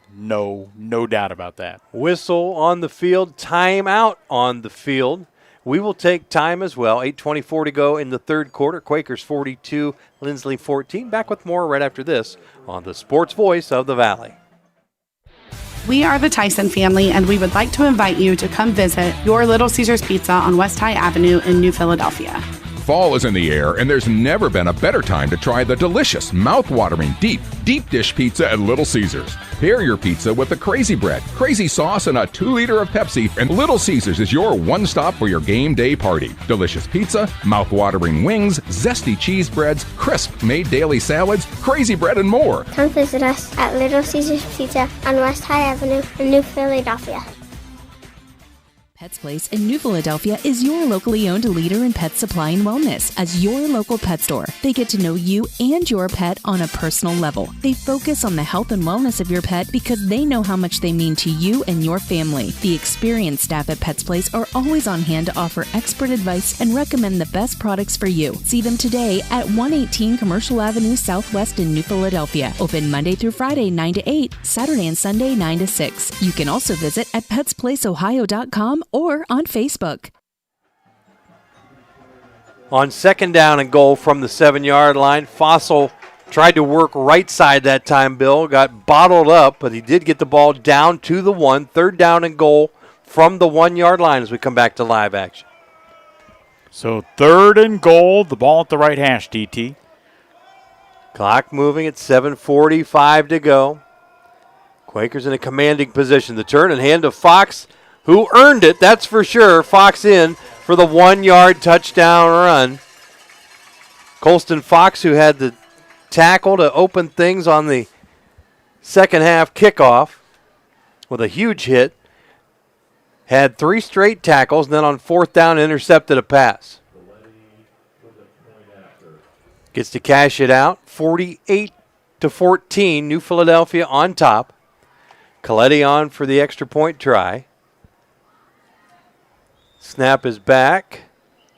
doubt about that. Whistle on the field, timeout on the field. We will take time as well. 8:24 to go in the third quarter. Quakers 42, Linsly 14. Back with more right after this on the Sports Voice of the Valley. We are the Tyson family, and we would like to invite you to come visit your Little Caesars Pizza on West High Avenue in New Philadelphia. Fall is in the air, and there's never been a better time to try the delicious, mouth-watering, deep dish pizza at Little Caesars. Pair your pizza with the crazy bread, crazy sauce, and a 2-liter of Pepsi, and Little Caesars is your one-stop for your game day party. Delicious pizza, mouth-watering wings, zesty cheese breads, crisp made daily salads, crazy bread, and more. Come visit us at Little Caesars Pizza on West High Avenue in New Philadelphia. Pets Place in New Philadelphia is your locally owned leader in pet supply and wellness. As your local pet store, they get to know you and your pet on a personal level. They focus on the health and wellness of your pet because they know how much they mean to you and your family. The experienced staff at Pets Place are always on hand to offer expert advice and recommend the best products for you. See them today at 118 Commercial Avenue Southwest in New Philadelphia. Open Monday through Friday 9 to 8, Saturday and Sunday 9 to 6. You can also visit at petsplaceohio.com or on Facebook. On second down and goal from the 7-yard line, Fossil tried to work right side that time, Bill. Got bottled up, but he did get the ball down to the 1. Third down and goal from the 1-yard line as we come back to live action. So 3rd and goal, the ball at the right hash, DT. Clock moving at 7:45 to go. Quakers in a commanding position. The turn and hand to Fox, who earned it, that's for sure. Fox in for the 1-yard touchdown run. Colston Fox, who had the tackle to open things on the second half kickoff with a huge hit, had 3 straight tackles, and then on 4th down intercepted a pass. Gets to cash it out, 48-14, New Philadelphia on top. Coletti on for the extra point try. Snap is back.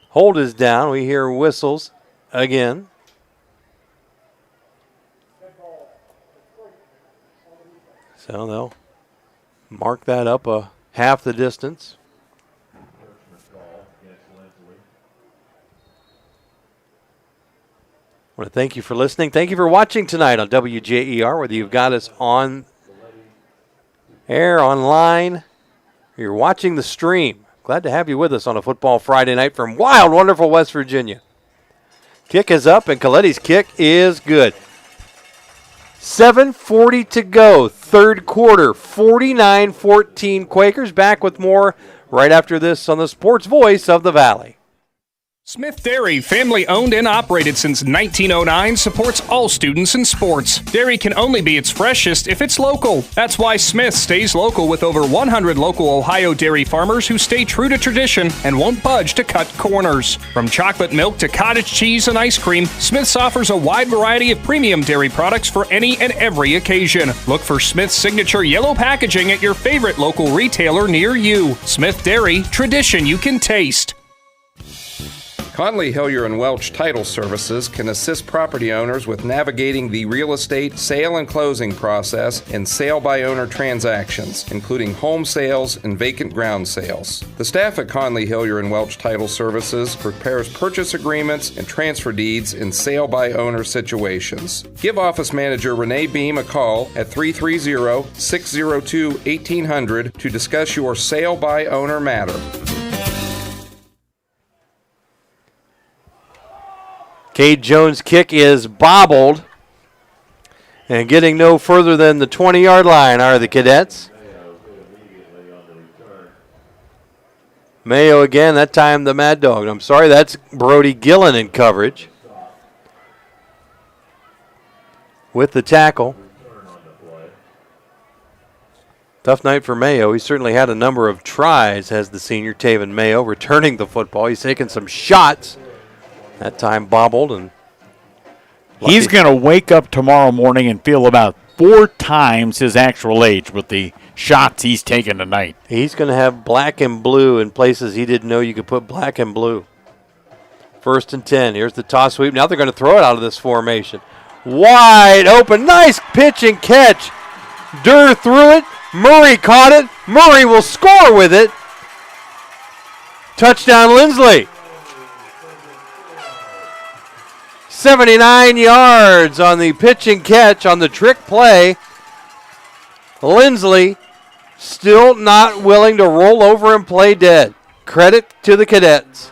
Hold is down. We hear whistles again. So they'll mark that up half the distance. I want to thank you for listening. Thank you for watching tonight on WJER, whether you've got us on air, online, or you're watching the stream. Glad to have you with us on a football Friday night from wild, wonderful West Virginia. Kick is up, and Coletti's kick is good. 7:40 to go, third quarter, 49-14 Quakers. Back with more right after this on the Sports Voice of the Valley. Smith Dairy, family owned and operated since 1909, supports all students in sports. Dairy can only be its freshest if it's local. That's why Smith stays local with over 100 local Ohio dairy farmers who stay true to tradition and won't budge to cut corners. From chocolate milk to cottage cheese and ice cream, Smith's offers a wide variety of premium dairy products for any and every occasion. Look for Smith's signature yellow packaging at your favorite local retailer near you. Smith Dairy, tradition you can taste. Conley, Hillier & Welch Title Services can assist property owners with navigating the real estate sale and closing process and sale-by-owner transactions, including home sales and vacant ground sales. The staff at Conley, Hillier & Welch Title Services prepares purchase agreements and transfer deeds in sale-by-owner situations. Give Office Manager Renee Beam a call at 330-602-1800 to discuss your sale-by-owner matter. Cade Jones' kick is bobbled. And getting no further than the 20-yard line are the Cadets. Mayo again, that time the Mad Dog. I'm sorry, that's Brody Gillen in coverage with the tackle. Tough night for Mayo. He certainly had a number of tries, has the senior Taven Mayo, returning the football. He's taken some shots. That time bobbled, and he's going to wake up tomorrow morning and feel about 4 times his actual age with the shots he's taken tonight. He's going to have black and blue in places he didn't know you could put black and blue. 1st and 10. Here's the toss sweep. Now they're going to throw it out of this formation. Wide open. Nice pitch and catch. Durr threw it. Murray caught it. Murray will score with it. Touchdown, Linsly. 79 yards on the pitch and catch on the trick play. Linsly still not willing to roll over and play dead. Credit to the Cadets.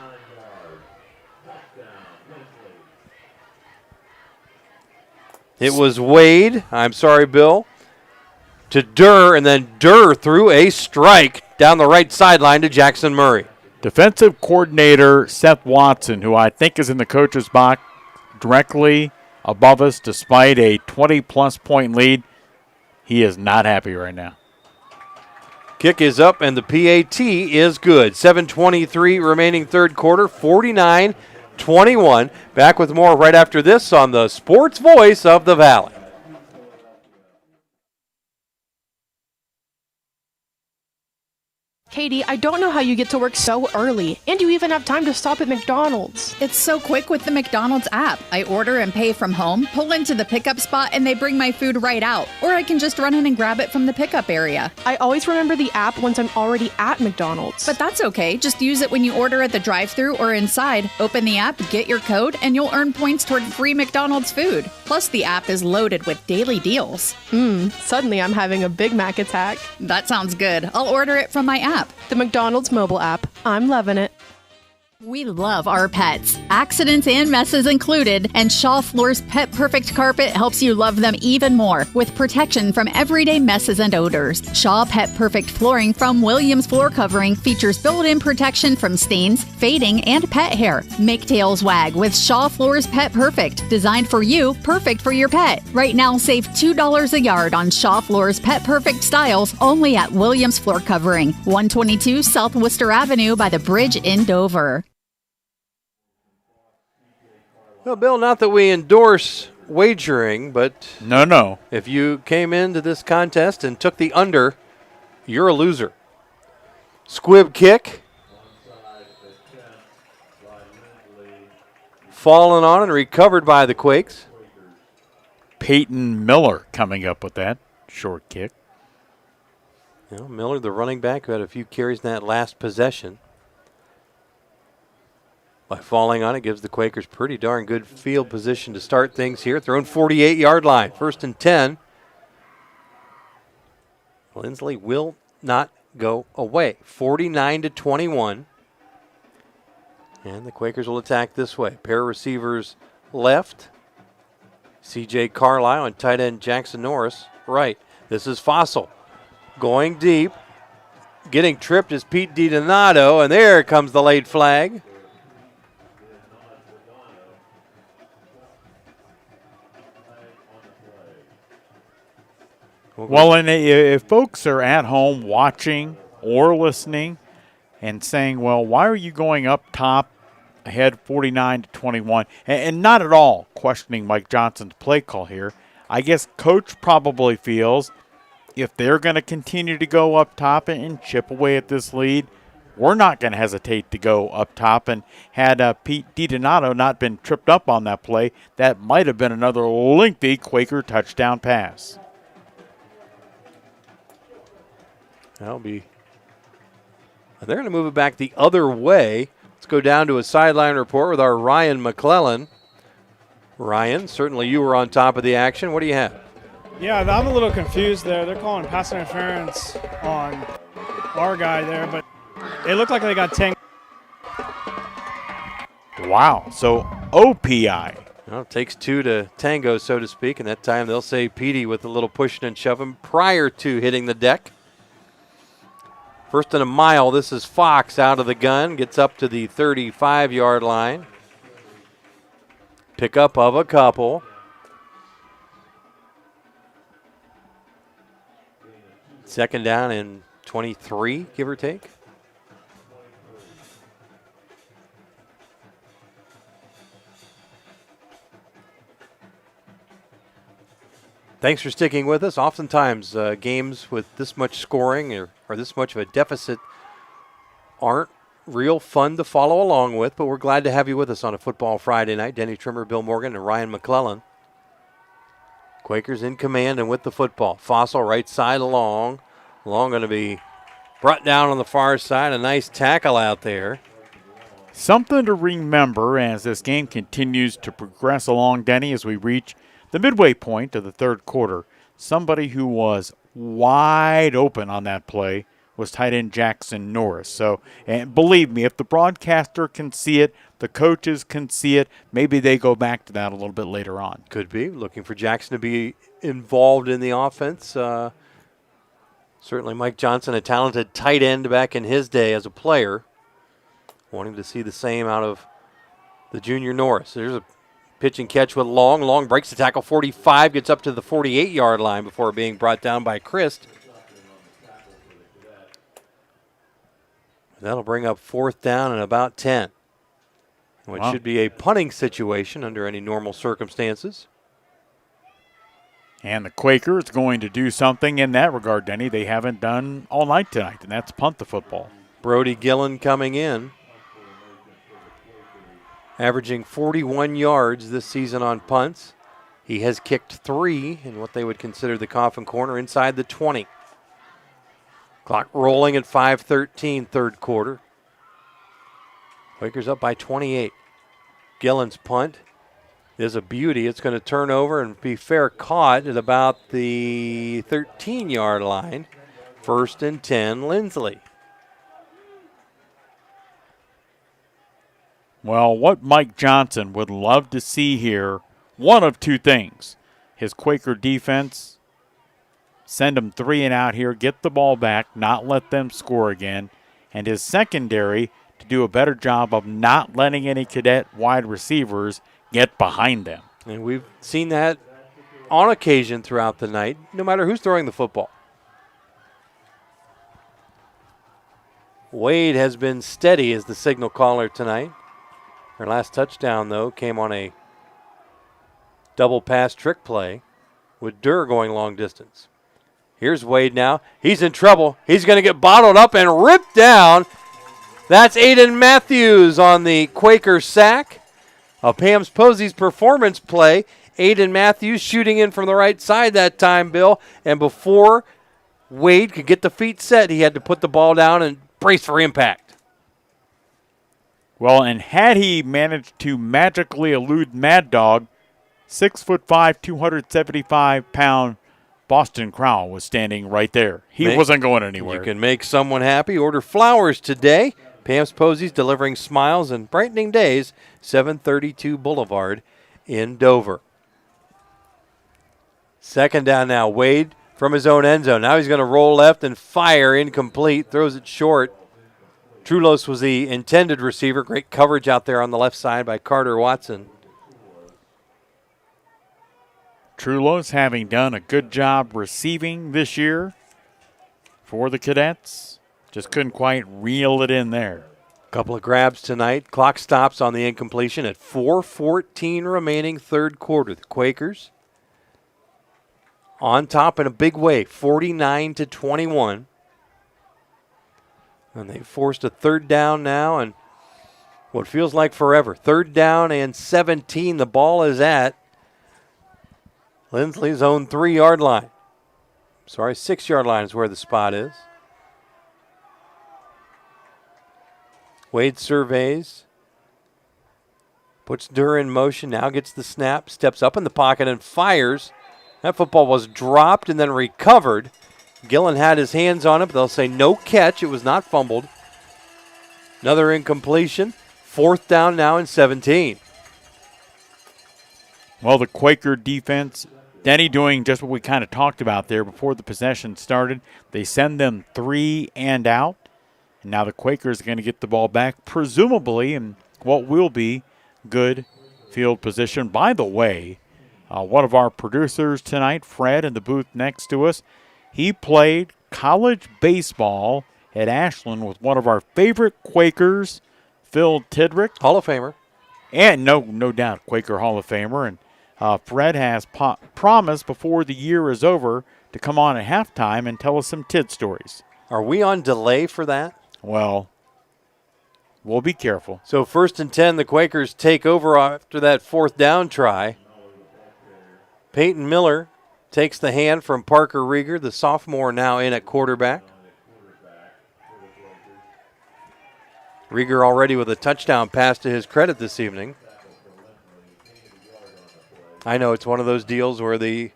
It was Wade, I'm sorry, Bill, to Durr, and then Durr threw a strike down the right sideline to Jackson Murray. Defensive coordinator Seth Watson, who I think is in the coach's box, directly above us despite a 20-plus point lead. He is not happy right now. Kick is up, and the PAT is good. 7:23 remaining third quarter, 49-21. Back with more right after this on the Sports Voice of the Valley. Katie, I don't know how you get to work so early, and you even have time to stop at McDonald's. It's so quick with the McDonald's app. I order and pay from home, pull into the pickup spot, and they bring my food right out. Or I can just run in and grab it from the pickup area. I always remember the app once I'm already at McDonald's. But that's okay. Just use it when you order at the drive-thru or inside. Open the app, get your code, and you'll earn points toward free McDonald's food. Plus, the app is loaded with daily deals. Suddenly I'm having a Big Mac attack. That sounds good. I'll order it from my app. The McDonald's mobile app. I'm loving it. We love our pets. accidents and messes included, and Shaw Floors Pet Perfect Carpet helps you love them even more with protection from everyday messes and odors. Shaw Pet Perfect Flooring from Williams Floor Covering features built-in protection from stains, fading, and pet hair. Make tails wag with Shaw Floors Pet Perfect, designed for you, perfect for your pet. Right now, save $2 a yard on Shaw Floors Pet Perfect styles only at Williams Floor Covering, 122 South Worcester Avenue by the bridge in Dover. Well, Bill, not that we endorse wagering, but No. if you came into this contest and took the under, you're a loser. Squib kick. Fallen on and recovered by the Quakes. Peyton Miller coming up with that short kick. Miller, the running back, who had a few carries in that last possession. By falling on it, gives the Quakers pretty darn good field position to start things here. Their own 48-yard line, 1st and 10. Linsly will not go away. 49-21. And the Quakers will attack this way. Pair of receivers left. C.J. Carlisle and tight end Jackson Norris right. This is Fossil going deep. Getting tripped is Pete DiDonato, and there comes the late flag. Well, and if folks are at home watching or listening and saying, well, why are you going up top ahead 49-21, and not at all questioning Mike Johnson's play call here, I guess Coach probably feels if they're going to continue to go up top and chip away at this lead, we're not going to hesitate to go up top. And had Pete DiDonato not been tripped up on that play, that might have been another lengthy Quaker touchdown pass. They're going to move it back the other way. Let's go down to a sideline report with our Ryan McClellan. Ryan, certainly you were on top of the action. What do you have? Yeah, I'm a little confused there. They're calling pass interference on our guy there, but it looked like they got 10. Wow, so OPI. Well, it takes two to tango, so to speak, and that time they'll say Petey with a little pushing and shoving prior to hitting the deck. 1st and a mile. This is Fox out of the gun. Gets up to the 35-yard line. Pickup of a couple. Second down and 23, give or take. Thanks for sticking with us. Oftentimes, games with this much scoring or this much of a deficit aren't real fun to follow along with, but we're glad to have you with us on a Football Friday night. Denny Trimmer, Bill Morgan, and Ryan McClellan. Quakers in command and with the football. Fossil right side long. Long going to be brought down on the far side. A nice tackle out there. Something to remember as this game continues to progress along, Denny, as we reach the midway point of the third quarter. Somebody who was wide open on that play was tight end Jackson Norris. So, and believe me, if the broadcaster can see it, the coaches can see it, maybe they go back to that a little bit later on. Could be. Looking for Jackson to be involved in the offense. Certainly Mike Johnson, a talented tight end back in his day as a player. Wanting to see the same out of the junior Norris. There's a pitch and catch with Long. Long breaks the tackle, 45, gets up to the 48-yard line before being brought down by Christ. That'll bring up 4th down and about 10. Which should be a punting situation under any normal circumstances. And the Quakers going to do something in that regard, Denny, they haven't done all night tonight, and that's punt the football. Brody Gillen coming in. Averaging 41 yards this season on punts. He has kicked 3 in what they would consider the coffin corner inside the 20. Clock rolling at 5:13, third quarter. Quakers up by 28. Gillen's punt is a beauty. It's going to turn over and be fair caught at about the 13-yard line. 1st and 10, Linsly. Well, what Mike Johnson would love to see here, one of two things. His Quaker defense, send them 3 and out here, get the ball back, not let them score again. And his secondary to do a better job of not letting any cadet wide receivers get behind them. And we've seen that on occasion throughout the night, no matter who's throwing the football. Wade has been steady as the signal caller tonight. Her last touchdown, though, came on a double pass trick play with Durr going long distance. Here's Wade now. He's in trouble. He's going to get bottled up and ripped down. That's Aiden Matthews on the Quaker sack. A Pam's Posey's performance play. Aiden Matthews shooting in from the right side that time, Bill. And before Wade could get the feet set, he had to put the ball down and brace for impact. Well, and had he managed to magically elude Mad Dog, 6'5", 275-pound Boston Crowell was standing right there. He wasn't going anywhere. You can make someone happy. Order flowers today. Pam's Posey's delivering smiles and brightening days. 732 Boulevard in Dover. Second down now. Wade from his own end zone. Now he's going to roll left and fire incomplete. Throws it short. Trulos was the intended receiver. Great coverage out there on the left side by Carter Watson. Trulos having done a good job receiving this year for the Cadets. Just couldn't quite reel it in there. Couple of grabs tonight. Clock stops on the incompletion at 4:14 remaining third quarter. The Quakers on top in a big way, 49-21. And they forced a third down now and what feels like forever. Third down and 17. The ball is at Linsly's own 3-yard line. 6-yard line is where the spot is. Wade surveys. Puts Durr in motion. Now gets the snap. Steps up in the pocket and fires. That football was dropped and then recovered. Gillen had his hands on it, but they'll say no catch. It was not fumbled. Another incompletion. Fourth down now and 17. Well, the Quaker defense, Denny doing just what we kind of talked about there before the possession started. They send them 3 and out. And now the Quakers are going to get the ball back, presumably in what will be good field position. By the way, one of our producers tonight, Fred, in the booth next to us, he played college baseball at Ashland with one of our favorite Quakers, Phil Tidrick. Hall of Famer. And no doubt, Quaker Hall of Famer. And Fred has promised before the year is over to come on at halftime and tell us some Tid stories. Are we on delay for that? Well, we'll be careful. So 1st and 10, the Quakers take over after that fourth down try. Peyton Miller takes the hand from Parker Rieger, the sophomore now in at quarterback. Rieger already with a touchdown pass to his credit this evening. I know it's one of those deals where the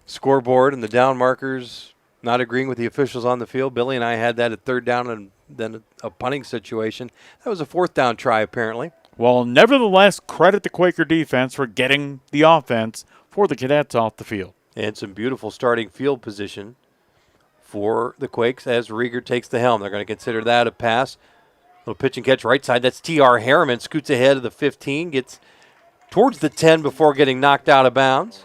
scoreboard and the down markers not agreeing with the officials on the field. Billy and I had that at third down and then a punting situation. That was a fourth down try, apparently. Well, nevertheless, credit the Quaker defense for getting the offense for the Cadets off the field. And some beautiful starting field position for the Quakes as Rieger takes the helm. They're going to consider that a pass. Little pitch and catch right side. That's T.R. Harriman. Scoots ahead of the 15. Gets towards the 10 before getting knocked out of bounds.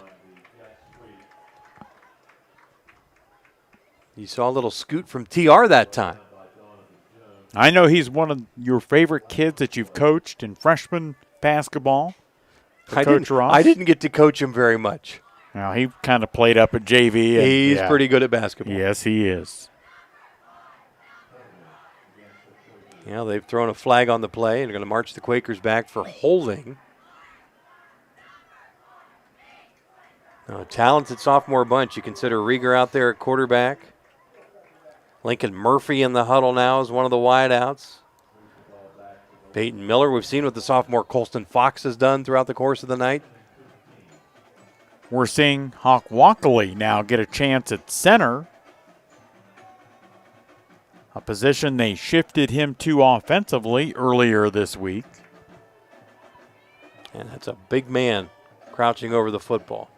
You saw a little scoot from T.R. that time. I know he's one of your favorite kids that you've coached in freshman basketball. I didn't get to coach him very much. Now, he kind of played up at JV. He's pretty good at basketball. Yes, he is. Yeah, they've thrown a flag on the play and are going to march the Quakers back for holding. Now, a talented sophomore bunch. You consider Rieger out there at quarterback. Lincoln Murphy in the huddle now is one of the wideouts. Peyton Miller, we've seen what the sophomore Colston Fox has done throughout the course of the night. We're seeing Hawk Walkley now get a chance at center. A position they shifted him to offensively earlier this week. And that's a big man crouching over the football.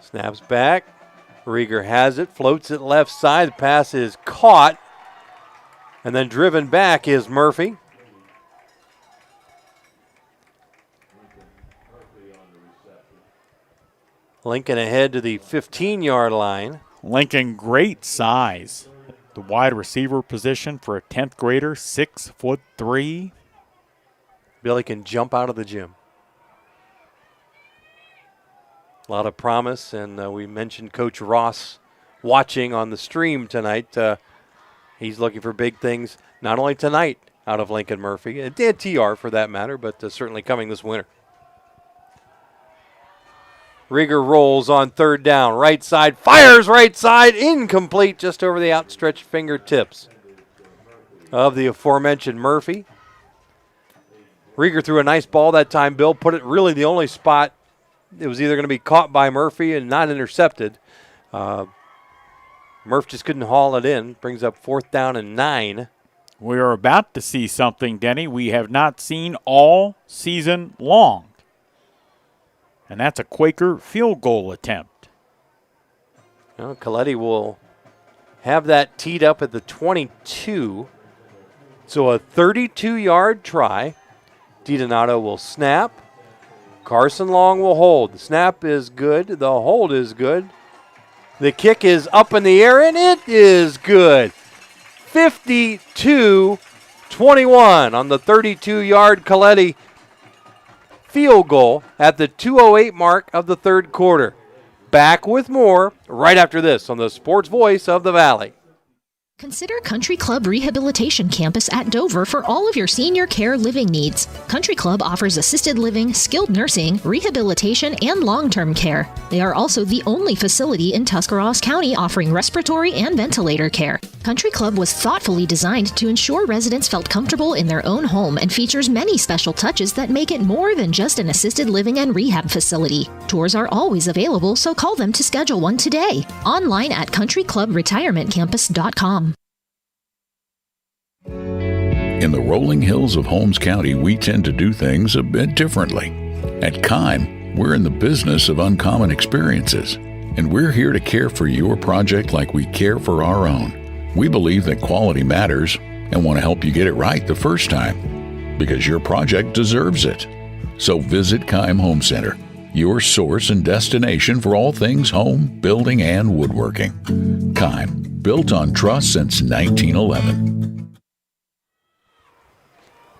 Snaps back. Rieger has it, floats it left side. The pass is caught. And then driven back is Murphy. Lincoln ahead to the 15-yard line. Lincoln, great size. The wide receiver position for a 10th grader, 6'3". Billy can jump out of the gym. A lot of promise, and we mentioned Coach Ross watching on the stream tonight. He's looking for big things, not only tonight out of Lincoln Murphy, and TR for that matter, but certainly coming this winter. Rieger rolls on third down, right side, fires right side, incomplete, just over the outstretched fingertips of the aforementioned Murphy. Rieger threw a nice ball that time. Bill put it really the only spot. It was either going to be caught by Murphy and not intercepted. Murph just couldn't haul it in. Brings up 4th down and 9. We are about to see something, Denny, we have not seen all season long. And that's a Quaker field goal attempt. Well, Coletti will have that teed up at the 22. So a 32-yard try. DiDonato will snap. Carson Long will hold. The snap is good. The hold is good. The kick is up in the air, and it is good. 52-21 on the 32-yard Coletti field goal at the 2:08 mark of the third quarter. Back with more right after this on the Sports Voice of the Valley. Consider Country Club Rehabilitation Campus at Dover for all of your senior care living needs. Country Club offers assisted living, skilled nursing, rehabilitation, and long-term care. They are also the only facility in Tuscarawas County offering respiratory and ventilator care. Country Club was thoughtfully designed to ensure residents felt comfortable in their own home and features many special touches that make it more than just an assisted living and rehab facility. Tours are always available, so call them to schedule one today. Online at countryclubretirementcampus.com. In the rolling hills of Holmes County, we tend to do things a bit differently. At Kime, we're in the business of uncommon experiences, and we're here to care for your project like we care for our own. We believe that quality matters and want to help you get it right the first time, because your project deserves it. So visit Kime Home Center, your source and destination for all things home, building, and woodworking. Kime, built on trust since 1911.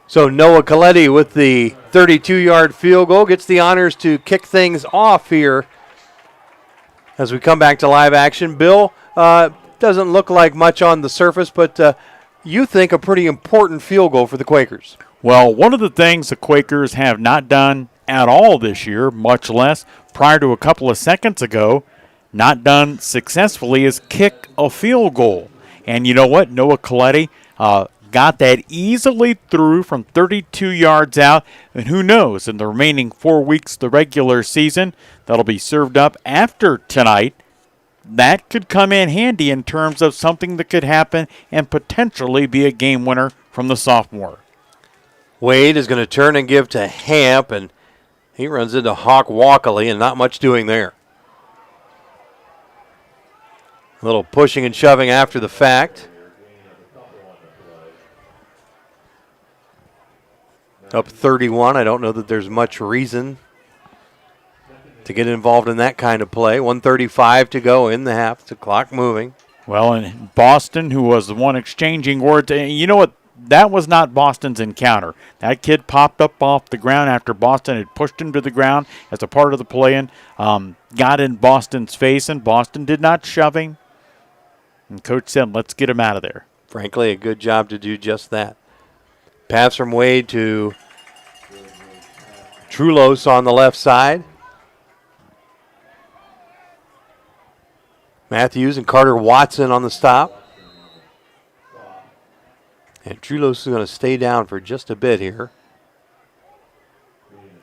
So Noah Coletti with the 32-yard field goal gets the honors to kick things off here as we come back to live action. Bill, doesn't look like much on the surface, but you think a pretty important field goal for the Quakers. Well, one of the things the Quakers have not done at all this year, much less prior to a couple of seconds ago, not done successfully, is kick a field goal. And you know what? Noah Coletti got that easily through from 32 yards out. And who knows, in the remaining 4 weeks of the regular season, that'll be served up after tonight. That could come in handy in terms of something that could happen and potentially be a game winner from the sophomore. Wade is going to turn and give to Hamp, and he runs into Hawk Walkley, and not much doing there. A little pushing and shoving after the fact. Up 31. I don't know that there's much reason to get involved in that kind of play. 1:35 to go in the half. The clock moving. Well, and Boston, who was the one exchanging words, you know what? That was not Boston's encounter. That kid popped up off the ground after Boston had pushed him to the ground as a part of the play-in, got in Boston's face, and Boston did not shove him. And Coach said, let's get him out of there. Frankly, a good job to do just that. Pass from Wade to Trulos on the left side. Matthews and Carter Watson on the stop. And Trulos is going to stay down for just a bit here.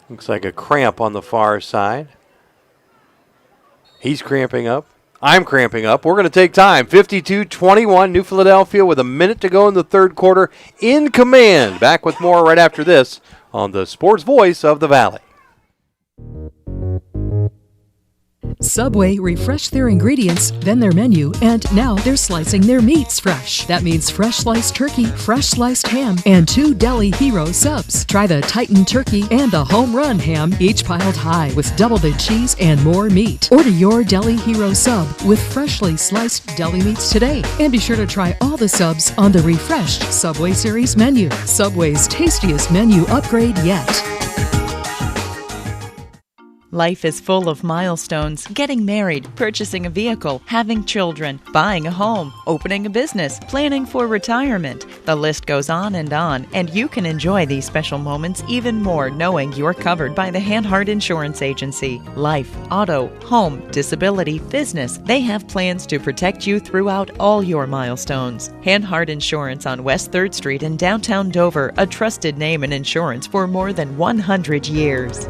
Looks like a cramp on the far side. He's cramping up. I'm cramping up. We're going to take time. 52-21, New Philadelphia with a minute to go in the third quarter in command. Back with more right after this on the Sports Voice of the Valley. Subway refreshed their ingredients, then their menu, and now they're slicing their meats fresh. That means fresh sliced turkey, fresh sliced ham, and 2 Deli Hero subs. Try the Titan Turkey and the Home Run Ham, each piled high with double the cheese and more meat. Order your Deli Hero sub with freshly sliced deli meats today. And be sure to try all the subs on the refreshed Subway Series menu. Subway's tastiest menu upgrade yet. Life is full of milestones: getting married, purchasing a vehicle, having children, buying a home, opening a business, planning for retirement. The list goes on, and you can enjoy these special moments even more knowing you're covered by the Hanhart Insurance Agency. Life, auto, home, disability, business, they have plans to protect you throughout all your milestones. Hanhart Insurance on West 3rd Street in downtown Dover, a trusted name in insurance for more than 100 years.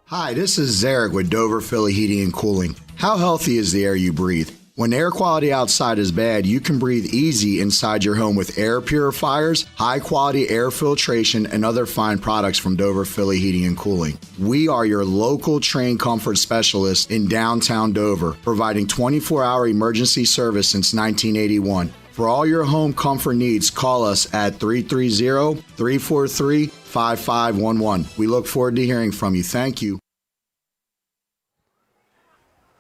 Hi, this is Zarek with Dover Philly Heating and Cooling. How healthy is the air you breathe? When air quality outside is bad, you can breathe easy inside your home with air purifiers, high-quality air filtration, and other fine products from Dover Philly Heating and Cooling. We are your local trained comfort specialist in downtown Dover, providing 24-hour emergency service since 1981. For all your home comfort needs, call us at 330-343-5511. We look forward to hearing from you. Thank you.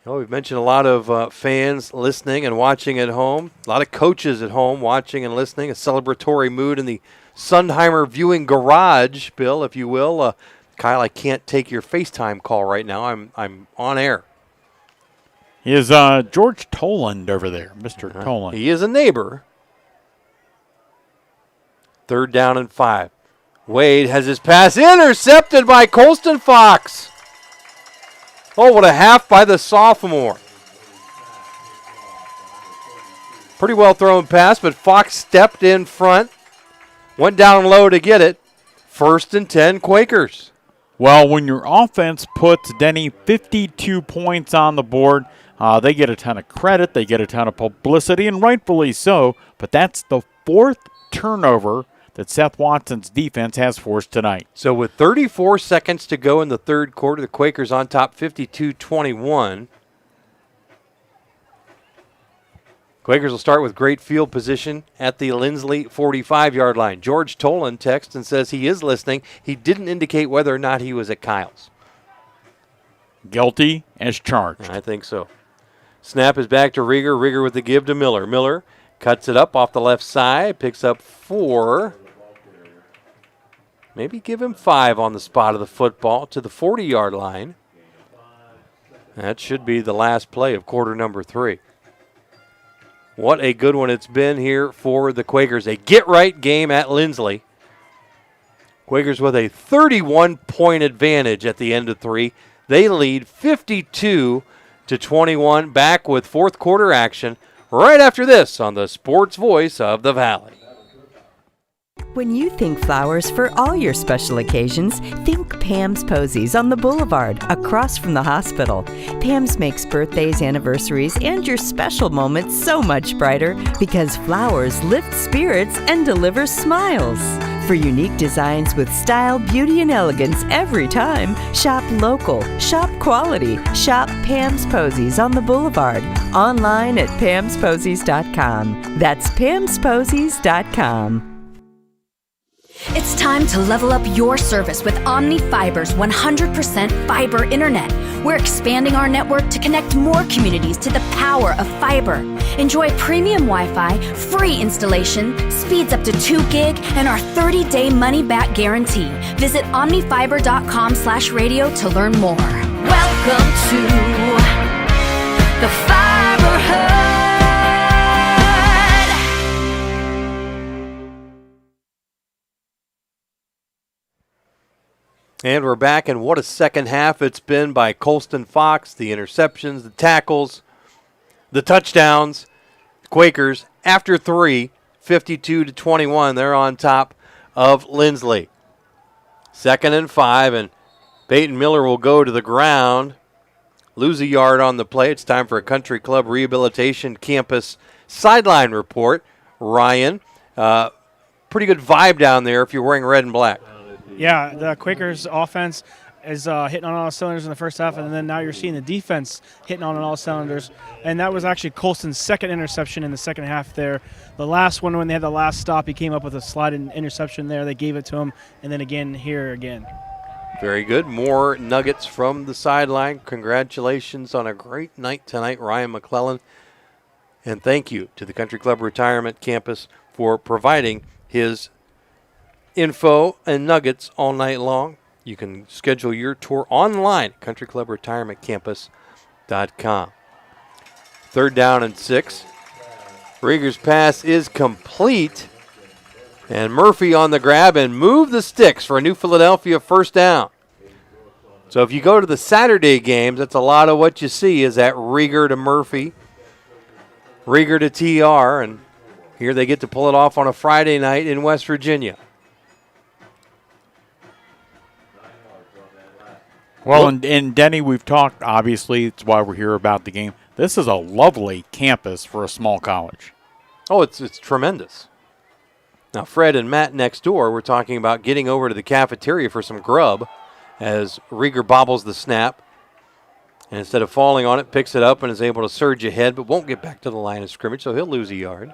We've mentioned a lot of fans listening and watching at home, a lot of coaches at home watching and listening, a celebratory mood in the Sundheimer viewing garage, Bill, if you will. Kyle, I can't take your FaceTime call right now. I'm on air. Is George Toland over there, Mr. Toland? He is a neighbor. 3rd down and 5. Wade has his pass intercepted by Colston Fox. Oh, what a half by the sophomore. Pretty well thrown pass, but Fox stepped in front, went down low to get it. 1st and 10 Quakers. Well, when your offense puts Denny 52 points on the board, they get a ton of credit, they get a ton of publicity, and rightfully so, but that's the 4th turnover that Seth Watson's defense has forced tonight. So with 34 seconds to go in the third quarter, the Quakers on top 52-21. Quakers will start with great field position at the Linsly 45-yard line. George Toland texts and says he is listening. He didn't indicate whether or not he was at Kyle's. Guilty as charged. I think so. Snap is back to Rieger. Rieger with the give to Miller. Miller cuts it up off the left side, picks up 4. Maybe give him 5 on the spot of the football to the 40-yard line. That should be the last play of quarter number 3. What a good one it's been here for the Quakers. A get-right game at Linsly. Quakers with a 31-point advantage at the end of 3. They lead 52-21. Back with fourth quarter action right after this on the Sports Voice of the Valley. When you think flowers for all your special occasions, think Pam's Posies on the Boulevard, across from the hospital. Pam's makes birthdays, anniversaries, and your special moments so much brighter because flowers lift spirits and deliver smiles. For unique designs with style, beauty, and elegance every time, shop local, shop quality, shop Pam's Posies on the Boulevard. Online at pamsposies.com. That's pamsposies.com. It's time to level up your service with Omni Fiber's 100% fiber internet. We're expanding our network to connect more communities to the power of fiber. Enjoy premium Wi-Fi, free installation, speeds up to 2 gig, and our 30-day money-back guarantee. Visit omnifiber.com/radio to learn more. Welcome to the Fiber Hub. And we're back, and what a second half it's been by Colston Fox. The interceptions, the tackles, the touchdowns. Quakers, after 3, 52-21, they're on top of Linsly. 2nd and 5, and Peyton Miller will go to the ground. lose a yard on the play. It's time for a Country Club Rehabilitation Campus sideline report. Ryan, pretty good vibe down there if you're wearing red and black. Yeah, the Quakers offense is hitting on all cylinders in the first half, and then now you're seeing the defense hitting on all cylinders. And that was actually Colston's second interception in the second half there. The last one, when they had the last stop, he came up with a sliding interception there. They gave it to him, and then again here again. Very good. More nuggets from the sideline. Congratulations on a great night tonight, Ryan McClellan. And thank you to the Country Club Retirement Campus for providing his info and nuggets all night long. You can schedule your tour online at countryclubretirementcampus.com. 3rd down and 6. Rieger's pass is complete. And Murphy on the grab and move the sticks for a New Philadelphia first down. So if you go to the Saturday games, that's a lot of what you see is that Rieger to Murphy, Rieger to TR, and here they get to pull it off on a Friday night in West Virginia. Well, and Denny, we've talked, obviously, it's why we're here about the game. This is a lovely campus for a small college. Oh, it's tremendous. Now, Fred and Matt next door were talking about getting over to the cafeteria for some grub as Rieger bobbles the snap. And instead of falling on it, picks it up and is able to surge ahead, but won't get back to the line of scrimmage, so he'll lose a yard.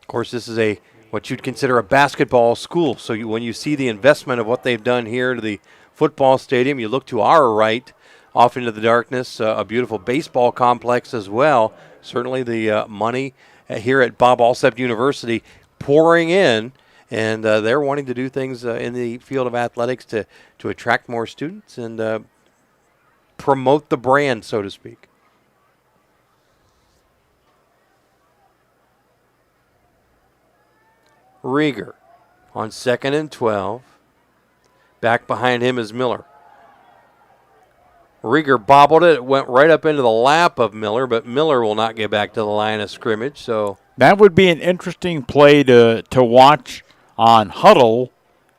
Of course, this is what you'd consider a basketball school. So when you see the investment of what they've done here to the football stadium, you look to our right, off into the darkness, a beautiful baseball complex as well. Certainly the money here at Bob Alsep University pouring in, and they're wanting to do things in the field of athletics to attract more students and promote the brand, so to speak. Rieger on 2nd and 12. Back behind him is Miller. Rieger bobbled it. It went right up into the lap of Miller, but Miller will not get back to the line of scrimmage. So that would be an interesting play to watch on Huddle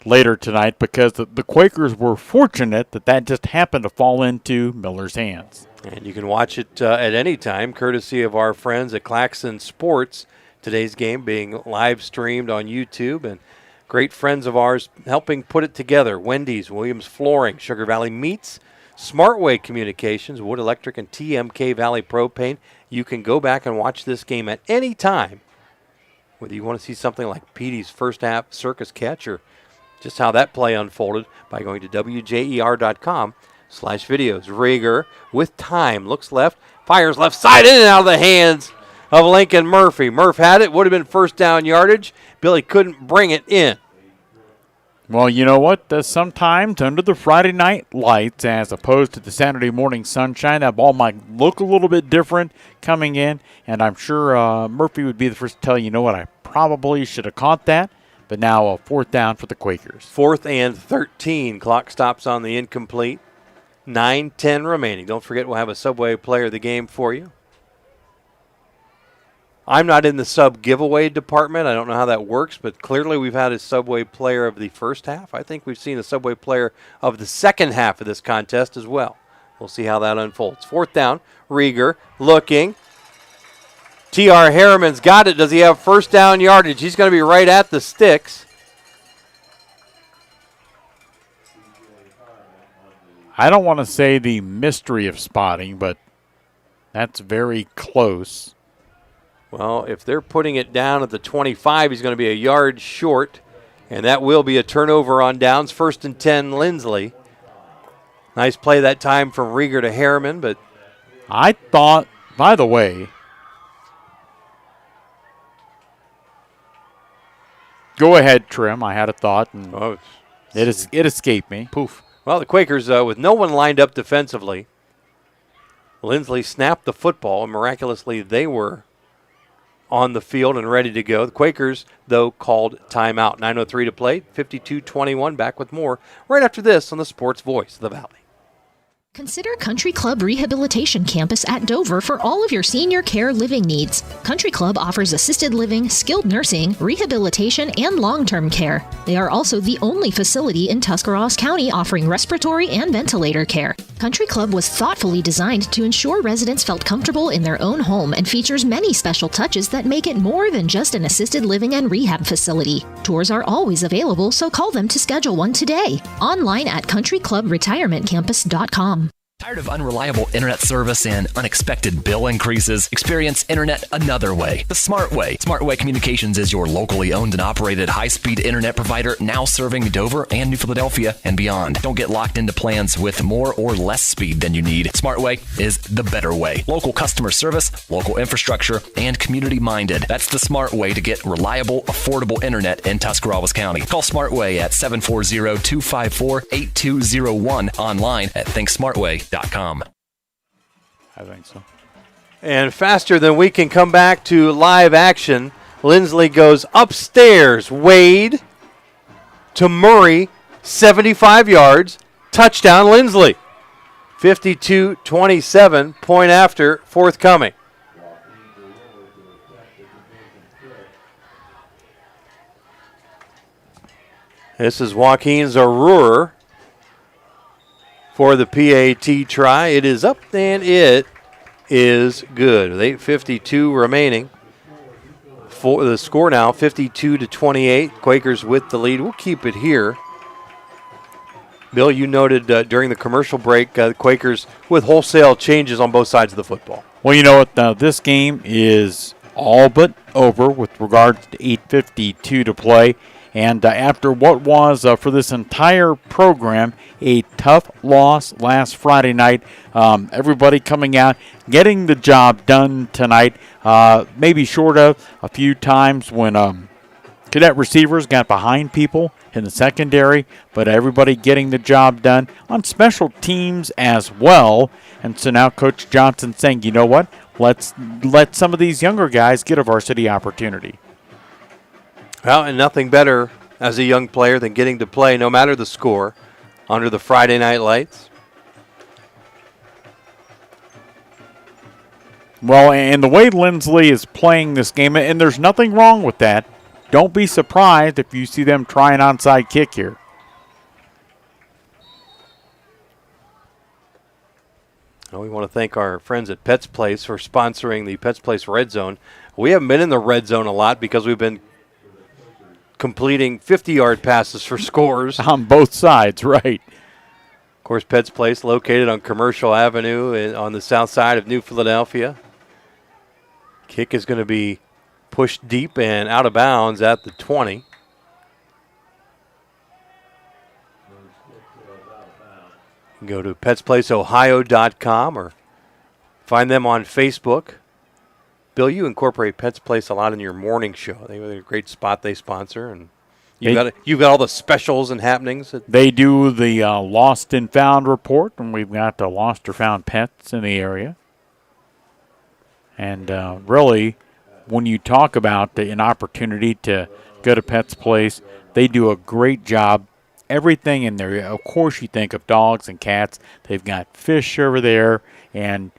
later tonight, because the Quakers were fortunate that just happened to fall into Miller's hands. And you can watch it at any time, courtesy of our friends at Claxon Sports. Today's game being live streamed on YouTube, and great friends of ours helping put it together. Wendy's, Williams Flooring, Sugar Valley Meats, Smartway Communications, Wood Electric, and TMK Valley Propane. You can go back and watch this game at any time, whether you want to see something like Petey's first half circus catch or just how that play unfolded, by going to WJER.com/videos. Rieger with time, looks left, fires left side, in and out of the hands of Lincoln Murphy. Murph had it, would have been first down yardage. Billy couldn't bring it in. Well, you know what? Sometimes under the Friday night lights as opposed to the Saturday morning sunshine, that ball might look a little bit different coming in, and I'm sure Murphy would be the first to tell you know what, I probably should have caught that, but now a 4th down for the Quakers. 4th and 13. Clock stops on the incomplete. 9:10 remaining. Don't forget, we'll have a Subway Player of the Game for you. I'm not in the sub giveaway department. I don't know how that works, but clearly we've had a Subway Player of the first half. I think we've seen a Subway Player of the second half of this contest as well. We'll see how that unfolds. 4th down, Rieger looking. T.R. Harriman's got it. Does he have first down yardage? He's going to be right at the sticks. I don't want to say the mystery of spotting, but that's very close. Well, if they're putting it down at the 25, he's going to be a yard short, and that will be a turnover on downs. 1st and 10, Linsly. Nice play that time from Rieger to Harriman, but I thought, by the way, go ahead, Trim. I had a thought, and it escaped me. Poof. Well, the Quakers, with no one lined up defensively, Linsly snapped the football, and miraculously they were on the field and ready to go. The Quakers, though, called timeout. 9:03 to play, 52-21. Back with more right after this on the Sports Voice of the Valley. Consider Country Club Rehabilitation Campus at Dover for all of your senior care living needs. Country Club offers assisted living, skilled nursing, rehabilitation, and long-term care. They are also the only facility in Tuscarawas County offering respiratory and ventilator care. Country Club was thoughtfully designed to ensure residents felt comfortable in their own home and features many special touches that make it more than just an assisted living and rehab facility. Tours are always available, so call them to schedule one today. Online at countryclubretirementcampus.com. Tired of unreliable internet service and unexpected bill increases? Experience internet another way, the Smart Way. Smart Way Communications is your locally owned and operated high-speed internet provider now serving Dover and New Philadelphia and beyond. Don't get locked into plans with more or less speed than you need. Smart Way is the better way. Local customer service, local infrastructure, and community-minded. That's the Smart Way to get reliable, affordable internet in Tuscarawas County. Call Smart Way at 740-254-8201, online at thinksmartway.com. I think so. And faster than we can come back to live action, Linsly goes upstairs. Wade to Murray, 75 yards, touchdown Linsly. 52-27, point after, forthcoming. This is Joaquin Zarur for the PAT try. It is up and it is good. With 8:52 remaining. For the score now, 52-28. Quakers with the lead. We'll keep it here. Bill, you noted during the commercial break, the Quakers with wholesale changes on both sides of the football. Well, you know what? This game is all but over with regards to 8:52 to play. And after what was, for this entire program, a tough loss last Friday night, everybody coming out, getting the job done tonight, maybe short of a few times when cadet receivers got behind people in the secondary, but everybody getting the job done on special teams as well. And so now Coach Johnson saying, you know what, let's let some of these younger guys get a varsity opportunity. Well, and nothing better as a young player than getting to play, no matter the score, under the Friday night lights. Well, and the way Linsly is playing this game, and there's nothing wrong with that, don't be surprised if you see them try an onside kick here. Well, we want to thank our friends at Pets Place for sponsoring the Pets Place Red Zone. We haven't been in the red zone a lot because we've been completing 50-yard passes for scores. On both sides, right. Of course, Pets Place located on Commercial Avenue on the south side of New Philadelphia. Kick is going to be pushed deep and out of bounds at the 20. Go to petsplaceohio.com or find them on Facebook. Bill, you incorporate Pets Place a lot in your morning show. They have a great spot they sponsor, and you've got all the specials and happenings. They do the Lost and Found report, and we've got the lost or found pets in the area. And really, when you talk about an opportunity to go to Pets Place, they do a great job. Everything in there. Of course, you think of dogs and cats. They've got fish over there, and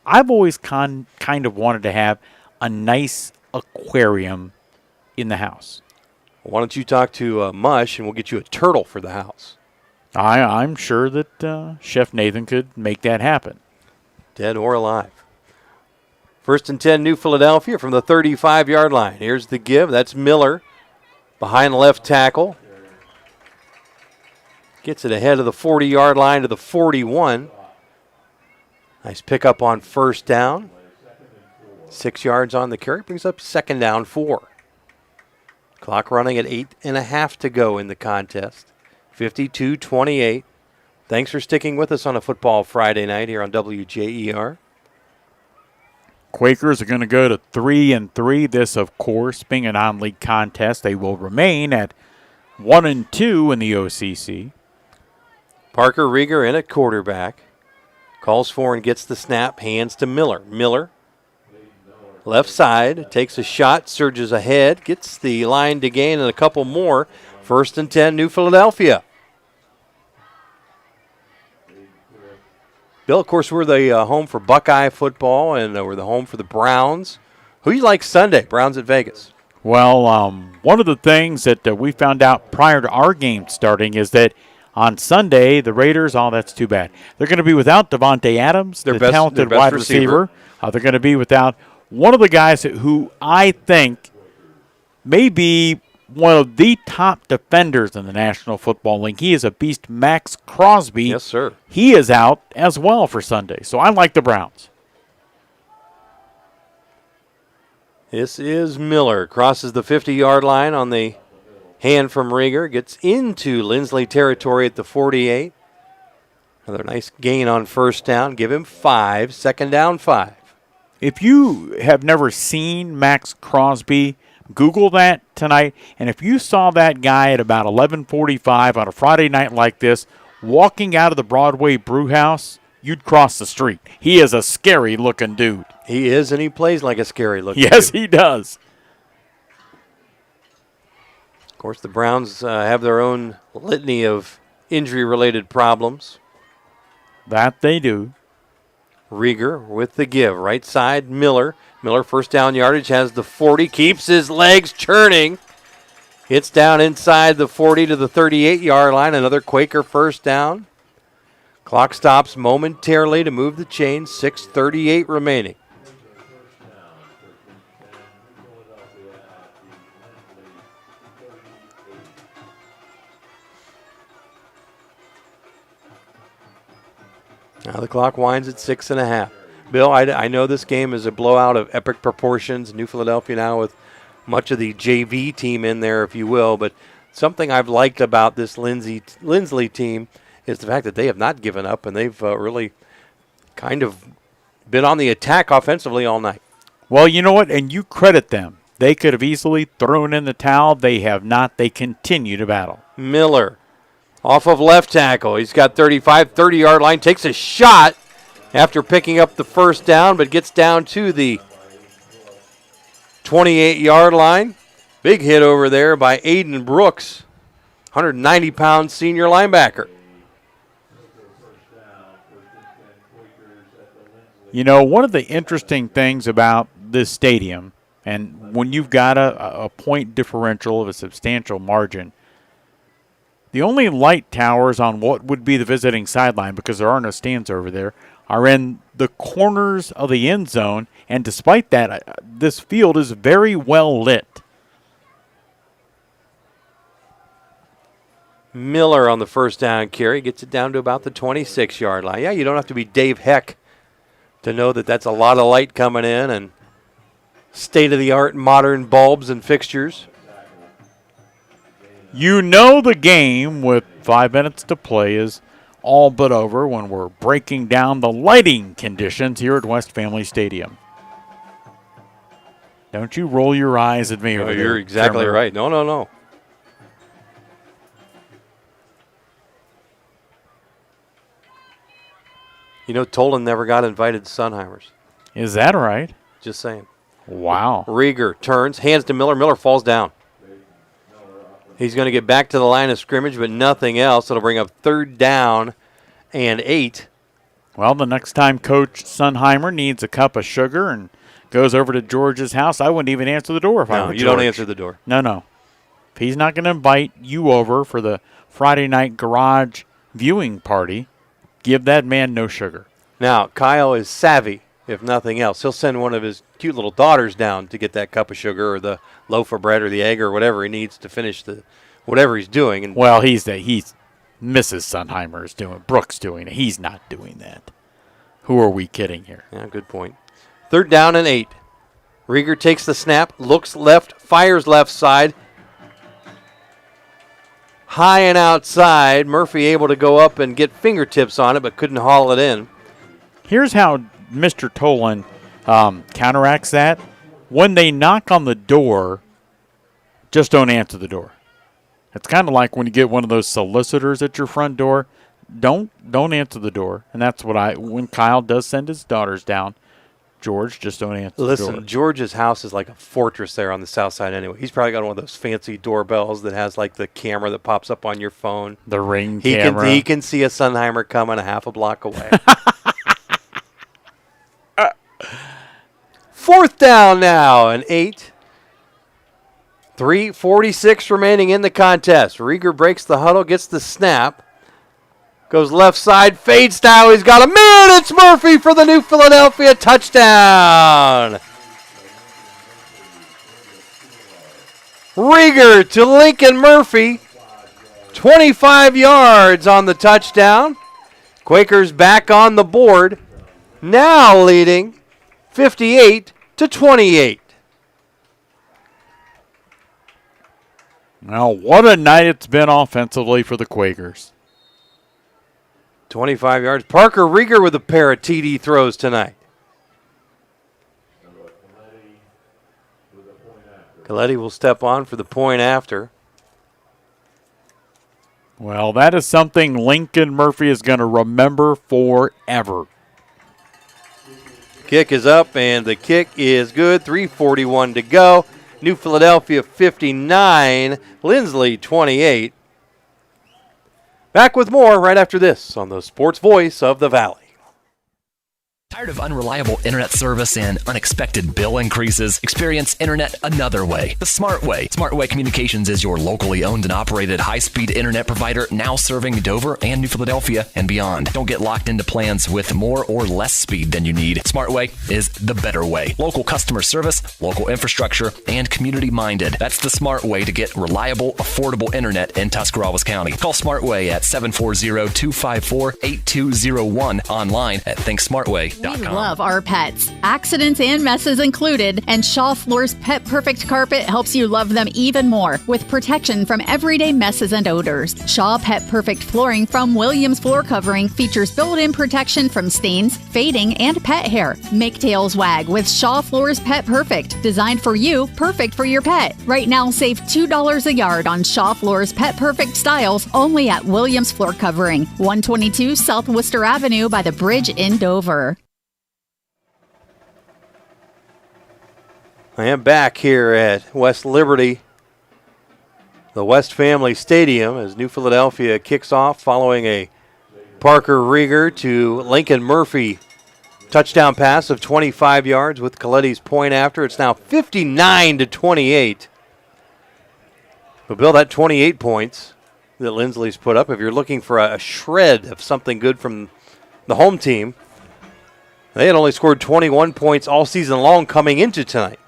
I've always kind of wanted to have a nice aquarium in the house. Why don't you talk to Mush, and we'll get you a turtle for the house. I'm sure that Chef Nathan could make that happen. Dead or alive. 1st and 10, New Philadelphia from the 35-yard line. Here's the give. That's Miller behind the left tackle. Gets it ahead of the 40-yard line to the 41. Nice pickup on first down. 6 yards on the carry. Brings up 2nd down, 4. Clock running at 8.5 to go in the contest. 52-28. Thanks for sticking with us on a football Friday night here on WJER. Quakers are going to go to 3-3. This, of course, being a non-league contest, they will remain at 1-2 in the OCC. Parker Rieger in at quarterback. Calls for and gets the snap. Hands to Miller. Miller, left side, takes a shot, surges ahead, gets the line to gain and a couple more. 1st and 10, New Philadelphia. Bill, of course, we're the home for Buckeye football, and we're the home for the Browns. Who you like Sunday? Browns at Vegas. Well, one of the things that we found out prior to our game starting is that on Sunday, the Raiders, that's too bad. They're going to be without Devontae Adams, the talented wide receiver. They're going to be without one of the guys who I think may be one of the top defenders in the National Football League. He is a beast, Max Crosby. Yes, sir. He is out as well for Sunday. So I like the Browns. This is Miller. Crosses the 50-yard line on the hand from Rieger. Gets into Linsly territory at the 48. Another nice gain on first down. Give him 5. 2nd down, 5. If you have never seen Max Crosby, Google that tonight. And if you saw that guy at about 11:45 on a Friday night like this, walking out of the Broadway Brew House, you'd cross the street. He is a scary-looking dude. He is, and he plays like a scary-looking Yes, dude. he does. Of course, the Browns have their own litany of injury-related problems. That they do. Rieger with the give. Right side, Miller. Miller, first down yardage, has the 40, keeps his legs churning. Hits down inside the 40 to the 38-yard line. Another Quaker first down. Clock stops momentarily to move the chains. 6:38 remaining. Now the clock winds at 6.5. Bill, I know this game is a blowout of epic proportions. New Philadelphia now with much of the JV team in there, if you will. But something I've liked about this Linsly team is the fact that they have not given up, and they've really kind of been on the attack offensively all night. Well, you know what? And you credit them. They could have easily thrown in the towel. They have not. They continue to battle. Miller off of left tackle. He's got 35, 30-yard line. Takes a shot after picking up the first down, but gets down to the 28-yard line. Big hit over there by Aiden Brooks, 190-pound senior linebacker. You know, one of the interesting things about this stadium, and when you've got a point differential of a substantial margin, the only light towers on what would be the visiting sideline, because there are no stands over there, are in the corners of the end zone, and despite that, this field is very well lit. Miller on the first down carry gets it down to about the 26-yard line. Yeah, you don't have to be Dave Heck to know that that's a lot of light coming in and state-of-the-art modern bulbs and fixtures. You know the game with 5 minutes to play is all but over when we're breaking down the lighting conditions here at West Family Stadium. Don't you roll your eyes at me. Oh, you're exactly right. No. You know, Tolan never got invited to Sunheimers. Is that right? Just saying. Wow. Rieger turns, hands to Miller. Miller falls down. He's going to get back to the line of scrimmage, but nothing else. It'll bring up 3rd down and 8. Well, the next time Coach Sunheimer needs a cup of sugar and goes over to George's house, I wouldn't even answer the door if I were George. No, you don't answer the door. No. If he's not going to invite you over for the Friday night garage viewing party, give that man no sugar. Now, Kyle is savvy, if nothing else. He'll send one of his cute little daughters down to get that cup of sugar or the loaf of bread or the egg or whatever he needs to finish whatever he's doing. And well, he's Mrs. Sunheimer is doing. Brooks doing it. He's not doing that. Who are we kidding here? Yeah, good point. 3rd down and 8. Rieger takes the snap, looks left, fires left side. High and outside. Murphy able to go up and get fingertips on it, but couldn't haul it in. Here's how Mr. Tolan counteracts that. When they knock on the door, just don't answer the door. It's kind of like when you get one of those solicitors at your front door. Don't answer the door. And that's what when Kyle does send his daughters down, George, just don't answer the door. Listen, George's house is like a fortress there on the south side anyway. He's probably got one of those fancy doorbells that has like the camera that pops up on your phone. The Ring camera. He can see a Sunheimer coming a half a block away. 4th down now, and 8. 3:46 remaining in the contest. Rieger breaks the huddle, gets the snap. Goes left side, fade style. He's got a man. It's Murphy for the New Philadelphia touchdown. Rieger to Lincoln Murphy. 25 yards on the touchdown. Quakers back on the board. Now leading 58-28. Now, what a night it's been offensively for the Quakers. 25 yards. Parker Rieger with a pair of TD throws tonight. Coletti will step on for the point after. Well, that is something Lincoln Murphy is going to remember forever. Kick is up, and the kick is good. 3:41 to go. New Philadelphia 59, Linsly 28. Back with more right after this on the Sports Voice of the Valley. Tired of unreliable internet service and unexpected bill increases? Experience internet another way, the smart way. Smart Way Communications is your locally owned and operated high-speed internet provider now serving Dover and New Philadelphia and beyond. Don't get locked into plans with more or less speed than you need. Smart Way is the better way. Local customer service, local infrastructure, and community-minded. That's the smart way to get reliable, affordable internet in Tuscarawas County. Call Smart Way at 740-254-8201, online at thinksmartway.com. We love our pets. Accidents and messes included, and Shaw Floor's Pet Perfect Carpet helps you love them even more with protection from everyday messes and odors. Shaw Pet Perfect Flooring from Williams Floor Covering features built-in protection from stains, fading, and pet hair. Make tails wag with Shaw Floor's Pet Perfect, designed for you, perfect for your pet. Right now, save $2 a yard on Shaw Floor's Pet Perfect styles only at Williams Floor Covering, 122 South Worcester Avenue by the bridge in Dover. I am back here at West Liberty, the West Family Stadium, as New Philadelphia kicks off following a Parker Rieger to Lincoln Murphy touchdown pass of 25 yards with Coletti's point after. It's now 59-28. But Bill, that 28 points that Linsly's put up, if you're looking for a shred of something good from the home team, they had only scored 21 points all season long coming into tonight.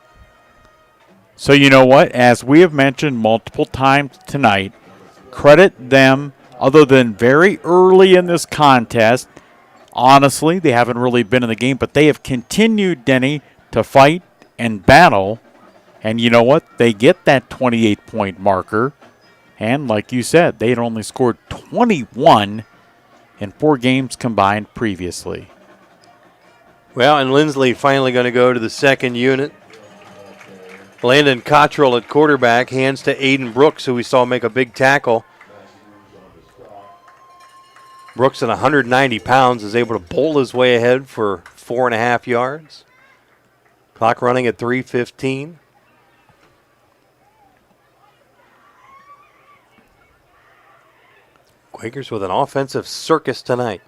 So you know what? As we have mentioned multiple times tonight, credit them, other than very early in this contest. Honestly, they haven't really been in the game, but they have continued, Denny, to fight and battle. And you know what? They get that 28-point marker. And like you said, they had only scored 21 in 4 games combined previously. Well, and Linsly finally going to go to the second unit. Landon Cottrell at quarterback, hands to Aiden Brooks, who we saw make a big tackle. Brooks at 190 pounds is able to bowl his way ahead for 4.5 yards. Clock running at 3:15. Quakers with an offensive circus tonight.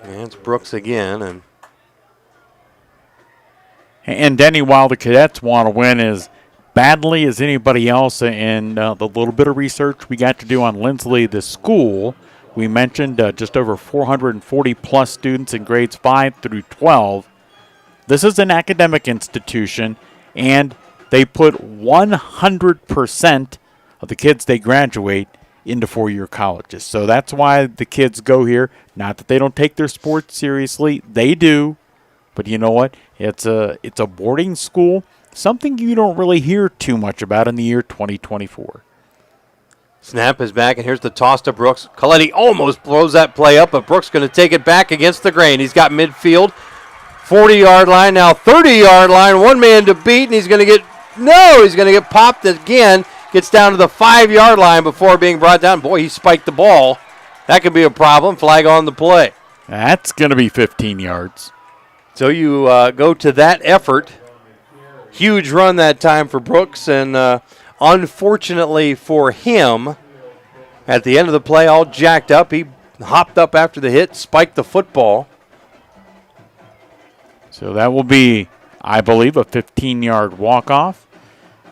And it's Brooks again, And Denny, while the Cadets want to win as badly as anybody else, and the little bit of research we got to do on Linsly, the school, we mentioned just over 440-plus students in grades 5 through 12. This is an academic institution, and they put 100% of the kids they graduate into 4-year colleges. So that's why the kids go here. Not that they don't take their sports seriously. They do. But you know what? It's a boarding school, something you don't really hear too much about in the year 2024. Snap is back, and here's the toss to Brooks. Coletti almost blows that play up, but Brooks going to take it back against the grain. He's got midfield, 40-yard line, now 30-yard line, one man to beat, and he's going to get popped again. Gets down to the 5-yard line before being brought down. Boy, he spiked the ball. That could be a problem. Flag on the play. That's going to be 15 yards. So you go to that effort. Huge run that time for Brooks, and unfortunately for him, at the end of the play, all jacked up, he hopped up after the hit, spiked the football. So that will be, I believe, a 15-yard walk-off.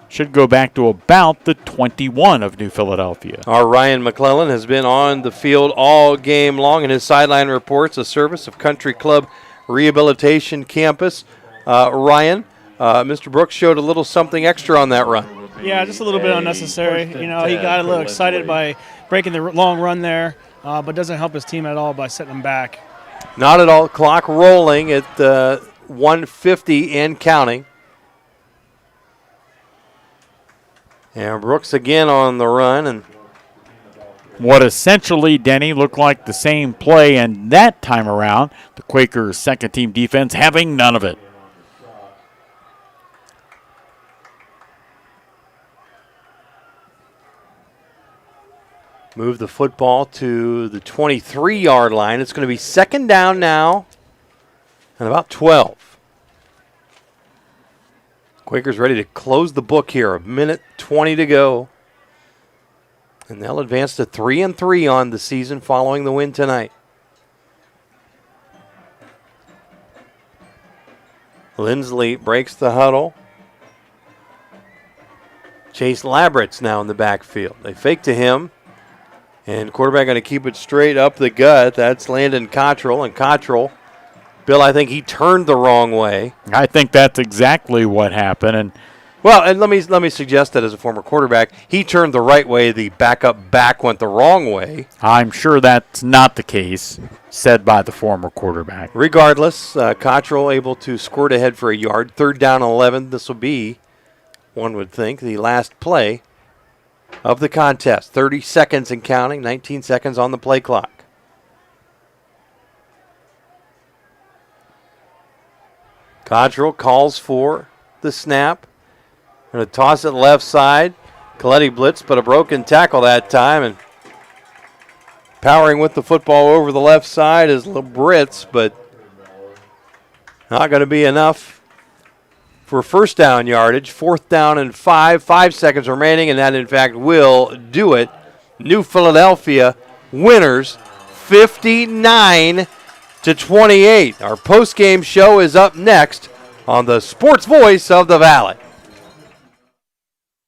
Should go back to about the 21 of New Philadelphia. Our Ryan McClellan has been on the field all game long, and his sideline reports a service of Country Club Rehabilitation Campus. Ryan, Mr. Brooks showed a little something extra on that run. Yeah, just a little bit unnecessary. He got a little excited by breaking the long run there, but doesn't help his team at all by setting them back. Not at all. Clock rolling at 1:50 and counting. And Brooks again on the run. And what essentially, Denny, looked like the same play, and that time around, the Quakers' second-team defense having none of it. Move the football to the 23-yard line. It's going to be second down now and about 12. Quakers ready to close the book here. 1:20 to go. And they'll advance to 3-3 on the season following the win tonight. Linsly breaks the huddle. Chase Labrett's now in the backfield. They fake to him. And quarterback going to keep it straight up the gut. That's Landon Cottrell. And Cottrell, Bill, I think he turned the wrong way. I think that's exactly what happened. And let me suggest that as a former quarterback, he turned the right way. The backup back went the wrong way. I'm sure that's not the case, said by the former quarterback. Regardless, Cottrell able to squirt ahead for a yard. 3rd down and 11. This will be, one would think, the last play of the contest. 30 seconds and counting. 19 seconds on the play clock. Cottrell calls for the snap. Going to toss it left side. Coletti blitz, but a broken tackle that time. And powering with the football over the left side is Labritz, but not going to be enough for first down yardage. 4th down and 5. 5 seconds remaining, and that, in fact, will do it. New Philadelphia winners 59-28. Our post-game show is up next on the Sports Voice of the Valley.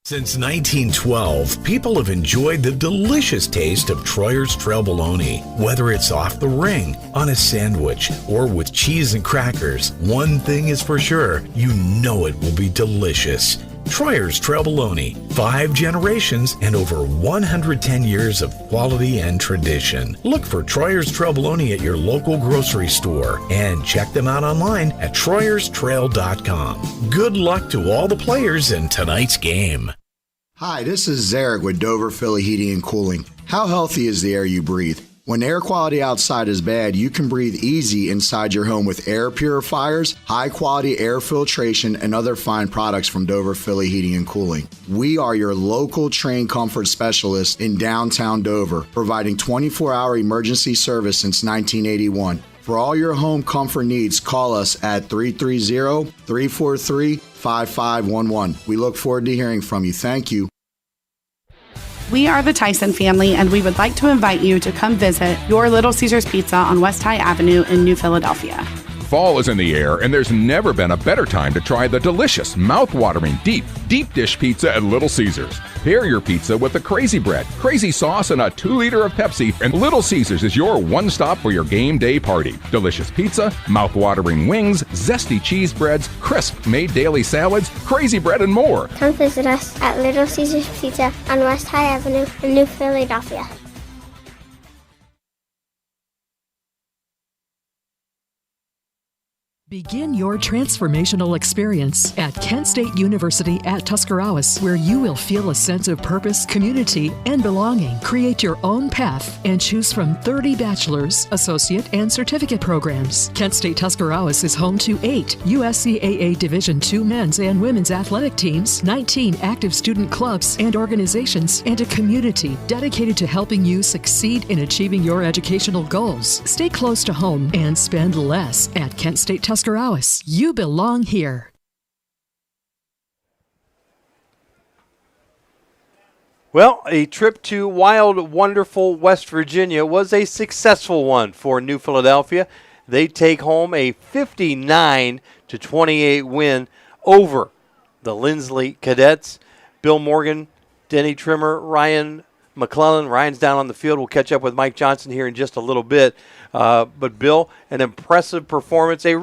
Since 1912, people have enjoyed the delicious taste of Troyer's Trail Bologna. Whether it's off the ring, on a sandwich, or with cheese and crackers, one thing is for sure, you know it will be delicious. Troyer's Trail Bologna, 5 generations and over 110 years of quality and tradition. Look for Troyer's Trail Bologna at your local grocery store and check them out online at TroyersTrail.com. Good luck to all the players in tonight's game. Hi, this is Zarek with Dover Philly Heating and Cooling. How healthy is the air you breathe? When air quality outside is bad, you can breathe easy inside your home with air purifiers, high-quality air filtration, and other fine products from Dover Philly Heating and Cooling. We are your local trained comfort specialist in downtown Dover, providing 24-hour emergency service since 1981. For all your home comfort needs, call us at 330-343-5511. We look forward to hearing from you. Thank you. We are the Tyson family, and we would like to invite you to come visit your Little Caesars Pizza on West High Avenue in New Philadelphia. Fall is in the air, and there's never been a better time to try the delicious, mouth-watering, deep dish pizza at Little Caesars. Pair your pizza with the crazy bread, crazy sauce, and a 2-liter of Pepsi, and Little Caesars is your one-stop for your game day party. Delicious pizza, mouth-watering wings, zesty cheese breads, crisp made daily salads, crazy bread, and more. Come visit us at Little Caesars Pizza on West High Avenue in New Philadelphia. Begin your transformational experience at Kent State University at Tuscarawas, where you will feel a sense of purpose, community, and belonging. Create your own path and choose from 30 bachelor's, associate, and certificate programs. Kent State Tuscarawas is home to 8 USCAA Division II men's and women's athletic teams, 19 active student clubs and organizations, and a community dedicated to helping you succeed in achieving your educational goals. Stay close to home and spend less at Kent State Tuscarawas. You belong here. Well, a trip to wild, wonderful West Virginia was a successful one for New Philadelphia. They take home a 59-28 win over the Linsly Cadets. Bill Morgan, Denny Trimmer, Ryan McClellan. Ryan's down on the field. We'll catch up with Mike Johnson here in just a little bit. But Bill, an impressive performance, a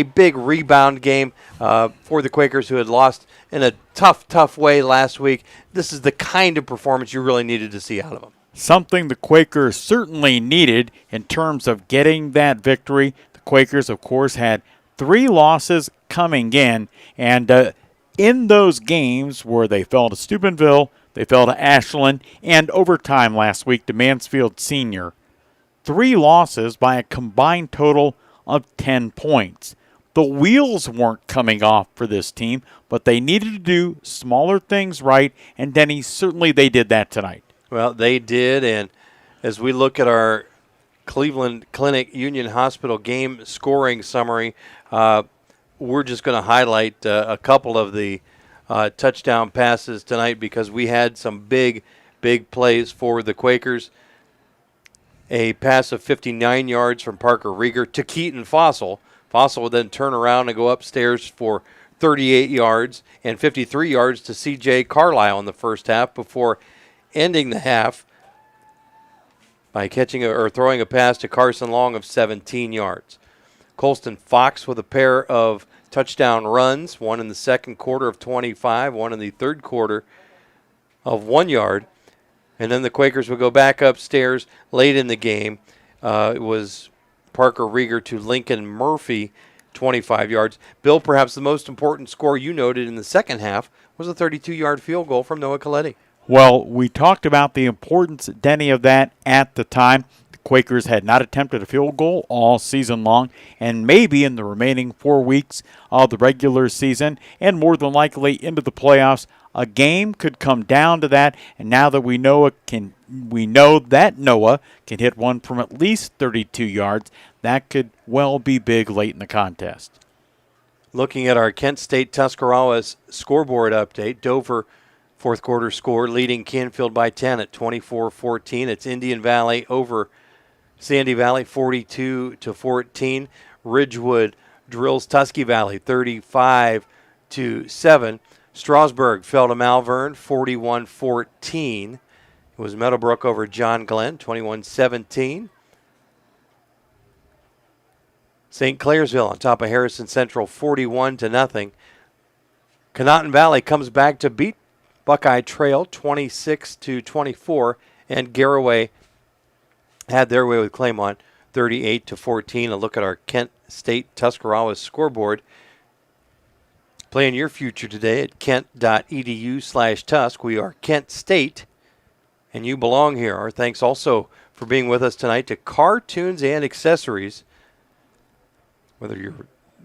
big rebound game for the Quakers, who had lost in a tough way last week. This is the kind of performance you really needed to see out of them. Something the Quakers certainly needed in terms of getting that victory. The Quakers, of course, had 3 losses coming in, and in those games where they fell to Steubenville, they fell to Ashland, and overtime last week to Mansfield Senior, 3 losses by a combined total of 10 points. The wheels weren't coming off for this team, but they needed to do smaller things right, and Denny, certainly they did that tonight. Well, they did, and as we look at our Cleveland Clinic Union Hospital game scoring summary, we're just going to highlight a couple of the touchdown passes tonight because we had some big plays for the Quakers. A pass of 59 yards from Parker Rieger to Keaton Fossil. Fossil would then turn around and go upstairs for 38 yards and 53 yards to C.J. Carlisle in the first half before ending the half by catching or throwing a pass to Carson Long of 17 yards. Colston Fox with a pair of touchdown runs, one in the second quarter of 25, one in the third quarter of 1 yard. And then the Quakers would go back upstairs late in the game. It was Parker Rieger to Lincoln Murphy, 25 yards. Bill, perhaps the most important score you noted in the second half was a 32-yard field goal from Noah Coletti. Well, we talked about the importance, Denny, of that at the time. The Quakers had not attempted a field goal all season long, and maybe in the remaining 4 weeks of the regular season, and more than likely into the playoffs, a game could come down to that. And now that we know that Noah can hit one from at least 32 yards, that could well be big late in the contest. Looking at our Kent State Tuscarawas scoreboard update, Dover fourth quarter score leading Canfield by 10 at 24-14. It's Indian Valley over Sandy Valley 42-14. Ridgewood drills Tusky Valley 35-7. Strasburg fell to Malvern 41-14. It was Meadowbrook over John Glenn 21-17. St. Clairsville on top of Harrison Central 41-0. Conotton Valley comes back to beat Buckeye Trail 26-24, and Garraway had their way with Claymont 38-14. A look at our Kent State Tuscarawas scoreboard. Plan your future today at kent.edu/Tusk. We are Kent State, and you belong here. Our thanks also for being with us tonight to Cartoons and Accessories. Whether you're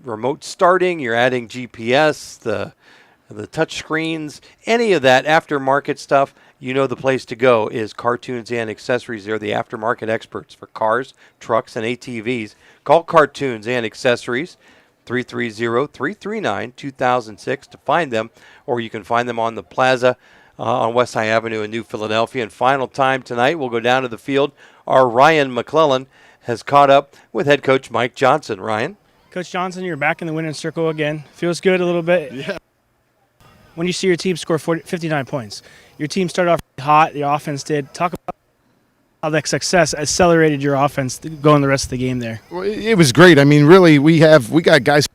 remote starting, you're adding GPS, the touch screens, any of that aftermarket stuff, you know the place to go is Cartoons and Accessories. They're the aftermarket experts for cars, trucks, and ATVs. Call Cartoons and Accessories, 330-339-2006 to find them, or you can find them on the plaza on West High Avenue in New Philadelphia. And final time tonight, we'll go down to the field. Our Ryan McClellan has caught up with head coach Mike Johnson. Ryan? Coach Johnson, you're back in the winning circle again. Feels good a little bit. Yeah. When you see your team score 59 points, your team started off hot, the offense did. Talk about how that success accelerated your offense going the rest of the game there. Well, it was great. I mean, really, we got guys.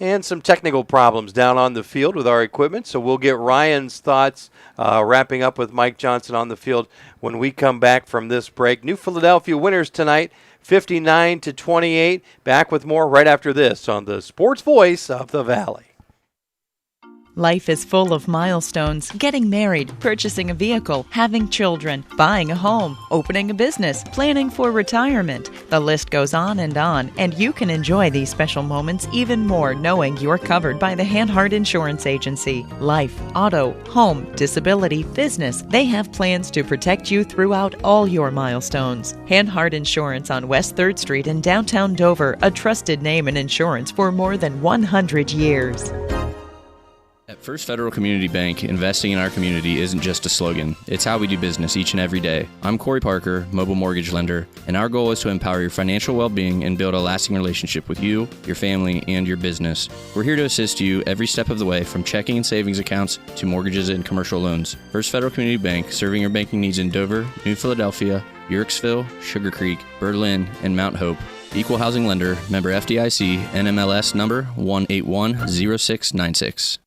And some technical problems down on the field with our equipment, so we'll get Ryan's thoughts wrapping up with Mike Johnson on the field when we come back from this break. New Philadelphia winners tonight, 59-28. Back with more right after this on the Sports Voice of the Valley. Life is full of milestones: getting married, purchasing a vehicle, having children, buying a home, opening a business, planning for retirement. The list goes on, and you can enjoy these special moments even more knowing you're covered by the Hanhart Insurance Agency. Life, auto, home, disability, business, they have plans to protect you throughout all your milestones. Hanhart Insurance on West 3rd Street in downtown Dover, a trusted name in insurance for more than 100 years. At First Federal Community Bank, investing in our community isn't just a slogan. It's how we do business each and every day. I'm Corey Parker, mobile mortgage lender, and our goal is to empower your financial well-being and build a lasting relationship with you, your family, and your business. We're here to assist you every step of the way, from checking and savings accounts to mortgages and commercial loans. First Federal Community Bank, serving your banking needs in Dover, New Philadelphia, Yorksville, Sugar Creek, Berlin, and Mount Hope. Equal housing lender, member FDIC, NMLS number 1810696.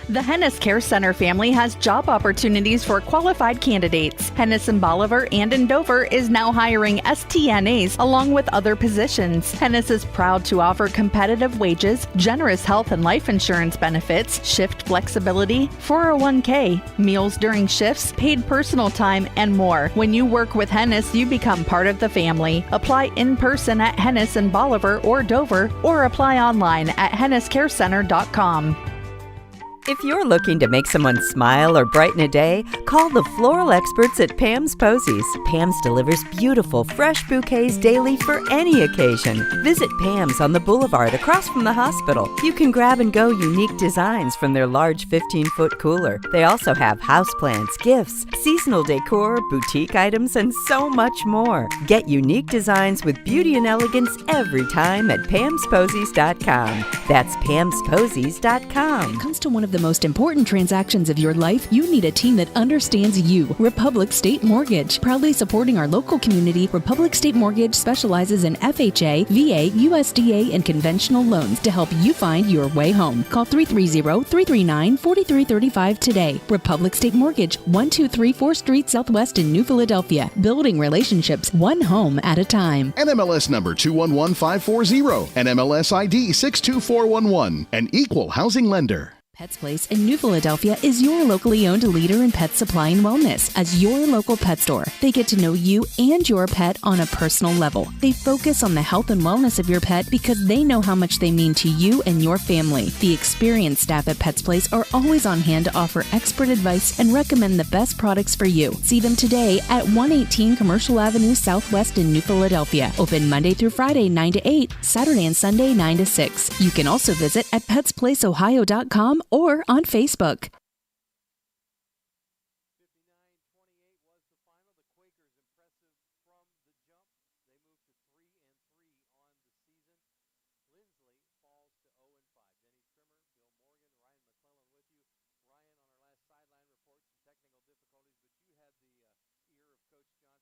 The Hennis Care Center family has job opportunities for qualified candidates. Hennis in Bolivar and in Dover is now hiring STNAs along with other positions. Hennis is proud to offer competitive wages, generous health and life insurance benefits, shift flexibility, 401k, meals during shifts, paid personal time, and more. When you work with Hennis, you become part of the family. Apply in person at Hennis in Bolivar or Dover, or apply online at henniscarecenter.com. If you're looking to make someone smile or brighten a day, call the floral experts at Pam's Posies. Pam's delivers beautiful, fresh bouquets daily for any occasion. Visit Pam's on the Boulevard across from the hospital. You can grab and go unique designs from their large 15-foot cooler. They also have houseplants, gifts, seasonal decor, boutique items, and so much more. Get unique designs with beauty and elegance every time at Pam'sPosies.com. That's Pam'sPosies.com. When it comes to one of the most important transactions of your life, you need a team that understands you. Republic State Mortgage. Proudly supporting our local community, Republic State Mortgage specializes in FHA, VA, USDA, and conventional loans to help you find your way home. Call 330-339-4335 today. Republic State Mortgage, 1234 Street Southwest in New Philadelphia. Building relationships one home at a time. NMLS number 211540. NMLS ID 62411. An equal housing lender. Pets Place in New Philadelphia is your locally owned leader in pet supply and wellness. As your local pet store, they get to know you and your pet on a personal level. They focus on the health and wellness of your pet because they know how much they mean to you and your family. The experienced staff at Pets Place are always on hand to offer expert advice and recommend the best products for you. See them today at 118 Commercial Avenue Southwest in New Philadelphia. Open Monday through Friday 9 to 8, Saturday and Sunday 9 to 6. You can also visit at petsplaceohio.com or on Facebook. Linsly falls to 0-5. Denny Trimmer, Bill Morgan, Ryan McClellan with you. Ryan, on our last sideline report, some technical difficulties, but you had the ear of Coach Johnson. What did he think of tonight's contest? Yeah, sorry about those technical difficulties there. I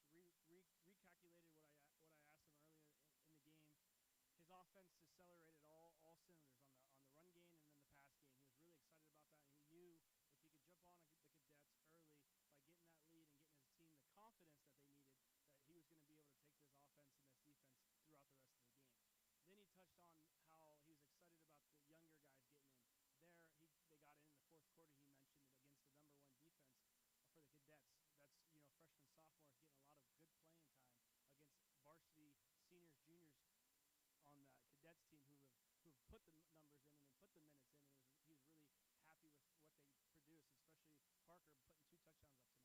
think we can get it here shortly. Coach Johnson pretty much recalculated what I asked him earlier in the game. His offense accelerated all cylinders on the run game and then the pass game. He was really excited about that, and he knew if he could jump on the cadets early by getting that lead and getting his team the confidence that they needed, that he was going to be able to take this offense and this defense throughout the rest of the game. Then he touched on how he was excited about the younger guys getting in. They got in the fourth quarter, he mentioned it, against the number one defense for the cadets. That's, freshmen, sophomores getting a lot of good playing time against varsity seniors, juniors on that cadets team who have put the numbers in and then put the minutes in. And he was really happy with what they produced, especially Parker putting 2 touchdowns up tonight. 2 touchdowns for Rieger, and great job by you on the sidelines all night long.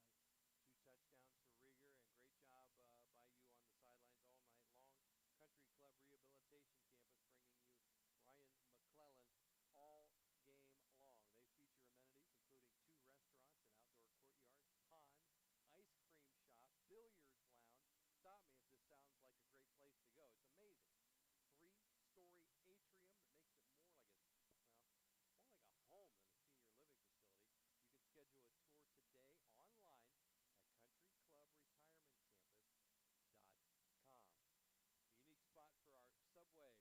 Country Club Rehabilitation Campus bringing you Ryan McClellan all game long. They feature amenities including 2 restaurants, an outdoor courtyard, pond, ice cream shop, billiards lounge. Stop me if this sounds like a great place to go. It's amazing. 3-story atrium that makes it more like a home than a senior living facility. You can schedule a tour today online at countryclubretirementcampus.com. A unique spot for our subway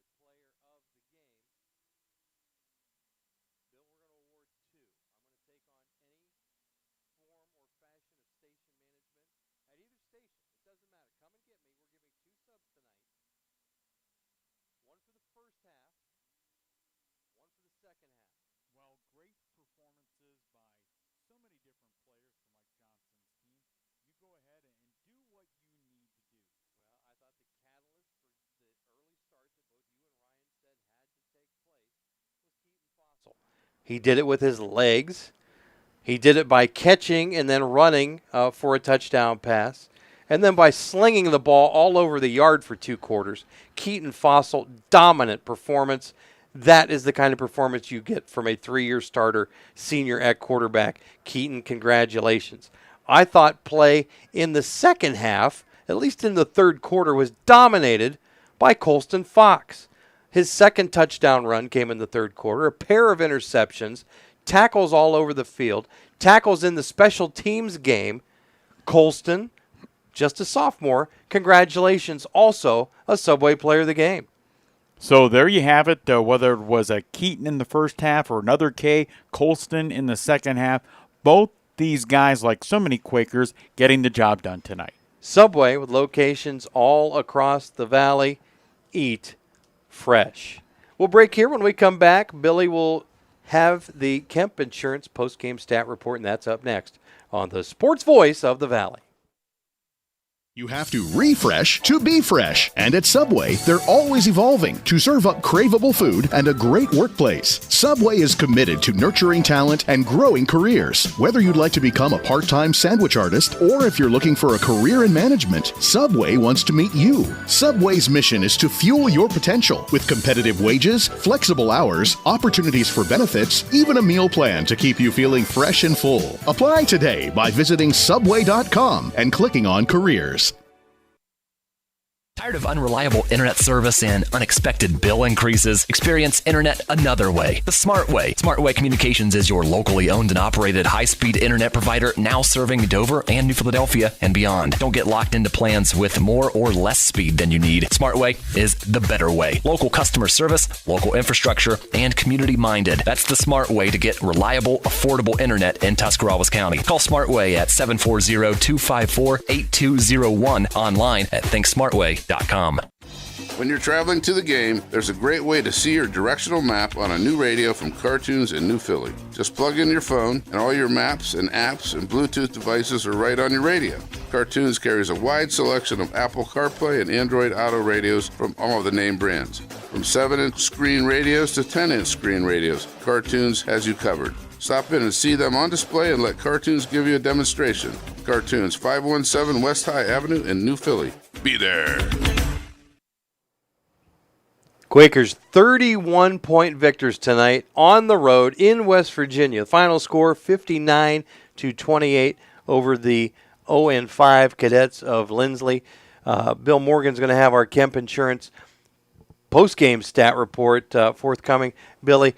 first half, one for the second half. Well, great performances by so many different players for Mike Johnson's team. You go ahead and do what you need to do. Well, I thought the catalyst for the early start that both you and Ryan said had to take place was Keaton Fossil. He did it with his legs. He did it by catching and then running for a touchdown pass. And then by slinging the ball all over the yard for 2 quarters. Keaton Fossil, dominant performance. That is the kind of performance you get from a 3-year starter, senior at quarterback. Keaton, congratulations. I thought play in the second half, at least in the third quarter, was dominated by Colston Fox. His second touchdown run came in the third quarter, a pair of interceptions, tackles all over the field, tackles in the special teams game. Colston, just a sophomore, congratulations, also a Subway Player of the Game. So there you have it, whether it was a Keaton in the first half or another K, Colston in the second half, both these guys, like so many Quakers, getting the job done tonight. Subway, with locations all across the valley, eat fresh. We'll break here. When we come back, Billy will have the Kemp Insurance post-game stat report, and that's up next on the Sports Voice of the Valley. You have to refresh to be fresh. And at Subway, they're always evolving to serve up craveable food and a great workplace. Subway is committed to nurturing talent and growing careers. Whether you'd like to become a part-time sandwich artist or if you're looking for a career in management, Subway wants to meet you. Subway's mission is to fuel your potential with competitive wages, flexible hours, opportunities for benefits, even a meal plan to keep you feeling fresh and full. Apply today by visiting Subway.com and clicking on Careers. Tired of unreliable internet service and unexpected bill increases? Experience internet another way, the smart way. Smart Way Communications is your locally owned and operated high-speed internet provider, now serving Dover and New Philadelphia and beyond. Don't get locked into plans with more or less speed than you need. Smart Way is the better way. Local customer service, local infrastructure, and community-minded. That's the smart way to get reliable, affordable internet in Tuscarawas County. Call Smart Way at 740-254-8201, online at thinksmartway.com. When you're traveling to the game, there's a great way to see your directional map on a new radio from Cartoons in New Philly. Just plug in your phone, and all your maps and apps and Bluetooth devices are right on your radio. Cartoons carries a wide selection of Apple CarPlay and Android Auto radios from all of the name brands. From 7-inch screen radios to 10-inch screen radios, Cartoons has you covered. Stop in and see them on display and let Cartoons give you a demonstration. Cartoons, 517 West High Avenue in New Philly. Be there. Quakers 31-point victors tonight on the road in West Virginia. The final score 59-28 over the 0-5 Cadets of Linsly. Bill Morgan's going to have our Kemp Insurance post-game stat report forthcoming. Billy,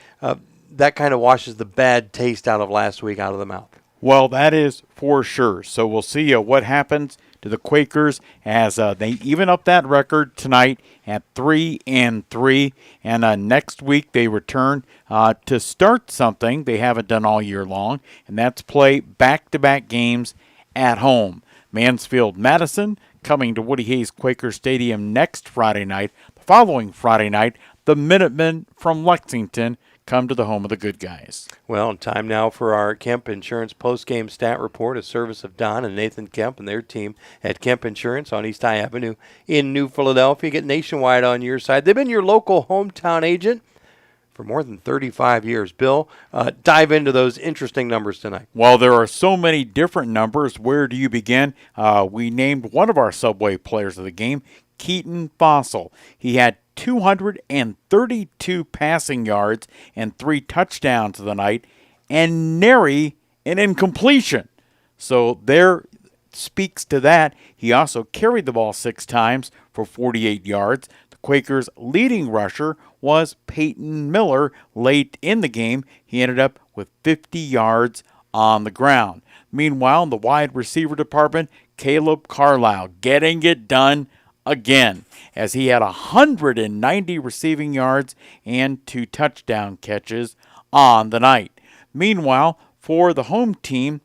that kind of washes the bad taste out of last week out of the mouth. Well, that is for sure. So we'll see what happens to the Quakers as they even up that record tonight at 3-3. And next week they return to start something they haven't done all year long, and that's play back-to-back games at home. Mansfield-Madison coming to Woody Hayes Quaker Stadium next Friday night. The following Friday night, the Minutemen from Lexington come to the home of the good guys. Well, time now for our Kemp Insurance post-game stat report, a service of Don and Nathan Kemp and their team at Kemp Insurance on East High Avenue in New Philadelphia. Get Nationwide on your side. They've been your local hometown agent for more than 35 years. Bill, dive into those interesting numbers tonight. Well, there are so many different numbers. Where do you begin? We named one of our Subway players of the game, Keaton Fossil. He had 232 passing yards and 3 touchdowns of the night, and nary an incompletion. So there speaks to that. He also carried the ball 6 times for 48 yards. The Quakers' leading rusher was Peyton Miller. Late in the game, he ended up with 50 yards on the ground. Meanwhile, in the wide receiver department, Caleb Carlisle getting it done again, as he had 190 receiving yards and 2 touchdown catches on the night. Meanwhile, for the home team,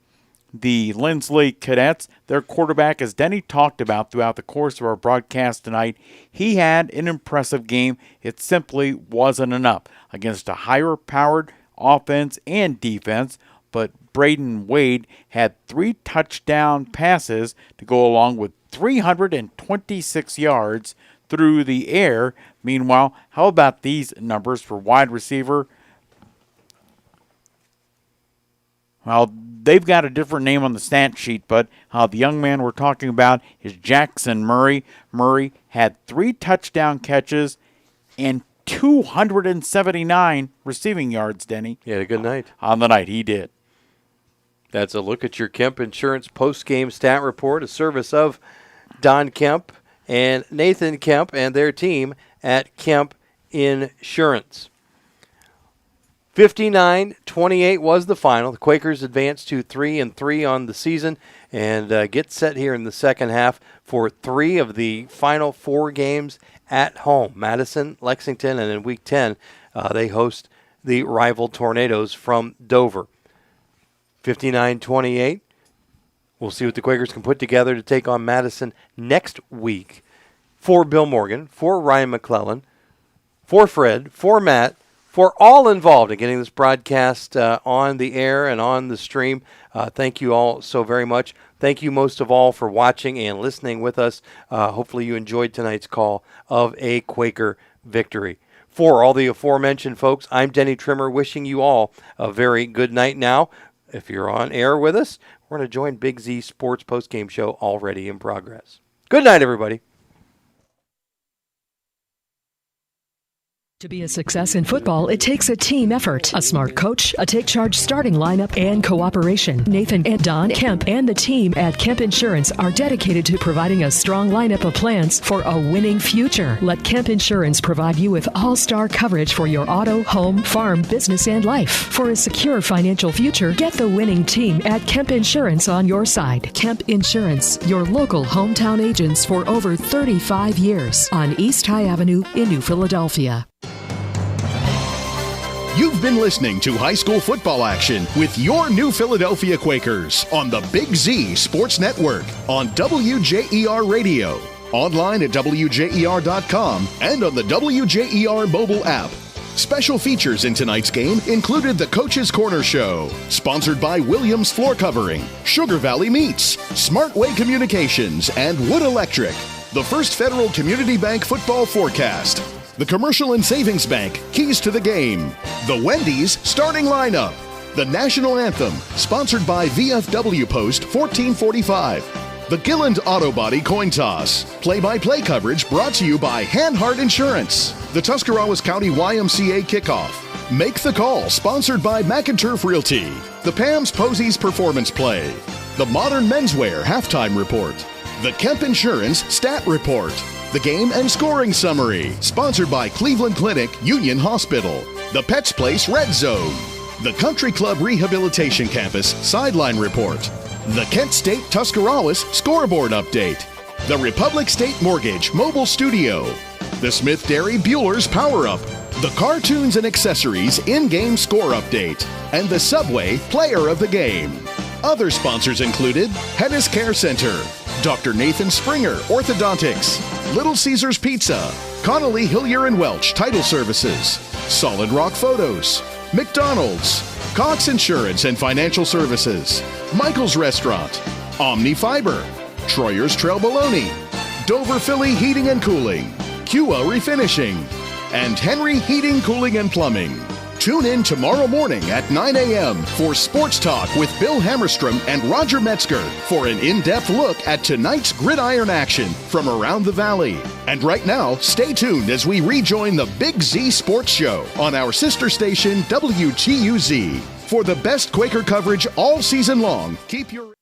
the Linsly Cadets. Their quarterback, as Denny talked about throughout the course of our broadcast tonight, he had an impressive game. It simply wasn't enough against a higher-powered offense and defense, but Braden Wade had 3 touchdown passes to go along with 326 yards through the air. Meanwhile, how about these numbers for wide receiver? Well, they've got a different name on the stat sheet, but the young man we're talking about is Jackson Murray. Murray had 3 touchdown catches and 279 receiving yards, Denny. He had a good night. On the night, he did. That's a look at your Kemp Insurance post-game stat report, a service of Don Kemp and Nathan Kemp and their team at Kemp Insurance. 59-28 was the final. The Quakers advanced to 3-3 on the season and get set here in the second half for 3 of the final 4 games at home. Madison, Lexington, and in Week 10, they host the rival Tornadoes from Dover. 59-28. We'll see what the Quakers can put together to take on Madison next week. For Bill Morgan, for Ryan McClellan, for Fred, for Matt, for all involved in getting this broadcast on the air and on the stream. Thank you all so very much. Thank you most of all for watching and listening with us. Hopefully you enjoyed tonight's call of a Quaker victory. For all the aforementioned folks, I'm Denny Trimmer, wishing you all a very good night now. If you're on air with us, we're going to join Big Z Sports Postgame Show already in progress. Good night, everybody. To be a success in football, it takes a team effort, a smart coach, a take-charge starting lineup, and cooperation. Nathan and Don Kemp and the team at Kemp Insurance are dedicated to providing a strong lineup of plans for a winning future. Let Kemp Insurance provide you with all-star coverage for your auto, home, farm, business, and life. For a secure financial future, get the winning team at Kemp Insurance on your side. Kemp Insurance, your local hometown agents for over 35 years on East High Avenue in New Philadelphia. You've been listening to high school football action with your New Philadelphia Quakers on the Big Z Sports Network on WJER Radio, online at WJER.com, and on the WJER mobile app. Special features in tonight's game included the Coach's Corner Show, sponsored by Williams Floor Covering, Sugar Valley Meats, Smartway Communications, and Wood Electric, the First Federal Community Bank Football Forecast, the Commercial and Savings Bank Keys to the Game, the Wendy's Starting Lineup, the National Anthem, sponsored by VFW Post 1445, the Gilland Auto Body Coin Toss, play-by-play coverage brought to you by Hanhart Insurance, the Tuscarawas County YMCA Kickoff, Make the Call, sponsored by McInturf Realty, the Pam's Posies Performance Play, the Modern Menswear Halftime Report, the Kemp Insurance Stat Report, the Game and Scoring Summary, sponsored by Cleveland Clinic Union Hospital, the Pets Place Red Zone, the Country Club Rehabilitation Campus Sideline Report, the Kent State Tuscarawas Scoreboard Update, the Republic State Mortgage Mobile Studio, the Smith Dairy Bueller's Power Up, the Cartoons and Accessories In-Game Score Update, and the Subway Player of the Game. Other sponsors included Hennis Care Center, Dr. Nathan Springer Orthodontics, Little Caesars Pizza, Connolly Hillier & Welch Title Services, Solid Rock Photos, McDonald's, Cox Insurance and Financial Services, Michael's Restaurant, Omni Fiber, Troyer's Trail Bologna, Dover Philly Heating and Cooling, Kua Refinishing, and Henry Heating, Cooling and Plumbing. Tune in tomorrow morning at 9 a.m. for Sports Talk with Bill Hammerstrom and Roger Metzger for an in-depth look at tonight's gridiron action from around the valley. And right now, stay tuned as we rejoin the Big Z Sports Show on our sister station, WTUZ. For the best Quaker coverage all season long, keep your...